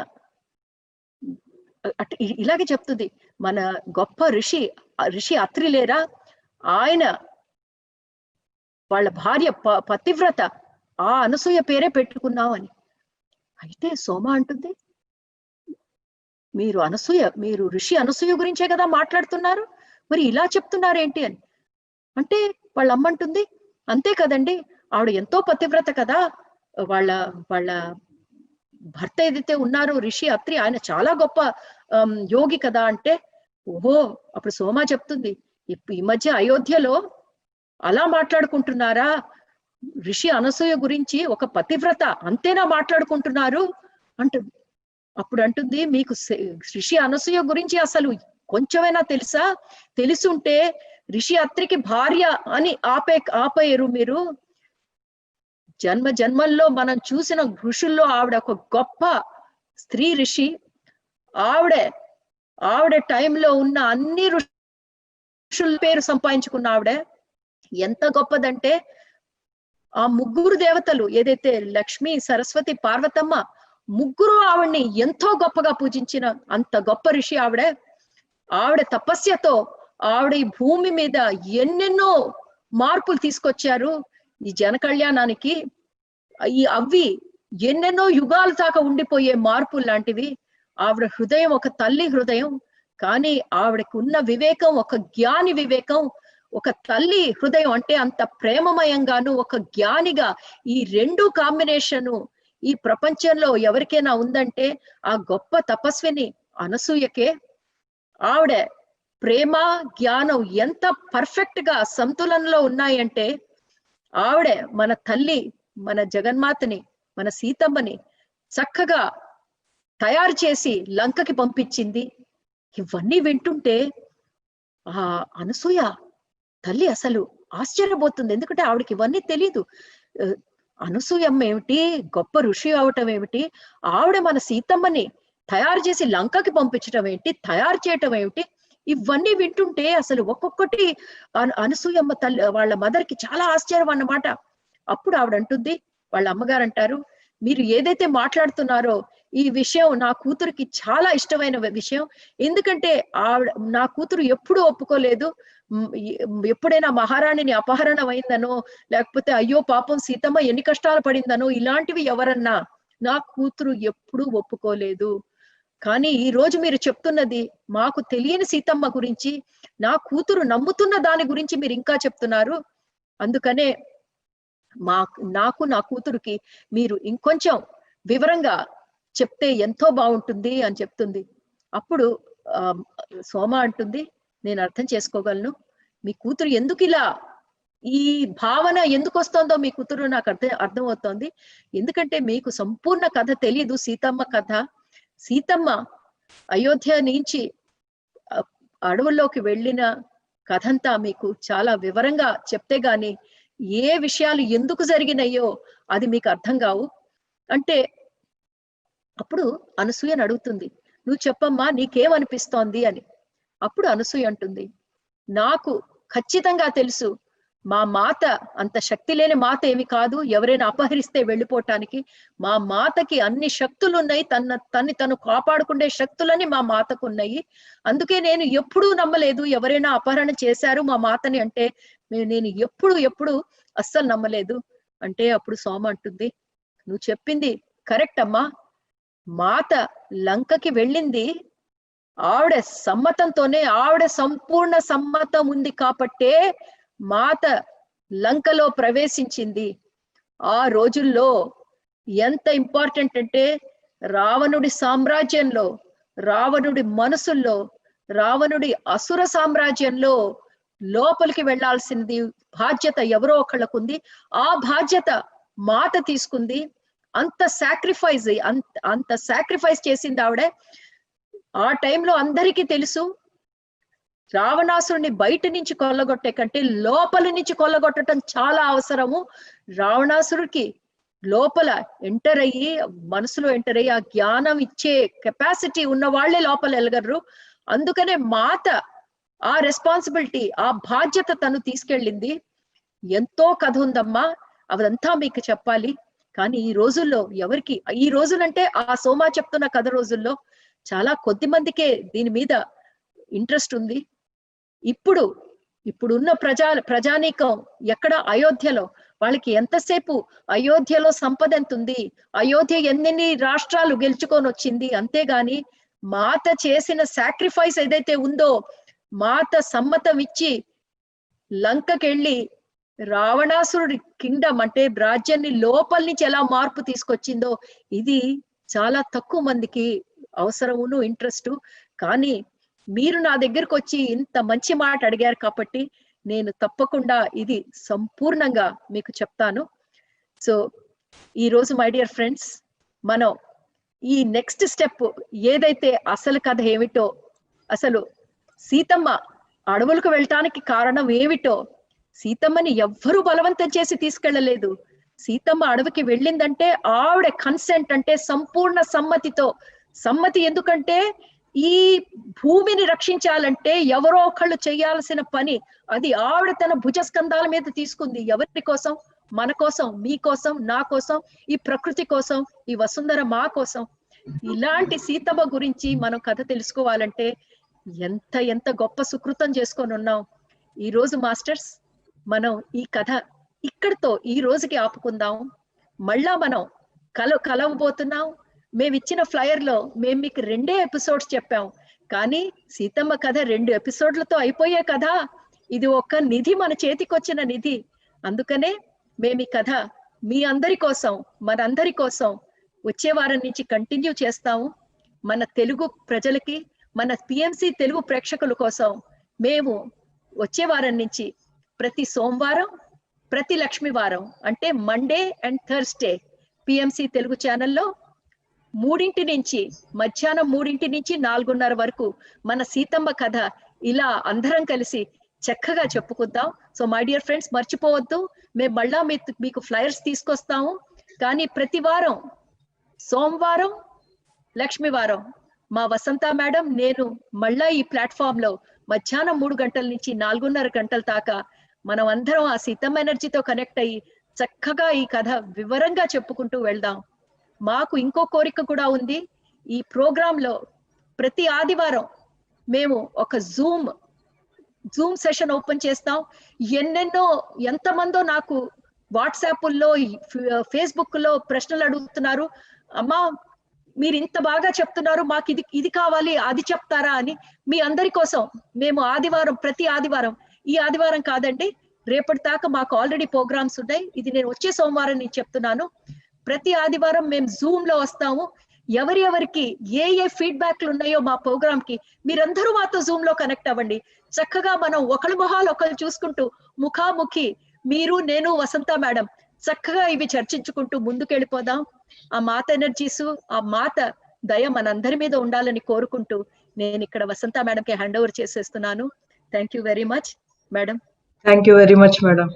Speaker 2: ఇలాగే చెప్తుంది, మన గొప్ప ఋషి అత్రి లేరా, ఆయన వాళ్ళ భార్య పతివ్రత, ఆ అనసూయ పేరే పెట్టుకున్నాం అని. అయితే సోమ అంటుంది, మీరు ఋషి అనసూయ గురించే కదా మాట్లాడుతున్నారు, మరి ఇలా చెప్తున్నారేంటి అని. అంటే వాళ్ళ అమ్మ అంటుంది, అంతే కదండి, ఆవిడ ఎంతో పతివ్రత కదా, వాళ్ళ భర్త ఏదైతే ఉన్నారో ఋషి అత్రి, ఆయన చాలా గొప్ప యోగి కదా. అంటే ఓహో, అప్పుడు సోమ చెప్తుంది, ఈ మధ్య అయోధ్యలో అలా మాట్లాడుకుంటున్నారా, ఋషి అనసూయ గురించి ఒక పతివ్రత అంతేనా మాట్లాడుకుంటున్నారు అంటుంది. అప్పుడు అంటుంది, మీకు ఋషి అనసూయ గురించి అసలు కొంచెమైనా తెలుసా? తెలుసుంటే ఋషి అత్రికి భార్య అని ఆపేయరు మీరు. జన్మల్లో మనం చూసిన ఋషుల్లో ఆవిడ ఒక గొప్ప స్త్రీ ఋషి. ఆవిడ టైంలో ఉన్న అన్ని ఋషుల పేరు సంపాదించుకున్న ఆవిడ ఎంత గొప్పదంటే, ఆ ముగ్గురు దేవతలు ఏదైతే లక్ష్మి, సరస్వతి, పార్వతమ్మ, ముగ్గురు ఆవిడ్ని ఎంతో గొప్పగా పూజించిన అంత గొప్ప ఋషి ఆవిడ. ఆవిడ తపస్యతో ఆవిడ ఈ భూమి మీద ఎన్నెన్నో మార్పులు తీసుకొచ్చారు ఈ జన కళ్యాణానికి. అవి ఎన్నెన్నో యుగాల దాకా ఉండిపోయే మార్పులు లాంటివి. ఆవిడ హృదయం ఒక తల్లి హృదయం, కానీ ఆవిడకు ఉన్న వివేకం ఒక జ్ఞాని వివేకం. ఒక తల్లి హృదయం అంటే అంత ప్రేమమయంగాను, ఒక జ్ఞానిగా, ఈ రెండు కాంబినేషను ఈ ప్రపంచంలో ఎవరికైనా ఉందంటే ఆ గొప్ప తపస్విని అనసూయకే. ఆవిడ ప్రేమ జ్ఞానం ఎంత పర్ఫెక్ట్ గా సంతులనలో ఉన్నాయంటే, ఆవిడ మన తల్లి, మన జగన్మాతని, మన సీతమ్మని చక్కగా తయారు చేసి లంకకి పంపించింది. ఇవన్నీ వింటుంటే ఆ అనసూయ తల్లి అసలు ఆశ్చర్యపోతుంది. ఎందుకంటే ఆవిడకి ఇవన్నీ తెలీదు. అనసూయమ్మ ఏమిటి, గొప్ప ఋషి అవటం ఏమిటి, ఆవిడ మన సీతమ్మని తయారు చేసి లంకకి పంపించడం ఏంటి, తయారు చేయటం ఏమిటి, ఇవన్నీ వింటుంటే అసలు ఒక్కొక్కటి అనసూయమ్మ తల్లి వాళ్ళ మదర్కి చాలా ఆశ్చర్యం అన్నమాట. అప్పుడు ఆవిడ అంటుంది, వాళ్ళ అమ్మగారు అంటారు, మీరు ఏదైతే మాట్లాడుతున్నారో ఈ విషయం నా కూతురికి చాలా ఇష్టమైన విషయం. ఎందుకంటే నా కూతురు ఎప్పుడూ ఒప్పుకోలేదు, ఎప్పుడైనా మహారాణిని అపహరణం అయిందనో, లేకపోతే అయ్యో పాపం సీతమ్మ ఎన్ని కష్టాలు పడిందనో, ఇలాంటివి ఎవరన్నా నా కూతురు ఎప్పుడూ ఒప్పుకోలేదు. కానీ ఈ రోజు మీరు చెప్తున్నది మాకు తెలియని సీతమ్మ గురించి, నా కూతురు నమ్ముతున్న దాని గురించి మీరు ఇంకా చెప్తున్నారు. అందుకనే నాకు నా కూతురుకి మీరు ఇంకొంచెం వివరంగా చెప్తే ఎంతో బాగుంటుంది అని చెప్తుంది. అప్పుడు సోమ అంటుంది, నేను అర్థం చేసుకోగలను, మీ కూతురు ఎందుకు ఇలా ఈ భావన ఎందుకు వస్తుందో మీ కూతురు నాకు అర్థమవుతోంది. ఎందుకంటే మీకు సంపూర్ణ కథ తెలియదు, సీతమ్మ కథ. సీతమ్మ అయోధ్య నుంచి అడవుల్లోకి వెళ్ళిన కథంతా మీకు చాలా వివరంగా చెప్తే గాని ఏ విషయాలు ఎందుకు జరిగినాయో అది మీకు అర్థం కావు. అంటే అప్పుడు అనసూయని అడుగుతుంది, నువ్వు చెప్పమ్మా నీకేమనిపిస్తోంది అని. అప్పుడు అనసూయ అంటుంది, నాకు ఖచ్చితంగా తెలుసు మా మాత అంత శక్తి లేని మాత ఏమి కాదు, ఎవరైనా అపహరిస్తే వెళ్ళిపోవటానికి. మా మాతకి అన్ని శక్తులు ఉన్నాయి, తన్ని తను కాపాడుకునే శక్తులని మా మాతకు ఉన్నాయి. అందుకే నేను ఎప్పుడూ నమ్మలేదు ఎవరైనా అపహరణ చేశారు మా మాతని అంటే. నేను ఎప్పుడు అస్సలు నమ్మలేదు అంటే అప్పుడు సోమ అంటుంది, నువ్వు చెప్పింది కరెక్ట్ అమ్మా. మాత లంకకి వెళ్ళింది ఆవిడ సమ్మతంతోనే, ఆవిడ సంపూర్ణ సమ్మతం ఉంది కాబట్టే మాత లంకలో ప్రవేశించింది. ఆ రోజుల్లో ఎంత ఇంపార్టెంట్ అంటే రావణుడి సామ్రాజ్యంలో, రావణుడి మనసుల్లో, రావణుడి అసుర సామ్రాజ్యంలో లోపలికి వెళ్లాల్సింది బాధ్యత ఎవరో ఒకళ్ళకుంది. ఆ బాధ్యత మాత తీసుకుంది. అంత సాక్రిఫైస్ చేసింది ఆవిడ. ఆ టైంలో అందరికీ తెలుసు రావణాసురుని బయట నుంచి కొల్లగొట్టే కంటే లోపల నుంచి కొల్లగొట్టడం చాలా అవసరము. రావణాసురుడికి లోపల ఎంటర్ అయ్యి, మనసులో ఎంటర్ అయ్యి ఆ జ్ఞానం ఇచ్చే కెపాసిటీ ఉన్న వాళ్ళే లోపల వెళ్ళగలరు. అందుకనే మాత ఆ రెస్పాన్సిబిలిటీ, ఆ బాధ్యత తను తీసుకెళ్ళింది. ఎంతో కథ ఉందమ్మా, అదంతా మీకు చెప్పాలి. కానీ ఈ రోజుల్లో ఎవరికి, ఈ రోజులంటే ఆ సోమా చెప్తున్న కథ రోజుల్లో చాలా కొద్ది మందికే దీని మీద ఇంట్రెస్ట్ ఉంది. ఇప్పుడున్న ప్రజానీకం ఎక్కడ అయోధ్యలో, వాళ్ళకి ఎంతసేపు అయోధ్యలో సంపద ఎంత ఉంది, అయోధ్య ఎన్ని రాష్ట్రాలు గెలుచుకొని వచ్చింది, అంతేగాని మాత చేసిన సాక్రిఫైస్ ఏదైతే ఉందో, మాత సమ్మతం ఇచ్చి లంకకెళ్ళి రావణాసురుడి కింగ్డమ్ అంటే రాజ్యాన్ని లోపల నుంచి ఎలా మార్పు తీసుకొచ్చిందో, ఇది చాలా తక్కువ మందికి అవసరమును ఇంట్రెస్ట్. కానీ మీరు నా దగ్గరకు వచ్చి ఇంత మంచి మాట అడిగారు కాబట్టి నేను తప్పకుండా ఇది సంపూర్ణంగా మీకు చెప్తాను. సో ఈ రోజు మై డియర్ ఫ్రెండ్స్, మనం ఈ నెక్స్ట్ స్టెప్ ఏదైతే అసలు కథ ఏమిటో, అసలు సీతమ్మ అడవులకు వెళ్ళటానికి కారణం ఏమిటో, సీతమ్మని ఎవ్వరూ బలవంతం చేసి తీసుకెళ్ళలేదు. సీతమ్మ అడవికి వెళ్ళిందంటే ఆవిడ కన్సెంట్, అంటే సంపూర్ణ సమ్మతితో. సమ్మతి ఎందుకంటే ఈ భూమిని రక్షించాలంటే ఎవరో ఒకళ్ళు చేయాల్సిన పని, అది ఆవిడ తన భుజస్కంధాల మీద తీసుకుంది. ఎవరి కోసం? మన కోసం, మీ కోసం, నా కోసం, ఈ ప్రకృతి కోసం, ఈ వసుంధర మా కోసం. ఇలాంటి సీతమ్మ గురించి మనం కథ తెలుసుకోవాలంటే ఎంత ఎంత గొప్ప సుకృతం చేసుకొని ఉన్నాం. ఈ రోజు మాస్టర్స్, మనం ఈ కథ ఇక్కడితో ఈ రోజుకి ఆపుకుందాం. మళ్ళా మనం కలవబోతున్నాం. మేము ఇచ్చిన ఫ్లయర్ లో మేము మీకు 2 ఎపిసోడ్స్ చెప్పాం, కానీ సీతమ్మ కథ 2 ఎపిసోడ్లతో అయిపోయే కథ. ఇది ఒక నిధి, మన చేతికి వచ్చిన నిధి. అందుకనే మేము ఈ కథ మీ అందరి కోసం, మనందరి కోసం వచ్చే వారం నుంచి కంటిన్యూ చేస్తాము. మన తెలుగు ప్రజలకి, మన పిఎంసి తెలుగు ప్రేక్షకుల కోసం మేము వచ్చే వారం నుంచి ప్రతి సోమవారం, ప్రతి లక్ష్మీవారం అంటే Monday and Thursday PMC Telugu ఛానల్లో 3 నుంచి మధ్యాహ్నం 3 నుంచి 4:30 వరకు మన సీతమ్మ కథ ఇలా అందరం కలిసి చక్కగా చెప్పుకుందాం. సో మై డియర్ ఫ్రెండ్స్, మర్చిపోవద్దు, మేము మళ్ళా మీకు ఫ్లైర్స్ తీసుకొస్తాము. కానీ ప్రతి వారం సోమవారం, లక్ష్మీవారం మా వసంత మేడం, నేను మళ్ళా ఈ ప్లాట్ఫామ్ లో మధ్యాహ్నం 3 గంటల నుంచి 4:30 గంటల దాకా మనం అందరం ఆ సీతమ్మ ఎనర్జీతో కనెక్ట్ అయ్యి చక్కగా ఈ కథ వివరంగా చెప్పుకుంటూ వెళ్దాం. మాకు ఇంకో కోరిక కూడా ఉంది. ఈ ప్రోగ్రామ్ లో ప్రతి ఆదివారం మేము ఒక జూమ్ సెషన్ ఓపెన్ చేస్తాం. ఎంతమందో నాకు వాట్సాప్లో, ఫేస్బుక్ లో ప్రశ్నలు అడుగుతున్నారు, అమ్మా మీరు ఇంత బాగా చెప్తున్నారు, మాకు ఇది కావాలి, అది చెప్తారా అని. మీ అందరి కోసం మేము ప్రతి ఆదివారం, ఈ ఆదివారం కాదండి, రేపటి దాకా మాకు ఆల్రెడీ ప్రోగ్రామ్స్ ఉన్నాయి. ఇది నేను వచ్చే సోమవారం నేను చెప్తున్నాను. ప్రతి ఆదివారం మేము జూమ్ లో వస్తాము. ఎవరికి ఏ ఫీడ్బ్యాక్లు ఉన్నాయో మా ప్రోగ్రామ్ కి మీరందరూ మాతో జూమ్ లో కనెక్ట్ అవ్వండి. చక్కగా మనం ఒకళ్ళ మొహాలు ఒకళ్ళు చూసుకుంటూ ముఖాముఖి, మీరు, నేను, వసంత మేడం చక్కగా ఇవి చర్చించుకుంటూ ముందుకెళ్ళిపోదాం. ఆ మాత ఎనర్జీస్, ఆ మాత దయ మనందరి మీద ఉండాలని కోరుకుంటూ నేను ఇక్కడ వసంత మేడంకి హ్యాండ్ ఓవర్ చేసేస్తున్నాను. Thank you very much madam.
Speaker 1: Thank you very much madam.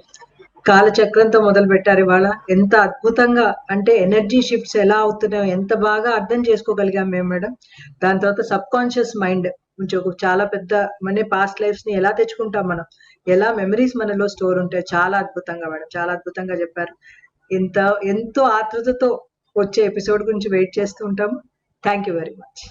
Speaker 1: కాలచక్రంతో మొదలు పెట్టారు ఇవాళ. ఎంత అద్భుతంగా అంటే ఎనర్జీ షిఫ్ట్స్ ఎలా అవుతున్నాయో ఎంత బాగా అర్థం చేసుకోగలిగాం మేము మేడం. దాని తర్వాత సబ్ కాన్షియస్ మైండ్ నుంచి ఒక చాలా పెద్ద మన పాస్ట్ లైఫ్స్ ని ఎలా తెచ్చుకుంటాం మనం, ఎలా మెమరీస్ మనలో స్టోర్ ఉంటాయి. చాలా అద్భుతంగా మేడం, చాలా అద్భుతంగా చెప్పారు. ఎంతో ఆతృతతో వచ్చే ఎపిసోడ్ గురించి వెయిట్ చేస్తూ ఉంటాము. Thank you very much.